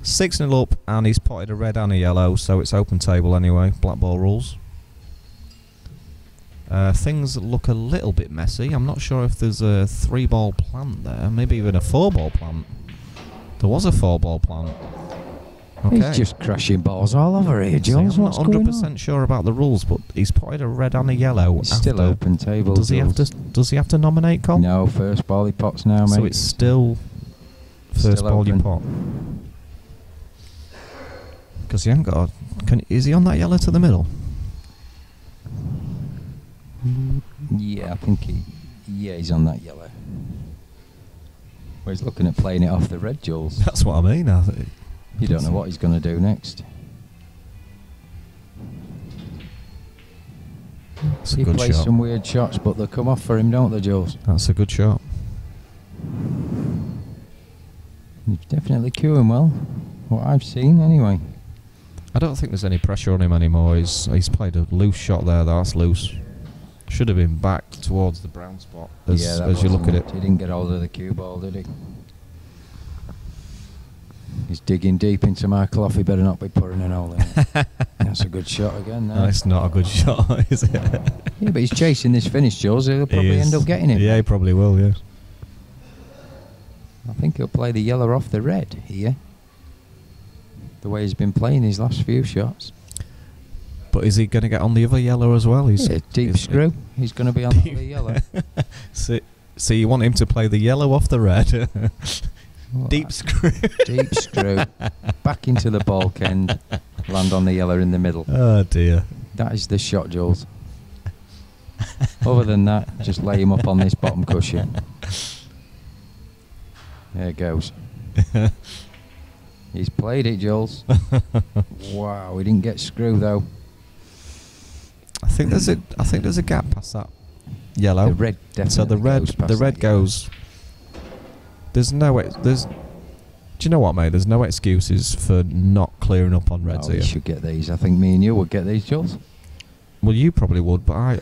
6-0 up, and he's potted a red and a yellow, so it's open table anyway. Black ball rules. Things look a little bit messy. I'm not sure if there's a 3-ball plant there, maybe even a 4-ball plant. There was a 4-ball plant. Okay. He's just crashing balls all over here, See, Jules. I'm not What's going 100% on? sure about the rules, but he's potted a red and a yellow. It's still after. open table. Does he have Jules. to? Does he have to nominate, Col? No, first ball he pots now, mate. So it's still first Still ball you open. pot. Because he hasn't got. Is he on that yellow to the middle? Yeah, I think he's on that yellow. Well, he's looking at playing it off the red, Jules. That's what I mean. You don't know what he's going to do next. That's a He good plays shot. some weird shots, but they come off for him, don't they, Jules? That's a good shot. He's definitely queuing well. What I've seen, anyway. I don't think there's any pressure on him anymore. He's played a loose shot there. That's loose. Should have been back towards the brown spot as you look at it. He didn't get hold of the cue ball, did he? He's digging deep into my cloth. He better not be putting an hole in it. That's a good shot again. No, it's not a good shot, is it? Yeah, but he's chasing this finish, Jules. He'll probably end up getting it. Yeah, he probably will, yeah. I think he'll play the yellow off the red here. The way he's been playing his last few shots. But is he going to get on the other yellow as well? Yeah, deep screw. He's going to be on the yellow. So you want him to play the yellow off the red? Deep screw. Deep screw. Back into the bulk end. Land on the yellow in the middle. Oh dear. That is the shot, Jules. Other than that, just lay him up on this bottom cushion. There it goes. He's played it, Jules. Wow, he didn't get screw though. I think there's a gap past that yellow. The red definitely So the red goes past the red that yellow. goes. There's no do you know what, mate? There's no excuses for not clearing up on reds Oh, here. you should get these. I think me and you would get these, Jules. Well, you probably would, but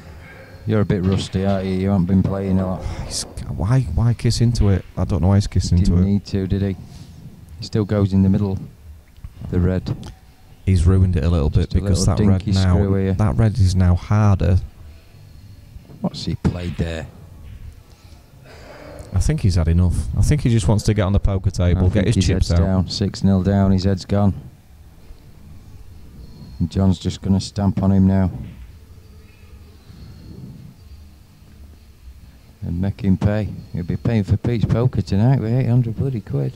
You're a bit rusty, aren't you? You haven't been playing a lot. why kiss into it? I don't know why he's kissing into Didn't it. need to, did he? He still goes in the middle. The red. He's ruined it a little bit Just a because little that red dinky screw now here. that red is now harder. What's he played there? I think he's had enough. I think he just wants to get on the poker table, I get think his chips head's out. down. 6-0 down. His head's gone. And John's just going to stamp on him now. And make him pay. He'll be paying for Pete's poker tonight with 800 bloody quid.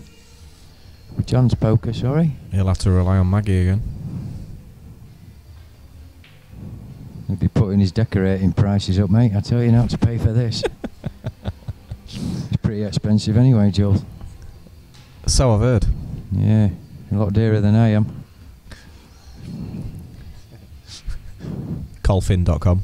John's poker, sorry. He'll have to rely on Maggie again. He'll be putting his decorating prices up, mate. I tell you not to pay for this. It's pretty expensive anyway, Joel. So I've heard. Yeah, a lot dearer than I am. Colfin.com.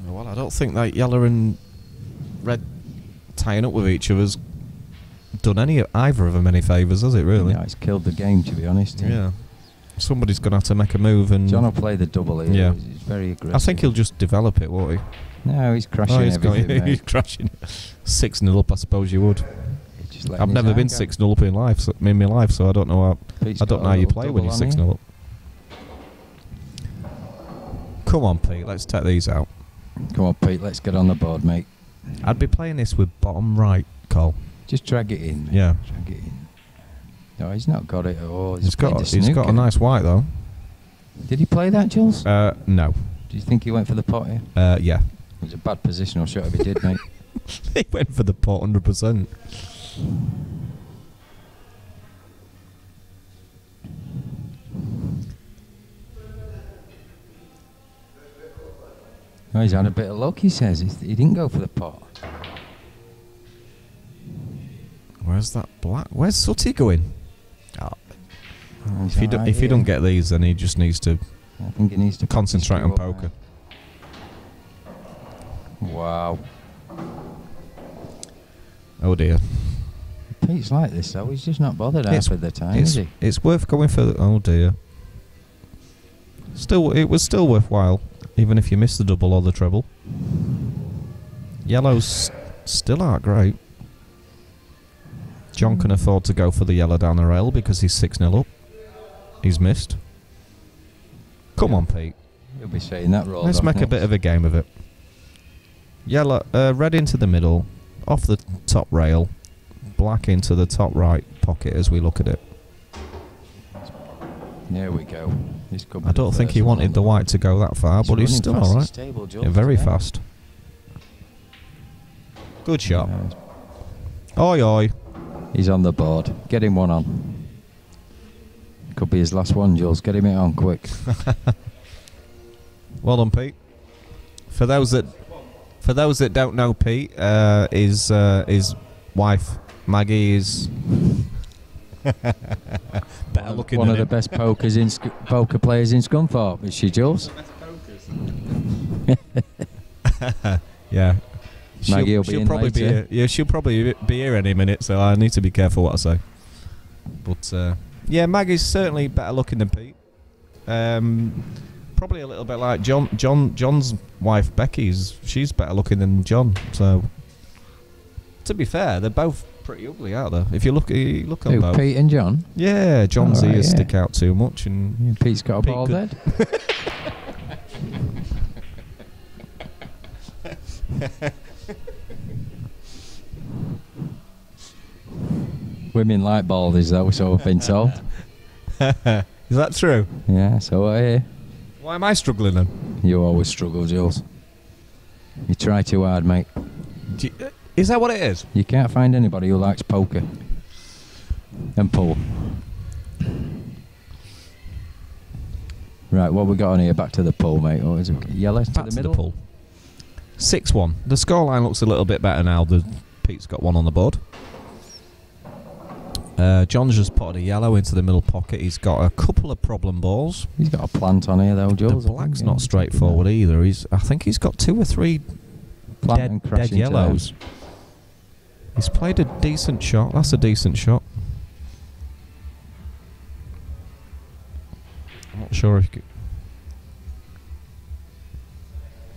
Well, I don't think that yellow and red tying up with each other's done either of them any favours, has it really? Yeah, it's killed the game, to be honest. Yeah. Somebody's going to have to make a move, and John will play the double here. Yeah. He's very aggressive. I think he'll just develop it, won't he? No, he's crashing he's everything, going, mate. he's crashing. 6-0 up, I suppose you would. He's just letting I've his never been arm go. 6-0 up in my life, so I don't know how. Pete's I don't got know a how you little play when you're double on 6-0 up. Come on, Pete. Let's take these out. Come on, Pete, let's get on the board, mate. I'd be playing this with bottom right, Cole. Just drag it in, mate. Yeah. Drag it in. No, he's not got it at all. He's played got the a snooker. nice white though. Did he play that, Jules? No. Do you think he went for the pot here? Yeah. It was a bad positional shot if he did, mate. He went for the pot 100%. Oh, he's had a bit of luck, he says. He didn't go for the pot. Where's that black? Where's Sooty going? Oh, Oh, he's if you alright if you here. don't get these, then he just needs to I think he needs to concentrate on practice poker. Wow. Oh dear. Pete's like this though. He's just not bothered half of the time, it's, is he? it's worth going for. Oh dear. It was still worthwhile, even if you miss the double or the treble. Yellows still aren't great. John can afford to go for the yellow down the rail because he's 6-0 up. He's missed. Come on, Pete. He'll be saying that roll. Let's make a bit of a game of it. Yellow, red into the middle, off the top rail, black into the top right pocket as we look at it. There we go. This could be I the don't think first he one wanted on the white to go that far, but he's running still fast, alright. he's stable, Jules, Yeah, very yeah. fast. Good shot. Yeah, Oi, oi. he's on the board. Get him one on. Could be his last one, Jules. Get him it on quick. Well done, Pete. For those that don't know Pete, his wife Maggie is better looking One than of the him. best poker players in Scunthorpe, is she, Jules? Yeah. Maggie will be in probably later. be here. She'll probably be here any minute, so I need to be careful what I say. But yeah, Maggie's certainly better looking than Pete. Probably a little bit like John's wife Becky's. She's better looking than John. So to be fair, they're both pretty ugly, aren't they? If you look on Who, both. Pete and John? Yeah, John's Alright, ears yeah. stick out too much, and Yeah, Pete's got a Pete bald could- head. Women like baldies though, so I've been told. is that true? Yeah, so I hear. Why am I struggling then? You always struggle, Jules. You try too hard, mate. Is that what it is? You can't find anybody who likes poker and pool. Right, what we got on here? Back to the pool, mate. What is it? Yellow to Back the to middle. the pool. 6-1. The scoreline looks a little bit better now. Pete's got one on the board. John's just potted a yellow into the middle pocket. He's got a couple of problem balls. He's got a plant on here, though, Jules. The black's not straightforward either. I think he's got 2 or 3 Plant and dead crash into yellows. He's played a decent shot. That's a decent shot. I'm not sure if he could.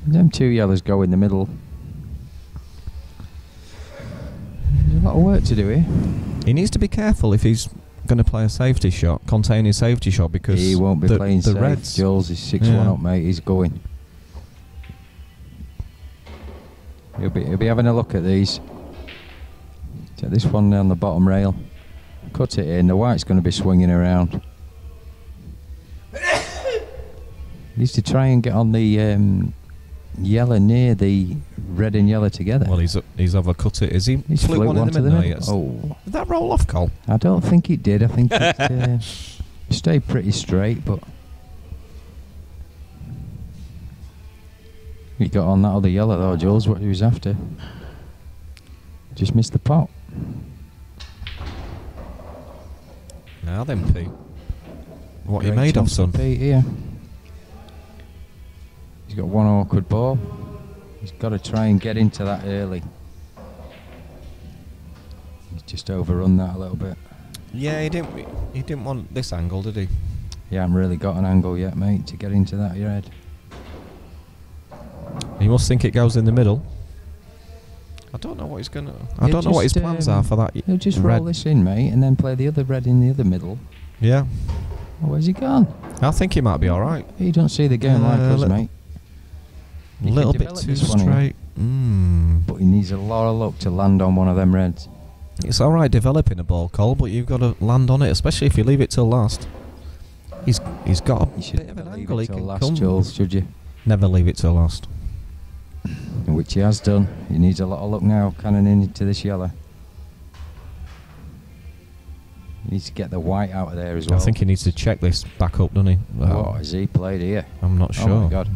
Them 2 yellows go in the middle. There's a lot of work to do here. He needs to be careful if he's going to play a safety shot, containing safety shot, because He won't be playing the safe. reds. Jules is 6-1 Yeah. up, mate. He's going. He'll be having a look at these. Take this one down the bottom rail. Cut it in. The white's going to be swinging around. He needs to try and get on the yellow near the red and yellow together. Well, he's overcut it. Is he? He's Flew one in the middle. Yes. Oh, Did that roll off, Cole? I don't think it did. I think it stayed pretty straight, but he got on that other yellow though, Jules. What he was after. Just missed the pot. Now then, Pete. What you Great made of, chance for son? Pete here. He's got one awkward ball. He's got to try and get into that early. He's just overrun that a little bit. Yeah, he didn't want this angle, did he? He hasn't really got an angle yet, mate, to get into that red. He must think it goes in the middle. I don't know what he's gonna. I don't know what his plans are for that. He'll just red. roll this in, mate, and then play the other red in the other middle. Yeah. Oh, where's he gone? I think he might be all right. He don't see the game like us, mate. A He little can bit develop too this one here. straight. But he needs a lot of luck to land on one of them reds. It's all right developing a ball, Cole, but you've got to land on it, especially if you leave it till last. He's got a You should bit of an never leave angle. it He till can last, come. Jules, should you? Never leave it till last. Which he has done. He needs a lot of luck now, cannoning into this yellow. He needs to get the white out of there as well. I think he needs to check this back up, doesn't he? What has he played here? I'm not sure. Oh my God.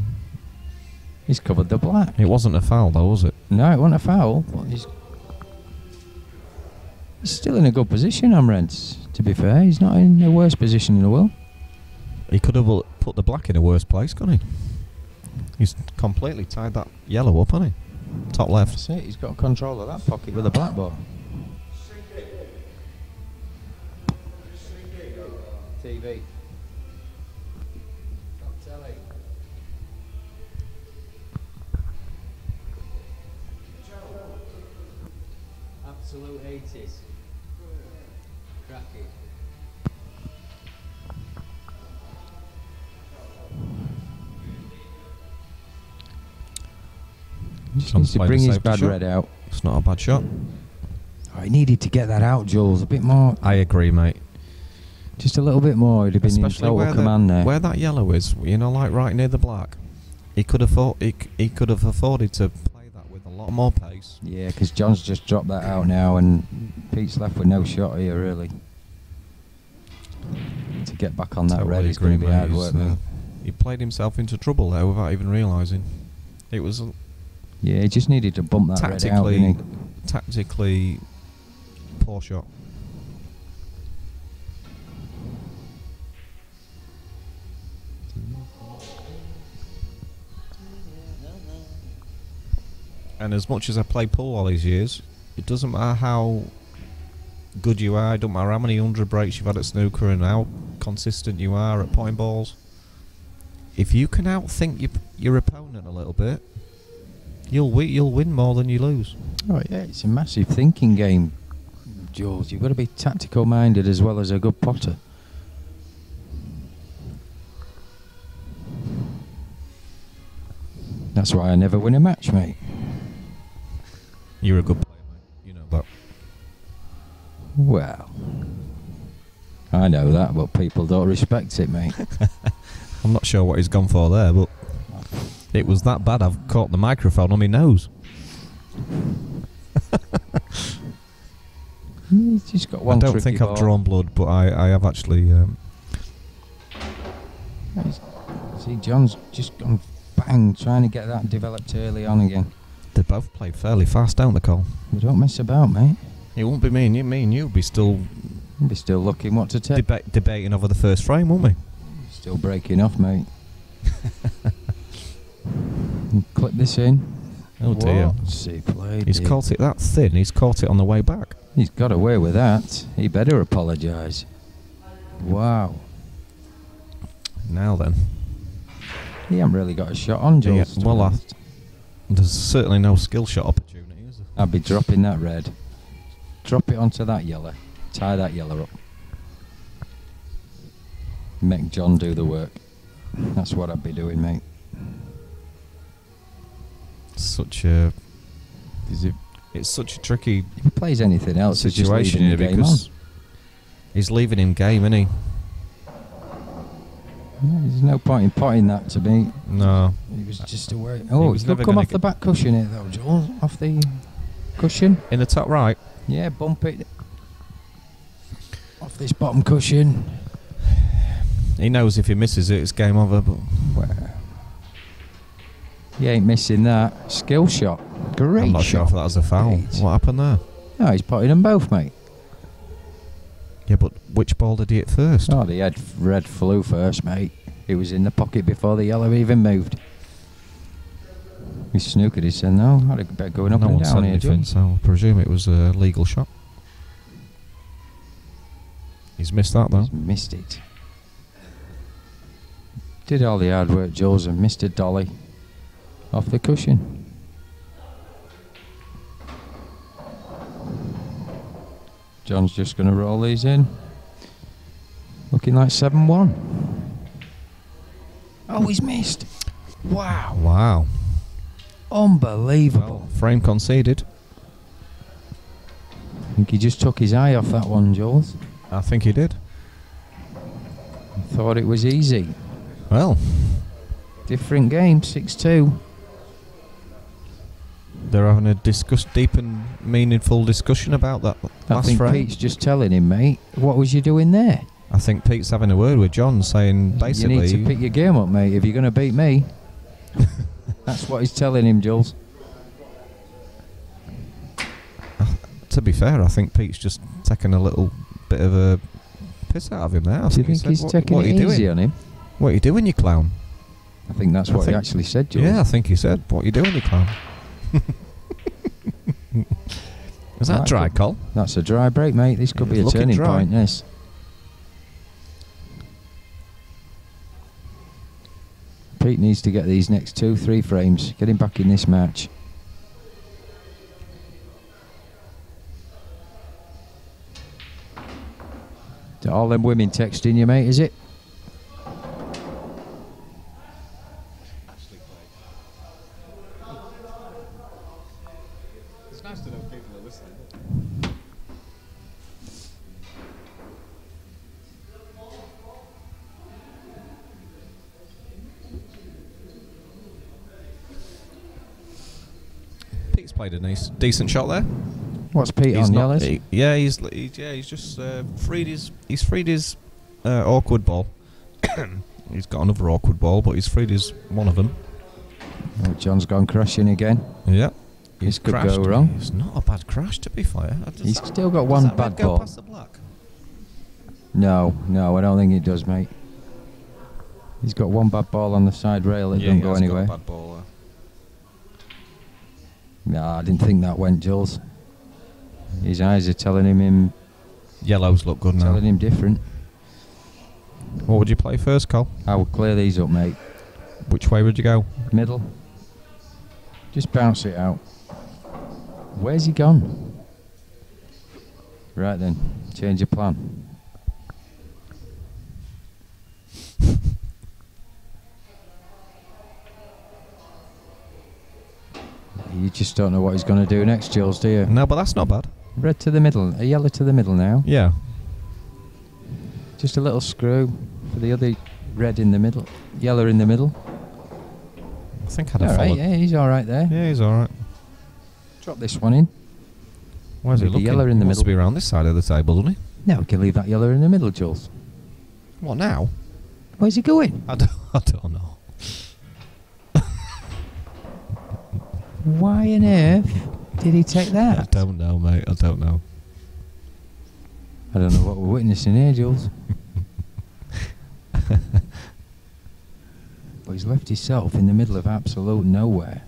He's covered the black. It wasn't a foul, though, was it? No, it wasn't a foul. But he's still in a good position on reds, to be fair. He's not in the worst position in the world. He could have put the black in a worse place, couldn't he? He's completely tied that yellow up, hasn't he? Top left. That's it. He's got control of that pocket with a black ball. TV. Absolute 80s. Cracking. Just needs to played bring a his safety bad shot. red out. It's not a bad shot. Oh, he needed to get that out, Jules. A bit more. I agree, mate. Just a little bit more. He'd have been Especially in total command there. where that yellow is, you know, like right near the black. He could have afforded to play that with a lot more pace. Yeah, because John's just dropped that out now, and Pete's left with no shot here, really. To get back on that Totally red is going to be agree, hard mate. work, He's, mate. He played himself into trouble there without even realising. It was Yeah, he just needed to bump that red out, didn't he? tactically poor shot. And as much as I play pool all these years, it doesn't matter how good you are, it doesn't matter how many 100 breaks you've had at snooker and how consistent you are at point balls. If you can outthink your opponent a little bit, you'll win more than you lose. Oh yeah, it's a massive thinking game, Jules. You've got to be tactical minded as well as a good potter. That's why I never win a match, mate. You're a good player, mate. You know that. Well, I know that, but people don't respect it, mate. I'm not sure what he's gone for there, but it was that bad I've caught the microphone on my nose. He's just got one I don't tricky think ball. I've drawn blood, but I have actually... See, John's just gone bang, trying to get that developed early on again. they both played fairly fast, don't they, Cole? We don't mess about, mate. It won't be me and you'll be still We'll be still looking what to take. debating over the first frame, won't we? Still breaking off, mate. Clip this in. Oh dear. What's he played? He's caught it that thin, he's caught it on the way back. He's got away with that. He better apologise. Wow. Now then. He hasn't really got a shot on, Jules. Yeah, well, there's certainly no skill shot opportunity, is there? I'd be dropping that red. Drop it onto that yellow. Tie that yellow up. Make John do the work. That's what I'd be doing, mate. It's such a tricky If he plays anything else, it's just situation leaving here the game because he's leaving him game, isn't he? on. There's no point in potting that to me. No. He was just away. Oh, was he never could come gonna off the back cushion here, though, Joel. Off the cushion. In the top right. Yeah, bump it. Off this bottom cushion. He knows if he misses it, it's game over. But Well, he ain't missing that. Skill shot. Great I'm not shot. sure if that was a foul. Great. What happened there? No, he's potting them both, mate. Yeah, but which ball did he hit first? Oh, the red flew first, mate. It was in the pocket before the yellow even moved. He snookered. He said, no, I'd better going up No and one said down here, anything, John. so I presume it was a legal shot. He's missed that though. He's missed it. Did all the hard work, Jules, and missed a dolly off the cushion. John's just going to roll these in. Looking like 7-1. Oh, he's missed. Wow. Wow. Unbelievable. Well, frame conceded. I think he just took his eye off that one, Jules. I think he did. Thought it was easy. Well, Different game, 6-2. they're having a deep and meaningful discussion about that I last think frame. Pete's just telling him, mate, what was you doing there? I think Pete's having a word with John, saying basically... You need to pick your game up, mate, if you're going to beat me. That's what he's telling him, Jules. To be fair, I think Pete's just taking a little bit of a piss out of him there. Do you think he's taking it easy on him? What are you doing, you clown? I think that's what he actually said, Jules. Yeah, I think he said, what are you doing, you clown? Is that dry, Col? That's a dry break, mate. This could be a Looking turning dry. point, this. Pete needs to get these next 2-3 frames. Get him back in this match. To all them women texting you, mate, is it? Actually played. It's nice to know people are listening. Pete's played a decent shot there. What's Pete He's on, not- yellows? he's just freed his awkward ball. He's got another awkward ball, but he's freed his one of them. Oh, John's gone crashing again. Yeah. This could Crashed. go wrong. It's not a bad crash, to be fair. He's still got one bad go ball. past the black? No, I don't think it does, mate. He's got one bad ball on the side rail that doesn't go anywhere. Bad ball there. No, I didn't think that went, Jules. His eyes are telling him Yellows look good now. telling him different. What would you play first, Col? I will clear these up, mate. Which way would you go? Middle. Just bounce it out. Where's he gone? Right then, change your plan. You just don't know what he's going to do next, Jules, do you? No, but that's not bad. Red to the middle, a yellow to the middle now. Yeah. Just a little screw for the other red in the middle, yellow in the middle. I think I'd have All right, followed. yeah, he's all right there. Yeah, he's alright. Drop this one in. Where's he With the looking? yellow in the He wants to middle. be around this side of the table, doesn't he? Now we can leave that yellow in the middle, Jules. What now? Where's he going? I don't know. Why on earth did he take I that? don't know, mate. I don't know. I don't know what we're witnessing here, Jules. But he's left himself in the middle of absolute nowhere.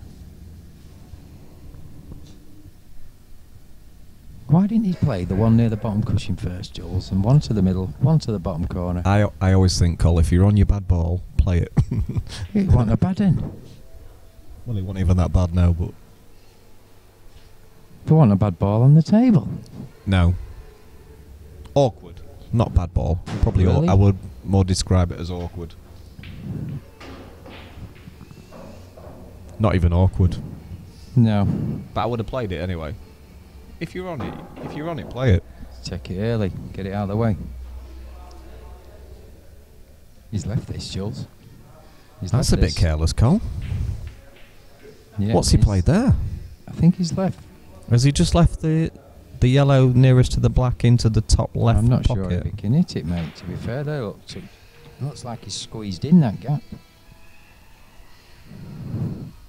Why didn't he play the one near the bottom cushion first, Jules, and one to the middle, one to the bottom corner? I always think, Col, if you're on your bad ball, play it. It wasn't a bad end. Well, it wasn't even that bad now, but... There wasn't a bad ball on the table. No. Awkward. Not bad ball. Probably Really? I would more describe it as awkward. Not even awkward. No. But I would have played it anyway. If you're on it, play it. Take it early, get it out of the way. He's left this, Jules. He's That's a left bit this. careless, Cole. Yeah, What's he he's- played there? I think he's left. Has he just left the yellow nearest to the black into the top left I'm not pocket? sure if he can hit it, mate. To be fair, though, looks like he's squeezed in that gap.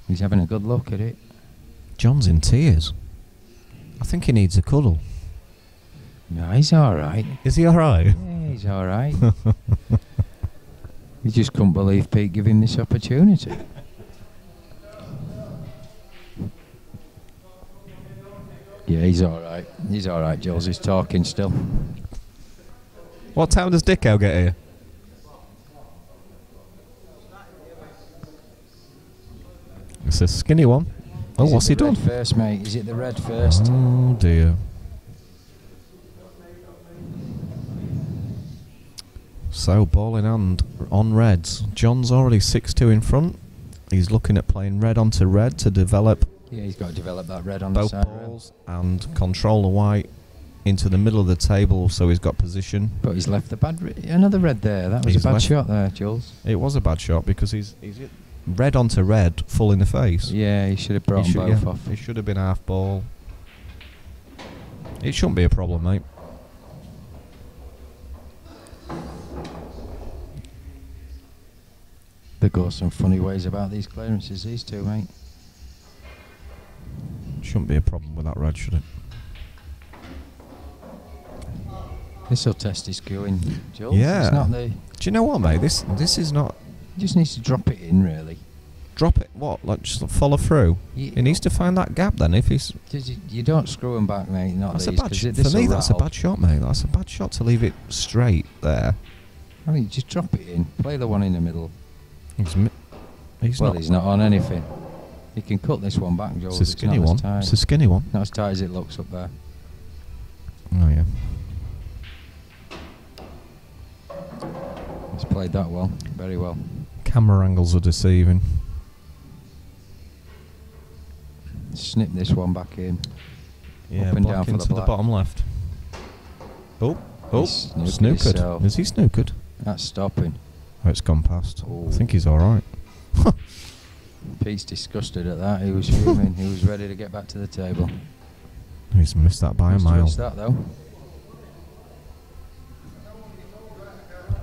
He's having a good look at it. John's in tears. I think he needs a cuddle. No, he's all right. Is he alright? Yeah, he's all right. He just couldn't believe Pete gave him this opportunity. Yeah, he's all right. He's all right, Jules. He's talking still. What time does Dicko get here? It's a skinny one. Oh, Is it what's he the red done? first, mate? Is it the red first? Oh dear. So ball in hand on reds. John's already 6-2 in front. He's looking at playing red onto red to develop Yeah, he's got to develop that red on the both side. balls and control the white into the middle of the table, so he's got position. But he's left the bad. Another red there. That was He's a bad left- shot there, Jules. It was a bad shot because he's hit red onto red, full in the face. Yeah, he should have brought He them should- both yeah, off. It should have been half ball. It shouldn't be a problem, mate. They go some funny ways about these clearances, these two, mate. Shouldn't be a problem with that red, should it? This will test his cueing, Jules. Yeah. It's not the. Do you know what, mate? This is not. He just needs to drop it in, really. Drop it. What? Like just follow through. He needs to find that gap then. If he's You don't screw them back, mate. Not that's a these. bad 'Cause shot. this'll For me, that's a rattle. bad shot, mate. That's a bad shot to leave it straight there. I mean, just drop it in. Play the one in the middle. He's Well, not. he's not on anything. He can cut this one back, Jules. It's a skinny not one. As tight. It's a skinny one. Not as tight as it looks up there. Oh yeah. He's played that well. Very well. Camera angles are deceiving. Snip this one back in. Yeah, Up and black down for into the the black. bottom left. Oh, He's snookered snookered. himself. Is he snookered? That's stopping. Oh, it's gone past. Oh. I think he's all right. Pete's disgusted at that. He was fuming. He was ready to get back to the table. He's missed that by a Must mile. touch that though.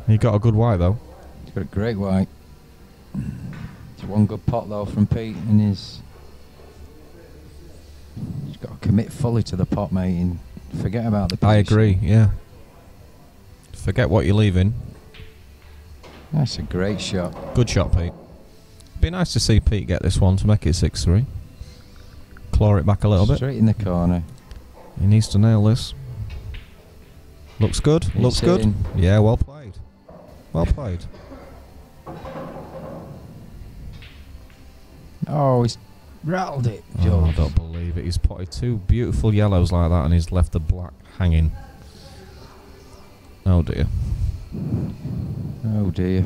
He got a good white though. He's got a great white. It's one good pot though from Pete, and he's got to commit fully to the pot, mate, and forget about the position. I agree. Yeah. Forget what you're leaving. That's a great shot. Good shot, Pete. Be nice to see Pete get this one to make it 6-3. Claw it back a little bit. Straight in the corner. He needs to nail this. Looks good. He's Looks good. hitting. Yeah, well played. Well played. Oh, he's rattled it, Oh, I George. don't believe it. He's potted two beautiful yellows like that and he's left the black hanging. Oh dear. Oh dear.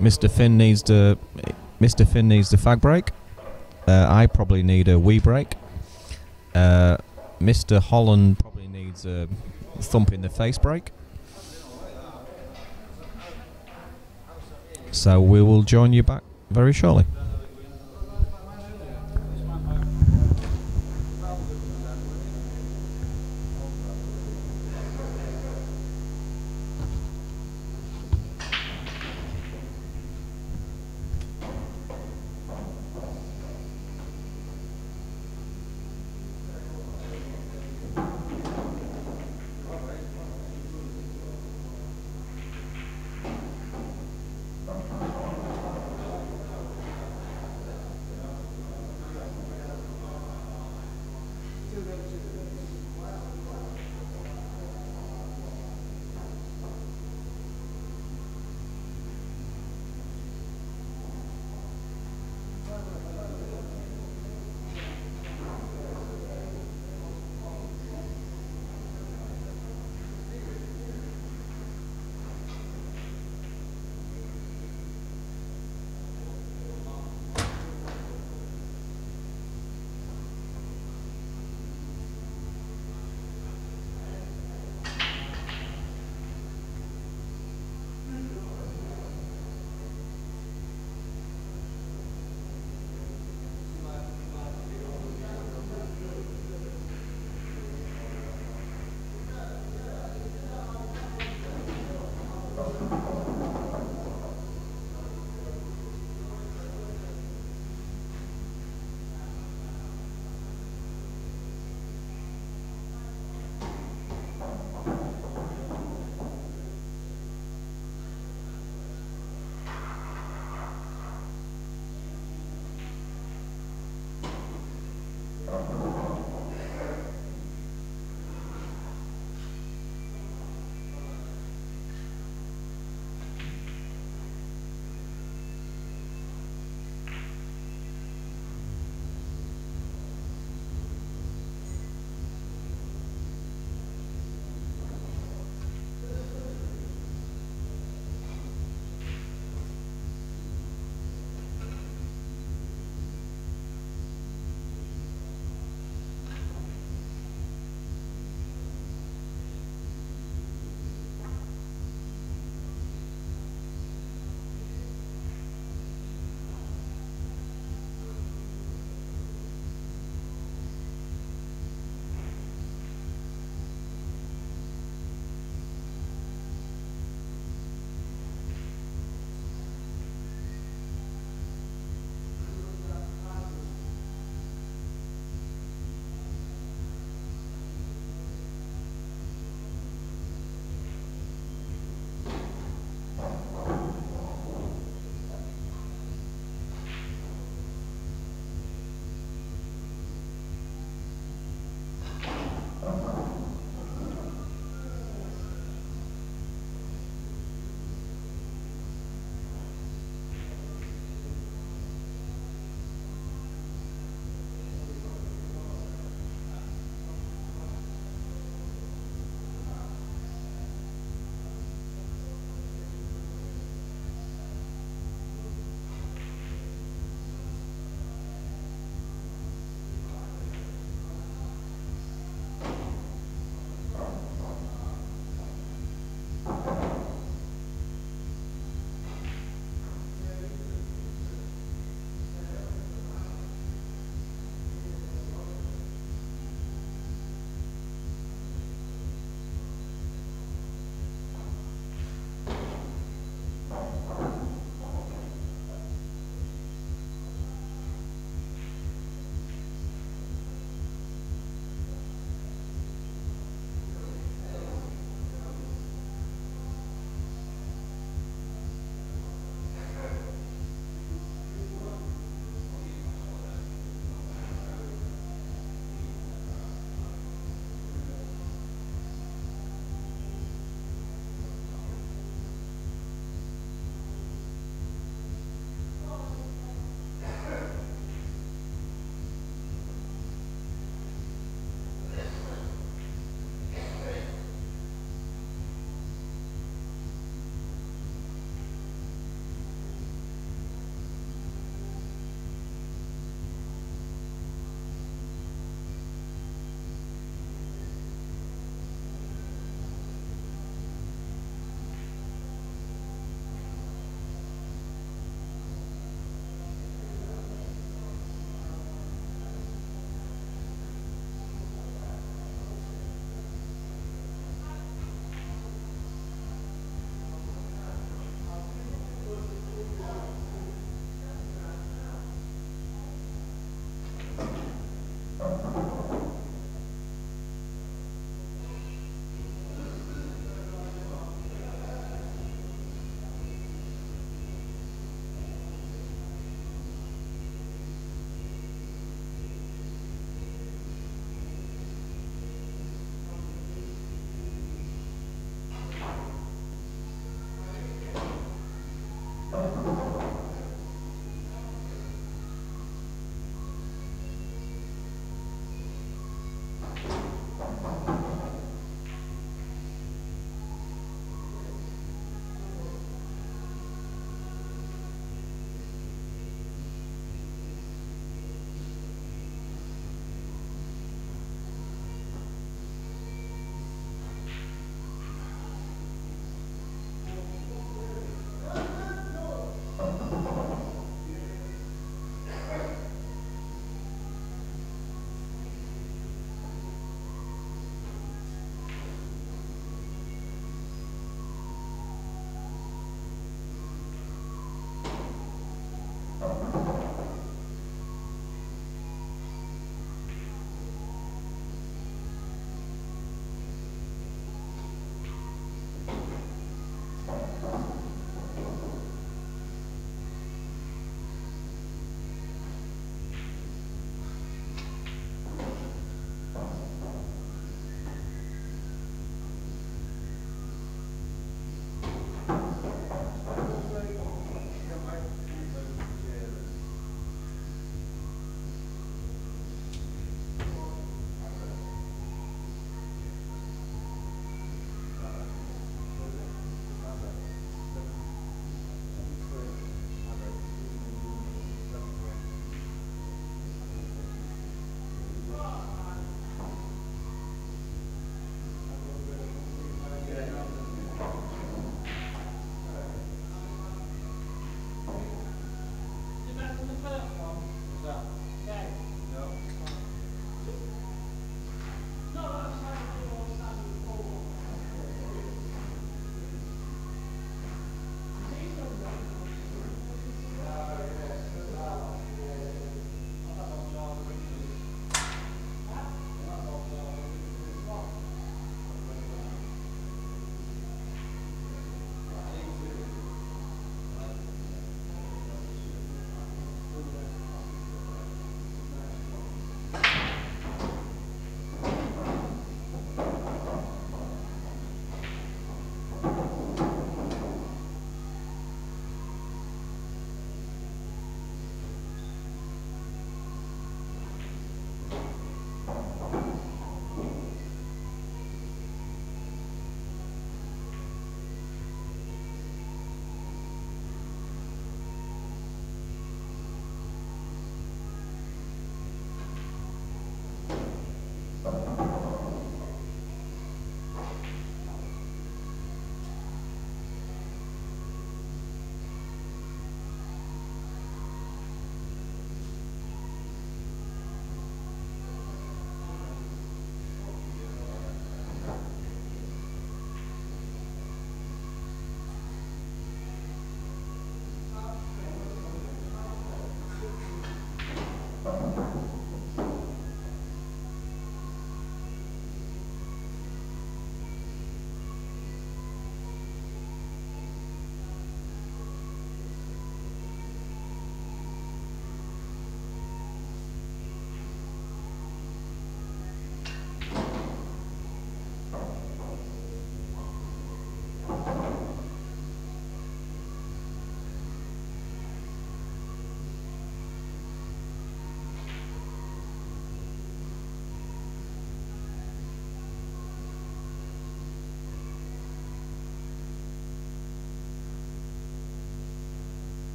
Mr. Finn needs the fag break. I probably need a wee break. Mr. Holland probably needs a thump in the face break. So we will join you back very shortly.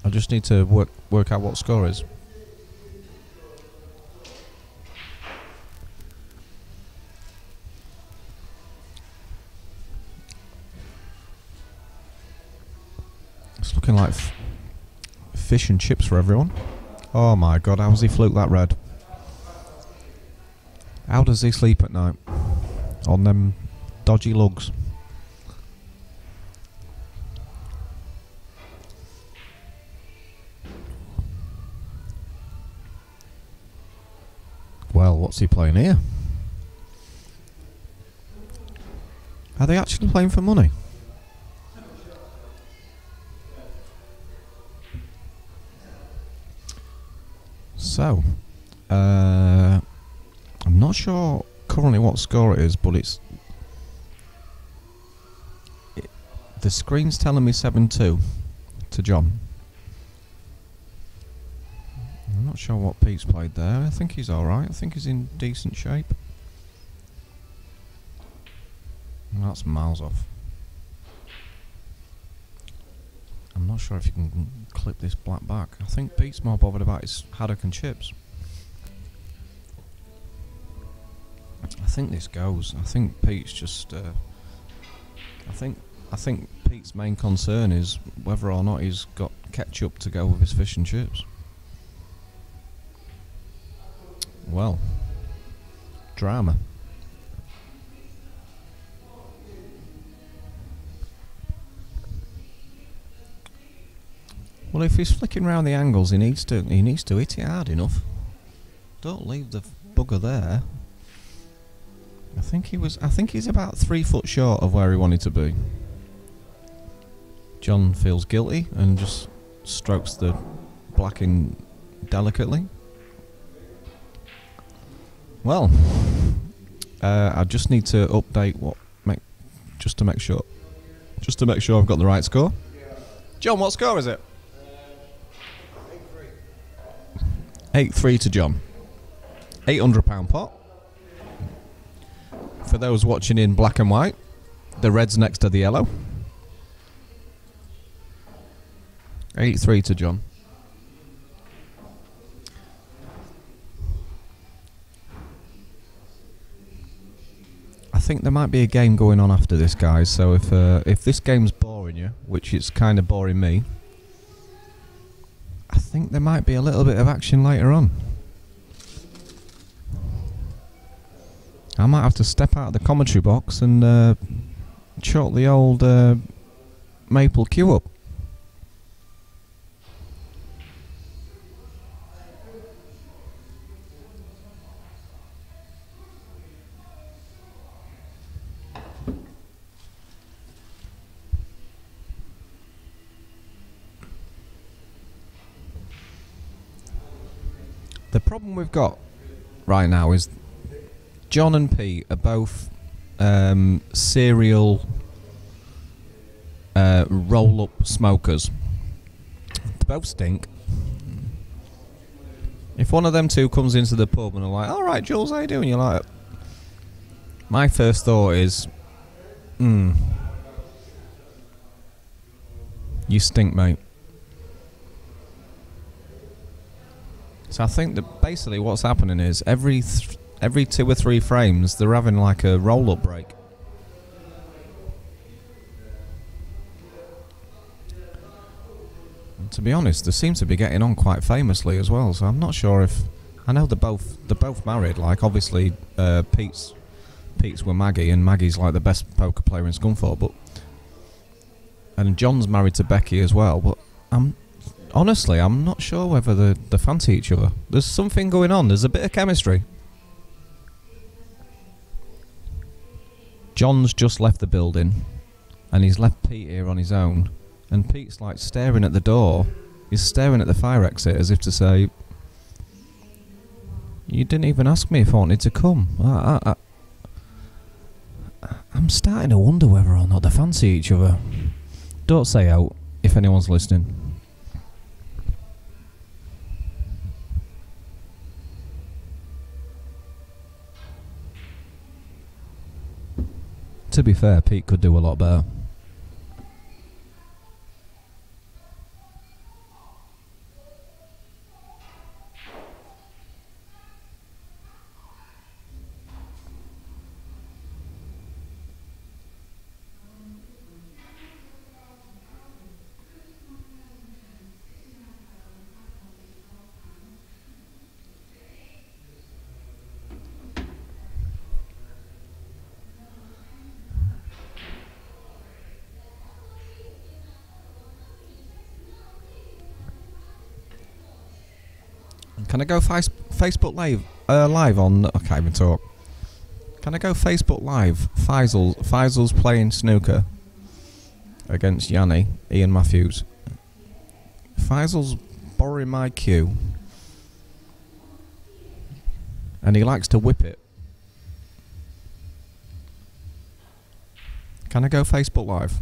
I just need to work out what score is. It's looking like fish and chips for everyone. Oh my god, how's he fluke that red? How does he sleep at night? On them dodgy lugs. Well, what's he playing here? Are they actually playing for money? So, I'm not sure currently what score it is, but the screen's telling me 7-2 to John. I'm not sure what Pete's played there. I think he's alright. I think he's in decent shape. That's miles off. I'm not sure if you can clip this black back. I think Pete's more bothered about his haddock and chips. I think this goes. I think Pete's just. I think Pete's main concern is whether or not he's got ketchup to go with his fish and chips. Well, drama. Well, if he's flicking around the angles, he needs to hit it hard enough. Don't leave the bugger there. I think he's about 3 foot short of where he wanted to be. John feels guilty and just strokes the blacking delicately. Well, I just need to update just to make sure I've got the right score. John, what score is it? 8-3 to John. £800 pot. For those watching in black and white, the red's next to the yellow. 8-3 to John. I think there might be a game going on after this, guys. So if this game's boring you, which it's kind of boring me, I think there might be a little bit of action later on. I might have to step out of the commentary box and chalk the old maple queue up. The problem we've got right now is John and Pete are both serial roll-up smokers. They both stink. If one of them two comes into the pub and are like, "Alright, Jules, how you doing?" You're like, my first thought is, you stink, mate. So I think that basically what's happening is every 2 or 3 frames they're having like a roll-up break. And to be honest, they seem to be getting on quite famously as well. So I'm not sure if I know they're both married. Like obviously Pete's with Maggie, and Maggie's like the best poker player in Scunthorpe, and John's married to Becky as well. But honestly, I'm not sure whether they fancy each other. There's something going on. There's a bit of chemistry. John's just left the building, and he's left Pete here on his own. And Pete's like staring at the door. He's staring at the fire exit as if to say, "You didn't even ask me if I wanted to come." I'm starting to wonder whether or not they fancy each other. Don't say out if anyone's listening. To be fair, Pete could do a lot better. Can I go Facebook live on? I can't even talk. Can I go Facebook live? Faisal's playing snooker against Yanni, Ian Matthews. Faisal's borrowing my cue, and he likes to whip it. Can I go Facebook live?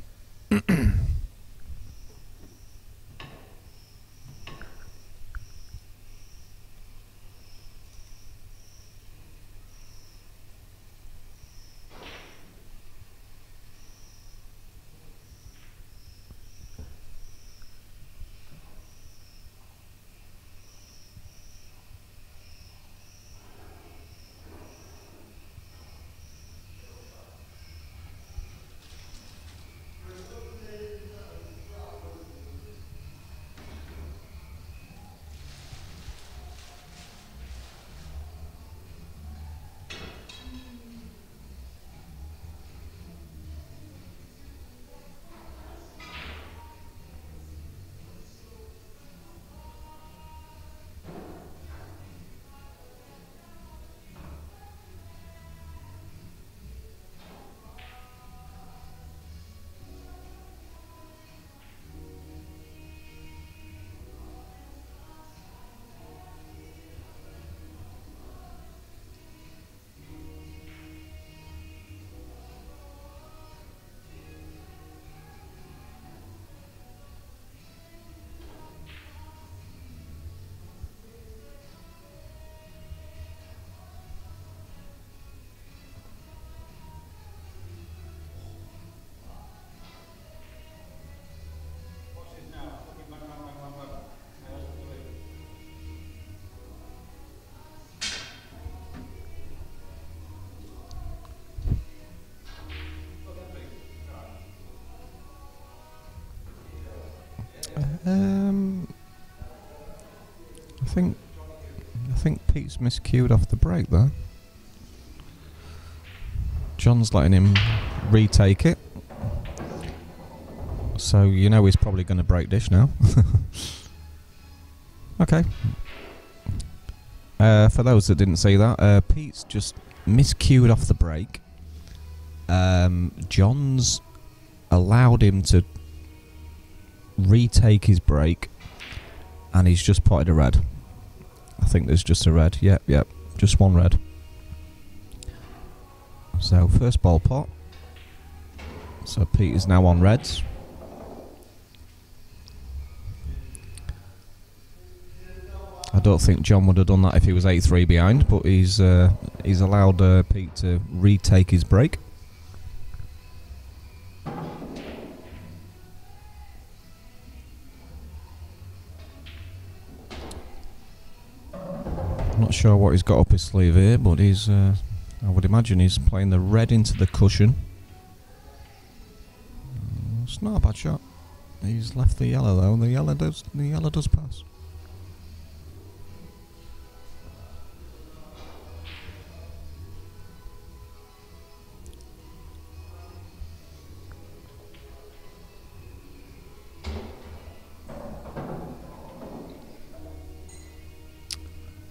I think Pete's miscued off the break there. John's letting him retake it, so you know he's probably going to break dish now. Okay. For those that didn't see that, Pete's just miscued off the break. John's allowed him to retake his break, and he's just potted a red. I think there's just a red. Yep, just one red. So first ball pot. So Pete is now on reds. I don't think John would have done that if he was 8-3 behind, but he's allowed Pete to retake his break. I'm not sure what he's got up his sleeve here, but he's I would imagine he's playing the red into the cushion. It's not a bad shot. He's left the yellow though, and the yellow does pass.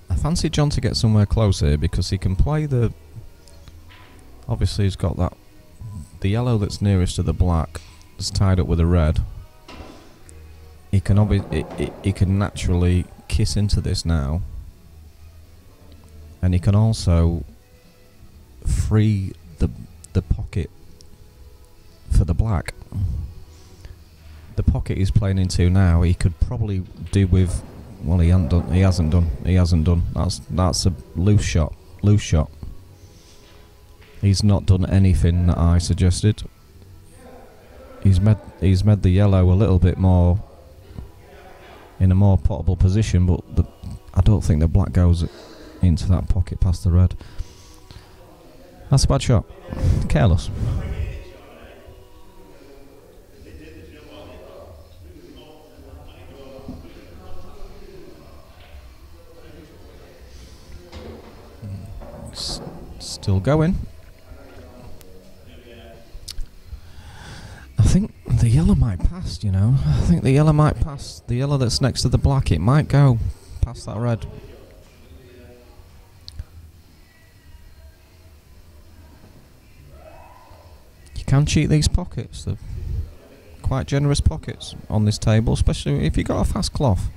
I fancy John to get somewhere close here because he can play the. Obviously, he's got that. The yellow that's nearest to the black is tied up with a red. He can he can naturally kiss into this now, and he can also free the pocket for the black. The pocket he's playing into now, he could probably do with. Well, he hasn't done. That's a loose shot. He's not done anything that I suggested. He's made the yellow a little bit more in a more potable position, but I don't think the black goes into that pocket past the red. That's a bad shot. Careless. Still going. I think the yellow might pass, I think the yellow might pass. The yellow that's next to the black, it might go past that red. can cheat these pockets. They're quite generous pockets on this table, especially if you've got a fast cloth.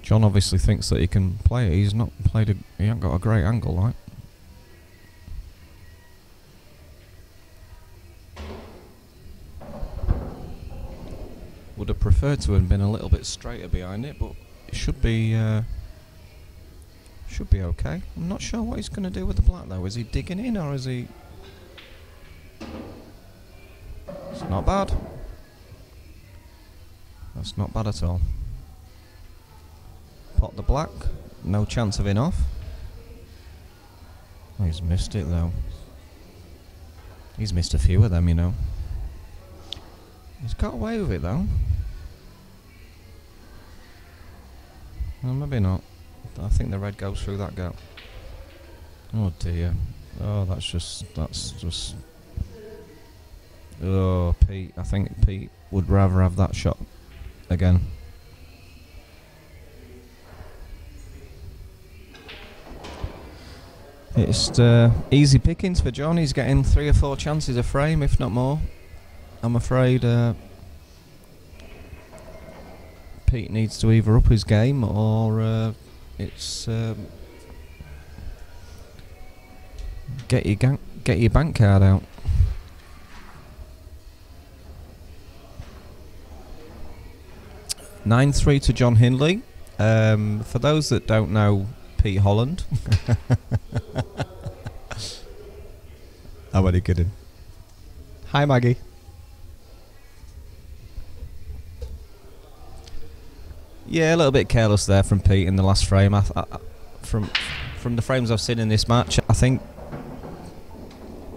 John obviously thinks that he can play it. He's not played a... He ain't got a great angle, like. Would have preferred to have been a little bit straighter behind it, but it should be okay. I'm not sure what he's going to do with the black though. Is he digging in or is he... It's not bad. That's not bad at all. Pot the black. No chance of it off. Oh, he's missed it though. He's missed a few of them, you know. He's got away with it though. Well, maybe not. I think the red goes through that gap. Oh dear. Oh, that's just... Oh, Pete. I think Pete would rather have that shot again. It's easy pickings for John. He's getting 3 or 4 chances a frame, if not more. I'm afraid Pete needs to either up his game or it's get your bank card out. (9-3) to John Hindley. For those that don't know Pete Holland, I'm only kidding. Hi Maggie. Yeah, a little bit careless there from Pete in the last frame. From the frames I've seen in this match, I think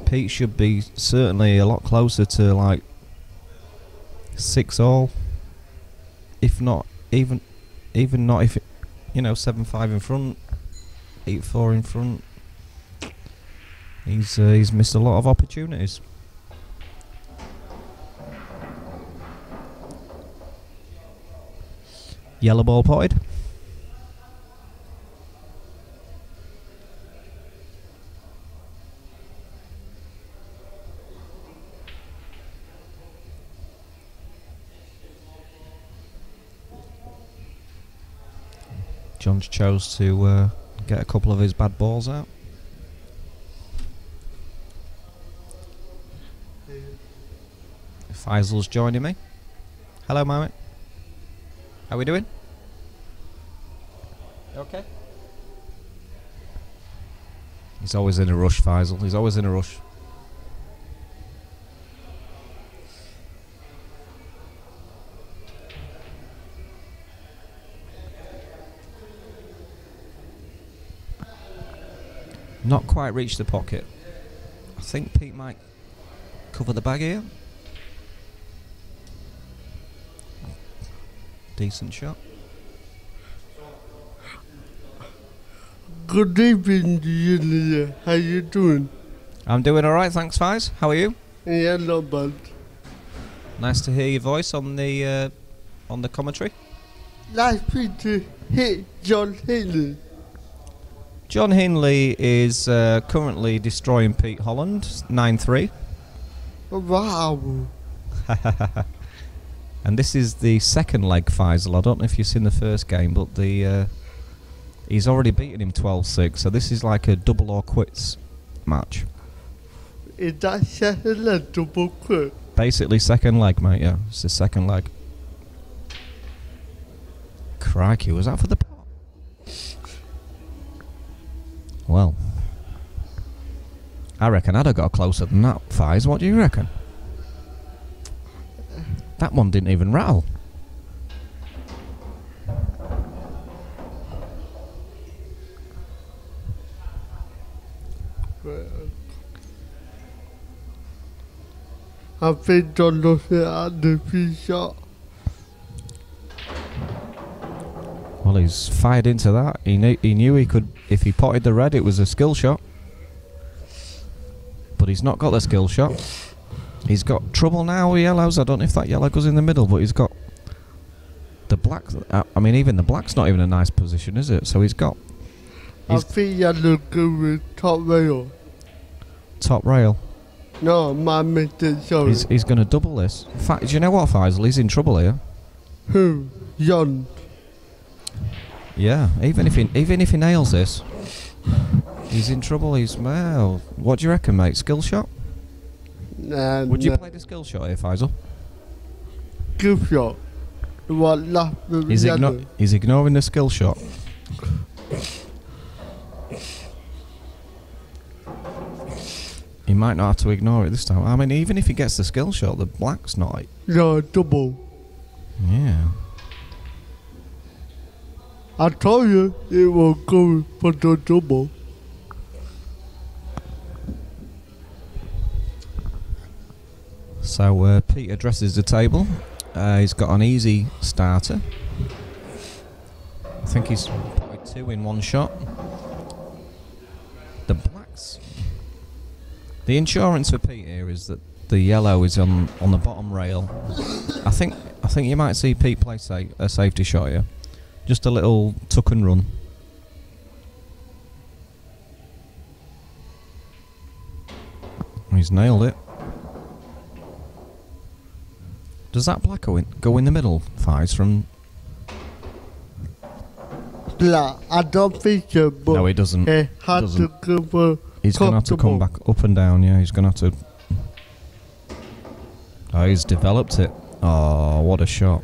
Pete should be certainly a lot closer to like 6-all, if not even not if it, you know, 7-5 in front, 8-4 in front. He's missed a lot of opportunities. Yellow ball potted. John chose to get a couple of his bad balls out. Faisal's joining me. Hello, Mohammed. How we doing? Okay. He's always in a rush, Faisal. He's always in a rush. Not quite reached the pocket. I think Pete might cover the bag here. Decent shot. Good evening, Julia. How you doing? I'm doing alright, thanks, Faiz. How are you? Yeah, not bad. Nice to hear your voice on the commentary. Nice to hit John Hindley. John Hindley is currently destroying Pete Holland, 9-3. Wow. And this is the second leg, Faisal. I don't know if you've seen the first game, but he's already beaten him 12-6, so this is like a double or quits match. Is that second leg double quit? Basically second leg, mate, yeah. It's the second leg. Crikey, was that for the pot? Well, I reckon I'd have got closer than that, Faiz. What do you reckon? That one didn't even rattle. I think John looking at the free shot. Well, he's fired into that. He knew he could. If he potted the red, it was a skill shot. But he's not got the skill shot. He's got trouble now with yellows. I don't know if that yellow goes in the middle, but he's got the black. I mean, even the black's not even a nice position, is it? So he's I think yellow go with top rail. Top rail. No, my mistake, sorry. He's going to double this. In fact, do you know what, Faisal? He's in trouble here. Who? John. Yeah, even if he nails this, he's in trouble. Well, what do you reckon, mate? Skill shot? Nah, Would you play the skill shot here, Faisal? Skill shot. What last He's ignoring the skill shot. He might not have to ignore it this time. I mean, even if he gets the skill shot, the black's not. No, double. Yeah. I told you it will go for the double. So Pete addresses the table. He's got an easy starter. I think he's put 2 in one shot. The blacks. The insurance for Pete here is that the yellow is on the bottom rail. I think you might see Pete play a safety shot here. Just a little tuck and run. He's nailed it. Does that black go in the middle, Fies, from... Black, I don't think so, but... No, he doesn't. He had to go for... He's going to have to come back up and down, yeah, he's going to have to... Oh, he's developed it. Oh, what a shot.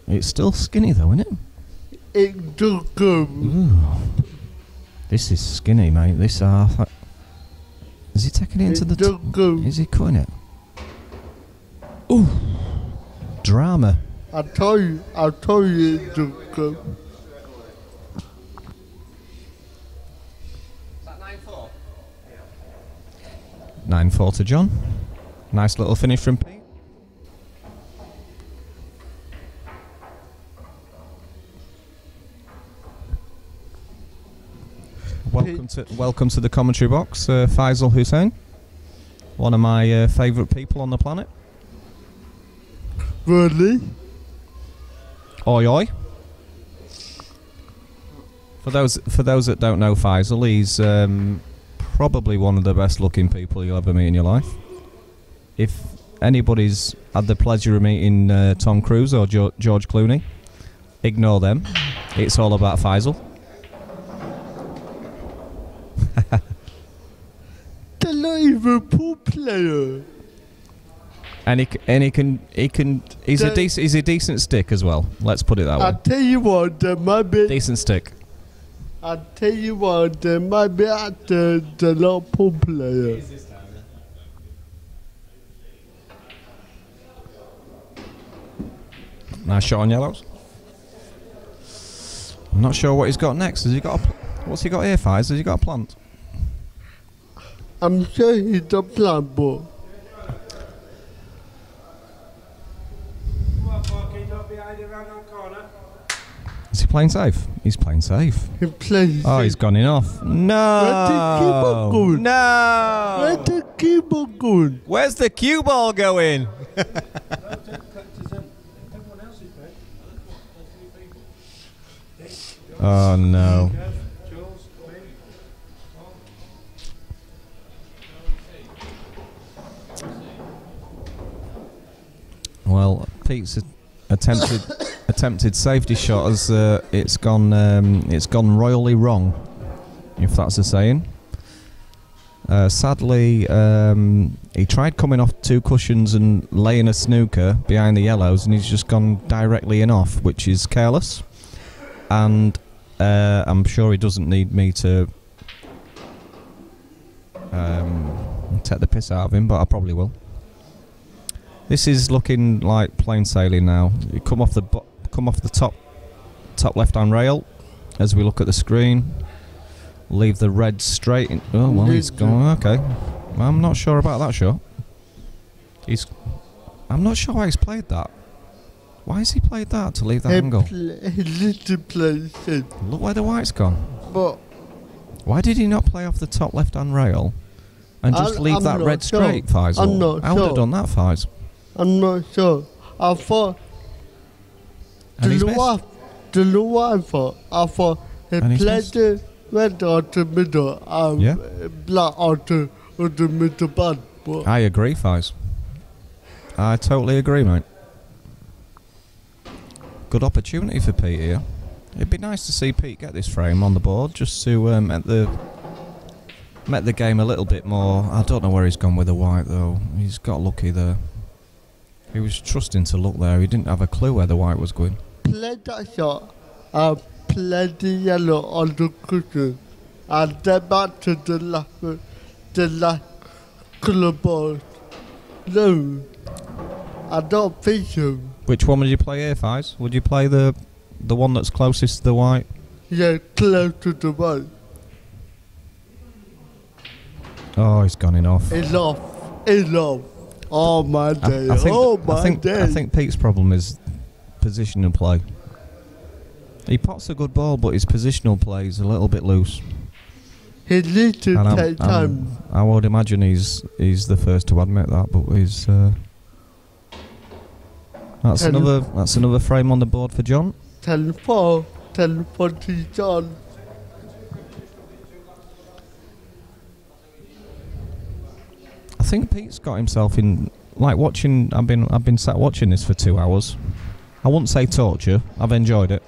It's still skinny though, isn't it? It does go. Ooh. This is skinny, mate. This is he taking it into the top? Is he cutting it? Ooh. Drama. I told you it does go. Is that 9-4? 9-4 to John. Nice little finish from Pete. Welcome to the commentary box, Faisal Hussein, one of my favourite people on the planet. Really? Oi oi. For those that don't know Faisal, he's probably one of the best looking people you'll ever meet in your life. If anybody's had the pleasure of meeting Tom Cruise or George Clooney, ignore them. It's all about Faisal. They're not even a pool player. And he's a decent stick as well. Let's put it that way. I tell you what, there might be Decent stick. I tell you what, there might be actors that are not pool players. Nice shot on yellows. I'm not sure what he's got next. What's he got here, Fies? Has he got a plant? I'm sure he's a plant, but Is he playing safe? He's playing safe. he plays. Oh, he's gone in off. No! Where's the cue ball going? No! Where's the cue ball going? Where's the cue ball going? Oh no. Well, Pete's attempted safety shot has it's gone royally wrong, if that's a saying. Sadly, he tried coming off 2 cushions and laying a snooker behind the yellows, and he's just gone directly in off, which is careless. And I'm sure he doesn't need me to take the piss out of him, but I probably will. This is looking like plain sailing now. You come off the top left-hand rail as we look at the screen. Leave the red straight in. Oh well, he's gone. Okay, I'm not sure about that shot. I'm not sure why he's played that. Why has he played that to leave that angle? He literally plays it. Look where the white's gone. But Why did he not play off the top left-hand rail and just leave that red straight, Faisal? I'm not I would have done that, Faisal. I'm not sure. I thought. And he's missed. Do you know what I thought? I thought he And he's played missed. the red on the middle and Yeah. black on the middle band. But I agree, Fies. I totally agree, mate. Good opportunity for Pete here. It'd be nice to see Pete get this frame on the board, just to make the game a little bit more. I don't know where he's gone with the white though. He's got lucky there. He was trusting to look there. He didn't have a clue where the white was going. play that shot. I play the yellow on the cushion. And then back to the last colour board. No, I don't think so. Which one would you play here, Fies? Would you play the one that's closest to the white? Yeah, close to the white. Oh, he's gone in off. It's off. It's off. Oh my day. I day. think Pete's problem is positional play. He pots a good ball, but his positional play is a little bit loose. He needs to And take time. I would imagine he's the first to admit that, but he's that's another frame on the board for John. 10-4 to John. I think Pete's got himself in like watching. I've been sat watching this for 2 hours. I wouldn't say torture. I've enjoyed it,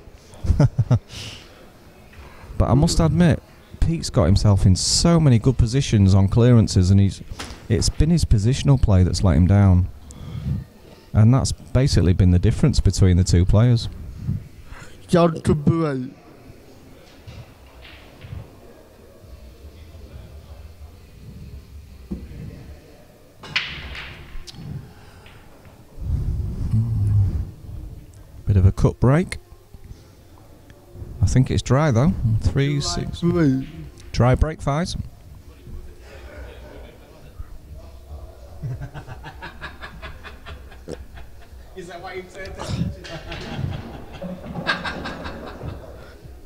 but I must admit, Pete's got himself in so many good positions on clearances, and it's been his positional play that's let him down, and that's basically been the difference between the two players. John to break. Bit of a cut break. I think it's dry though. 3-6. Break. Dry break, Fies. Is that why you said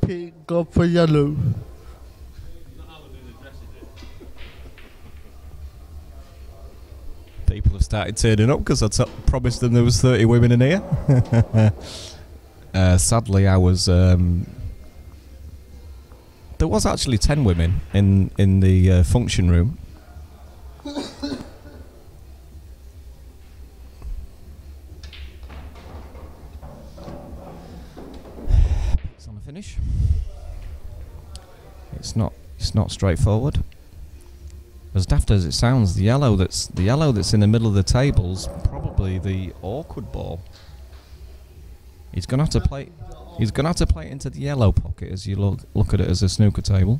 Pink go for yellow. People have started turning up because I promised them there was 30 women in here. Sadly, I was. There was actually 10 women in the function room. It's on the finish. It's not straightforward. As daft as it sounds, the yellow that's in the middle of the table's probably the awkward ball. He's gonna have to play. He's gonna have to play it into the yellow pocket as you look at it as a snooker table.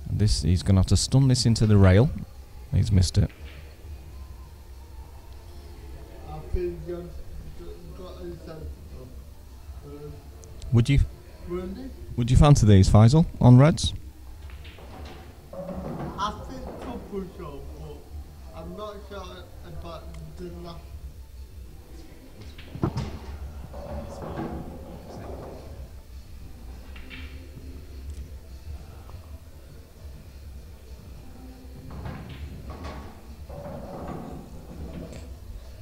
And he's gonna have to stun this into the rail. He's missed it. I think John got himself. Would you Really? fancy these, Faisal, on reds? I think couple shot, but I'm not sure about the last.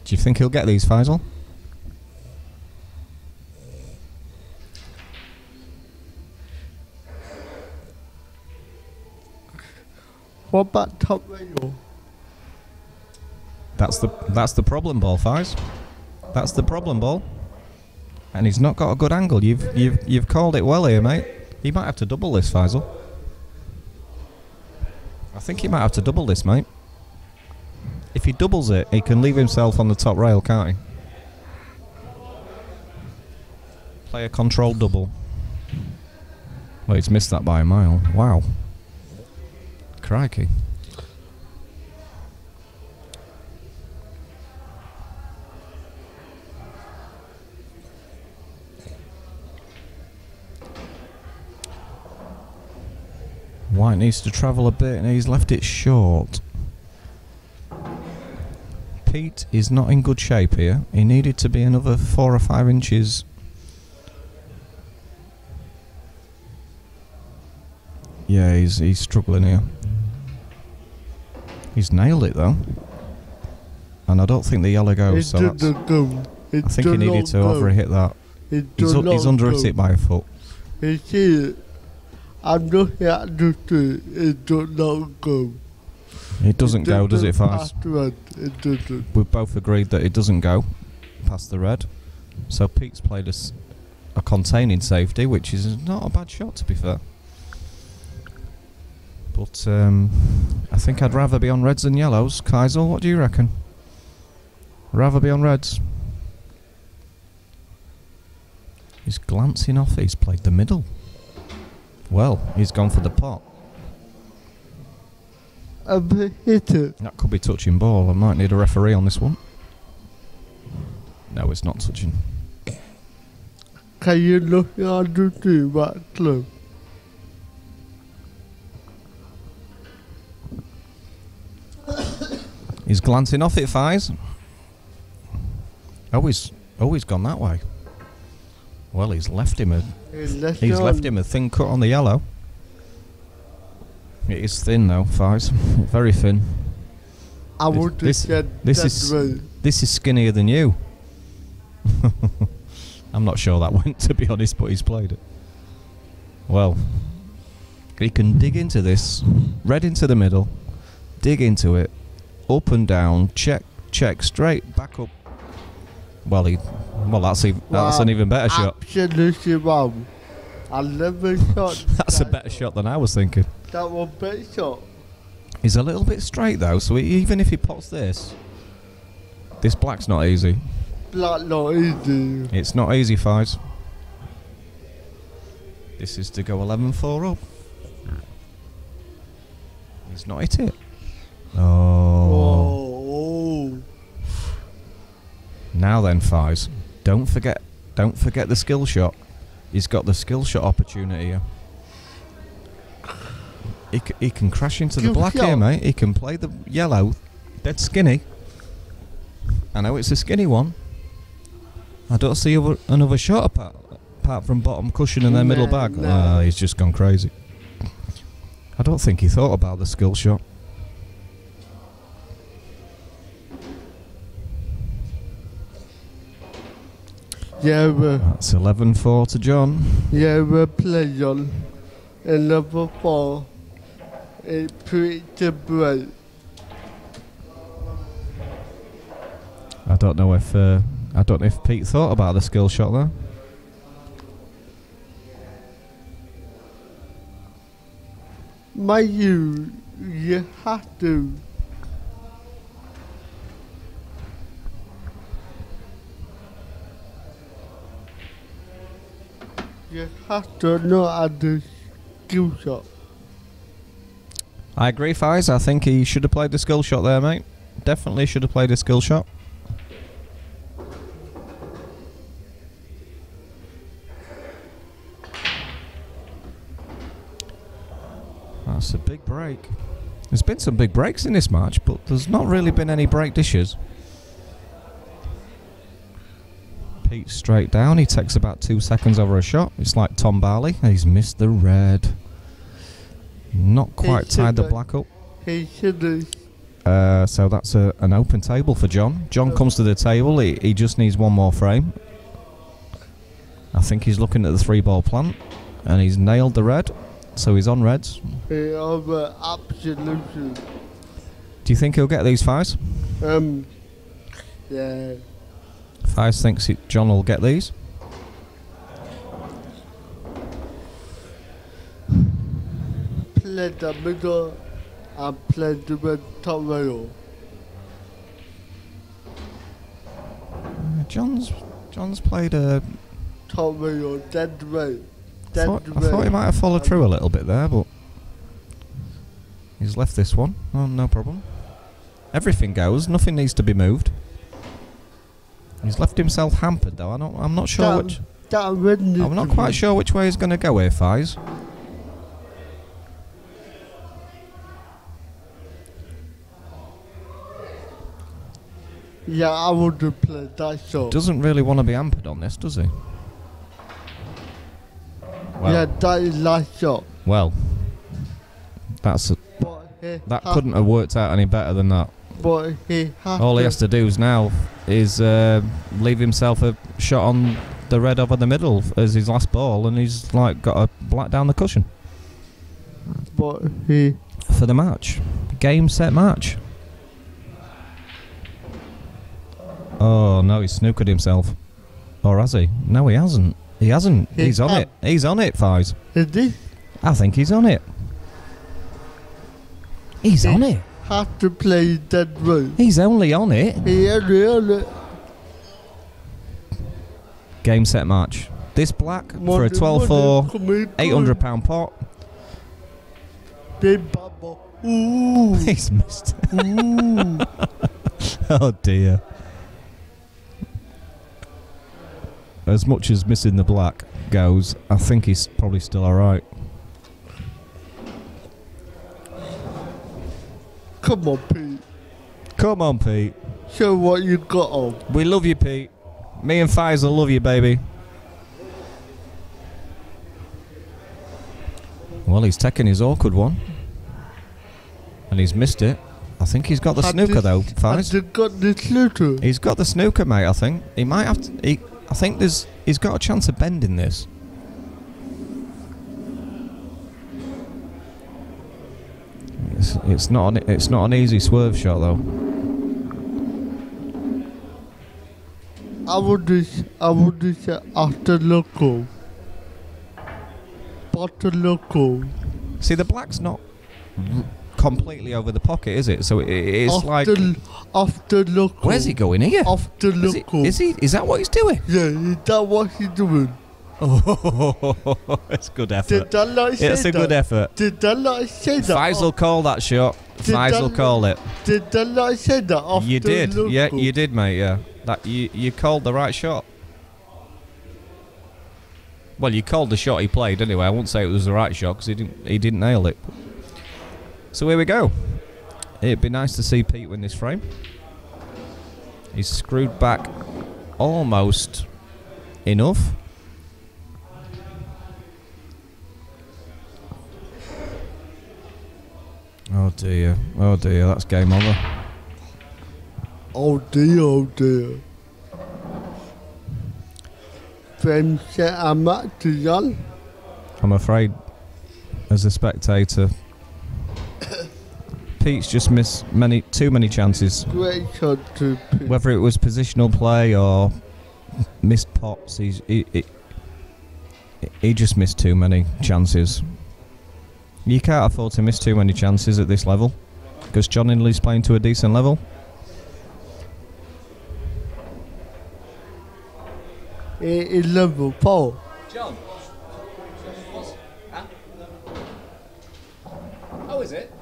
Do you think he'll get these, Faisal? What about top rail? That's the problem ball, Faiz. That's the problem ball. And he's not got a good angle. You've called it well here, mate. He might have to double this, Faisal. I think he might have to double this, mate. If he doubles it, he can leave himself on the top rail, can't he? Play a controlled double. Well, he's missed that by a mile. Wow. Crikey. White needs to travel a bit and he's left it short. Pete is not in good shape here. He needed to be another 4 or 5 inches. Yeah, he's struggling here. He's nailed it though. And I don't think the yellow goes, so that's, I think he needed to overhit that. He's underhit it by a foot. You see, I'm looking at the two, it does not go. It doesn't go, does it, Fies? Past red. It doesn't. We've both agreed that it doesn't go past the red. So Pete's played a containing safety, which is not a bad shot, to be fair. But I think I'd rather be on reds than yellows. Kaisel, what do you reckon? Rather be on reds. He's glancing off. He's played the middle. Well, he's gone for the pot. Hit it. That could be touching ball. I might need a referee on this one. No, it's not touching. Can you look on the team at club? He's glancing off it, Fies. Oh, he's gone that way. Well, he's left him a thin cut on the yellow. It is thin though, Fies. Very thin. I would have said this is skinnier than you. I'm not sure that went, to be honest, but he's played it. Well, he can dig into this, red into the middle, dig into it, up and down, check, straight, back up. Well, that's an even better shot. Absolutely wrong. I never shot. That's a better shot than I was thinking. That was a better shot. He's a little bit straight though, so even if he pots this black's not easy. Black not easy. It's not easy, Fies. This is to go 11-4 up. He's not hit it. Oh. Now then, Fies. Don't forget the skill shot. He's got the skill shot opportunity here. He can crash into the black here, mate. He can play the yellow, dead skinny. I know it's a skinny one. I don't see another shot apart from bottom cushion and then middle bag. No. He's just gone crazy. I don't think he thought about the skill shot. Yeah, that's 11-4 to John. Yeah, we're playing in number 4. It's pretty bright. I don't know if Pete thought about the skill shot there. You have to. You have to know how to skill shot. I agree, Fies. I think he should have played the skill shot there, mate. Definitely should have played a skill shot. That's a big break. There's been some big breaks in this match, but there's not really been any break dishes. Pete straight down. He takes about 2 seconds over a shot. It's like Tom Barley. He's missed the red. Not quite tied the black up. He should have. So that's an open table for John. John comes to the table. He just needs one more frame. I think he's looking at the 3-ball plant, and he's nailed the red. So he's on reds. Absolutely. Do you think he'll get these, Fies? Yeah. Fies thinks John will get these. Play the middle and play the red top rail. John's played a top rail, dead red. I thought he might have followed through a little bit there, but he's left this one. Oh, no problem. Everything goes. Nothing needs to be moved. He's left himself hampered, though. I'm not sure which. I'm not quite sure which way he's going to go here, Fies. Yeah, I would have played that shot. Doesn't really want to be hampered on this, does he? Well, yeah, that is last shot. Well, that couldn't have worked out any better than that. But all he has to do now is leave himself a shot on the red over the middle as his last ball, and he's like got a black down the cushion but for the match. Game, set, match. Oh no, he's snookered himself. Or has he? No, he hasn't. He hasn't. He's on it. He's on it, Fies. Is he? I think he's on it. He's on it. Have to play that way. He's only on it. He only on it. Game, set, match. This black for a 12-4, £800 pot. Big bubble. Ooh. He's missed. Ooh. Oh dear. As much as missing the black goes, I think he's probably still alright. Come on, Pete. Come on, Pete. Show what you got on. We love you, Pete. Me and Faisal love you, baby. Well, he's taken his awkward one. And he's missed it. I think he's got the snooker, though, Faiz. Has got the snooker? He's got the snooker, mate, I think. He might have to... I think he's got a chance of bending this. It's not an easy swerve shot, though. I would say after local. After local. See, the black's not completely over the pocket, is it? So it's after, like... After local. Where's he going here? After local. Is that what he's doing? Yeah, is that what he's doing? Oh, it's good effort. Did I not say It's a good effort. Did I not say that? Faisal called that shot. Faisal called it. Did I not say that after You did. local? Yeah, you did, mate, yeah. That you called the right shot. Well, you called the shot he played anyway. I wouldn't say it was the right shot because he didn't nail it. So here we go. It'd be nice to see Pete win this frame. He's screwed back almost enough. Oh dear, that's game over. Oh dear. Frame set a match to Jan. I'm afraid, as a spectator, Pete's just missed too many chances. Great shot to Pete. Whether it was positional play or missed pots, he just missed too many chances. You can't afford to miss too many chances at this level, because John Hindley's playing to a decent level. In level 4. John. Huh? Oh, is it?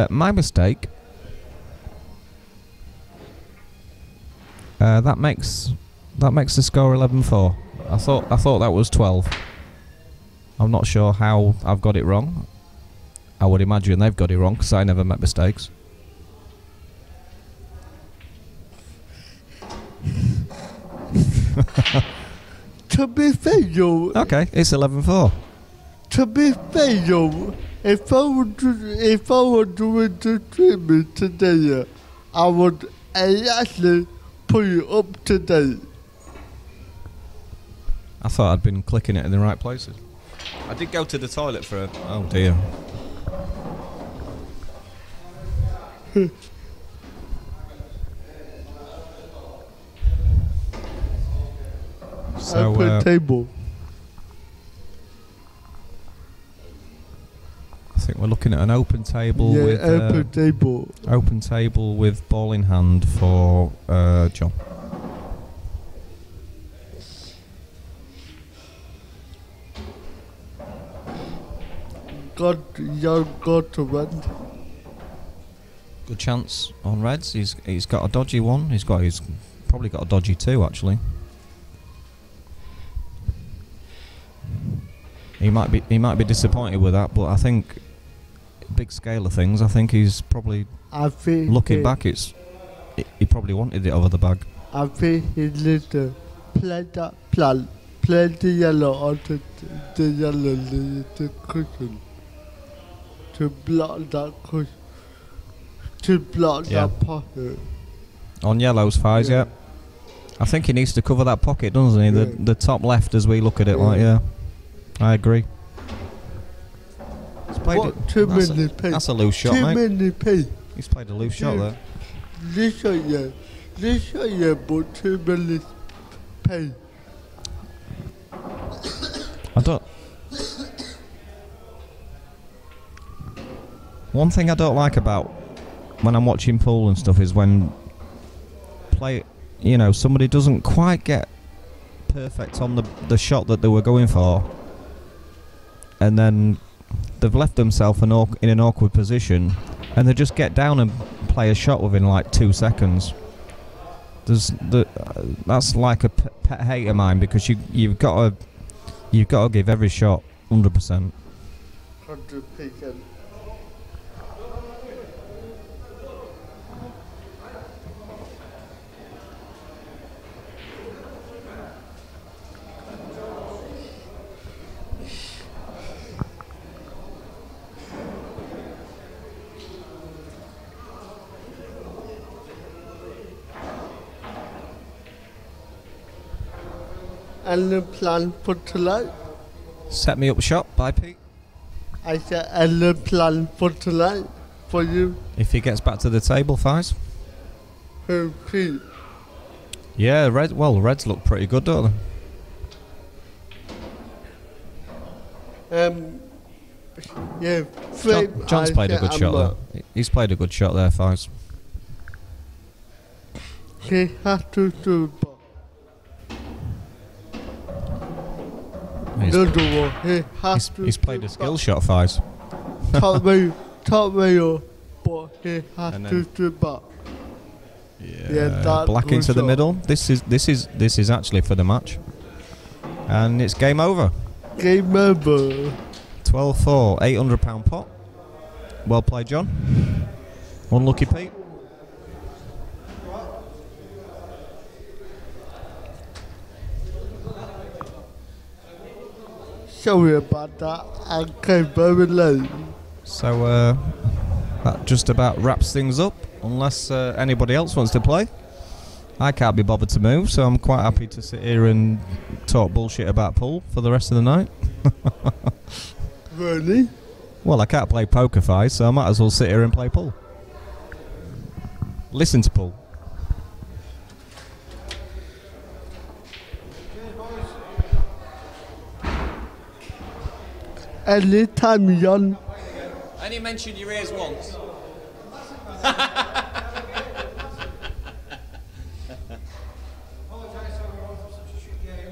My mistake. That makes the score 11-4. I thought that was 12. I'm not sure how I've got it wrong. I would imagine they've got it wrong because I never make mistakes. To be fair, yo. Okay, it's 11-4. To be fair, yo. If I were doing the treatment today, I would actually put it up today. I thought I'd been clicking it in the right places. I did go to the toilet for a... Oh dear. So, open table. I think we're looking at an open table Yeah, with... open table. Open table with ball in hand for John. Got to run. Good chance on Reds. He's got a dodgy one. He's probably got a dodgy two actually. He might be disappointed with that, but I think big scale of things, I think he's probably looking back. He probably wanted it over the bag. I think he little play the yellow onto the yellow the cushion to block that cushion, to block that pocket. On yellow's Fies, yeah. I think he needs to cover that pocket, doesn't he? The top left as we look at it, like, yeah. I agree. played What, it. too That's many a, P? that's a loose shot, Too mate. many P. He's played a loose shot there. This shot, yeah. This shot, yeah, but too many P. I don't. One thing I don't like about when I'm watching pool and stuff is when somebody doesn't quite get perfect on the shot that they were going for, and then they've left themselves in an awkward position, and they just get down and play a shot within like 2 seconds. That's like a pet hate of mine, because you've got to give every shot 100%. 100%. Any plan for tonight? Set me up shot by Pete. I said any plan for tonight for you? If he gets back to the table, Fies. Who, Pete? Yeah, Reds look pretty good, don't Yeah, they? John's played a good shot there. He's played a good shot there, Fies. He has to do but He's played a skill shot, Fies. top way, but he has And to then- do but. Yeah, that black good into the shot. middle. This is actually for the match, and it's game over. Game over. 12-4, £800 pot. Well played, John. Unlucky, Pete. Sorry about that. I came very late. So that just about wraps things up, unless anybody else wants to play. I can't be bothered to move, so I'm quite happy to sit here and talk bullshit about pool for the rest of the night. Really? Well, I can't play poker, Fies, so I might as well sit here and play pool. Listen to pool. Anytime, Jan. Only mentioned your ears once.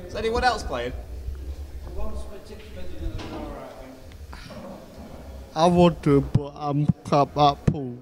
Is anyone else playing? I want to, but I'm crap at pool.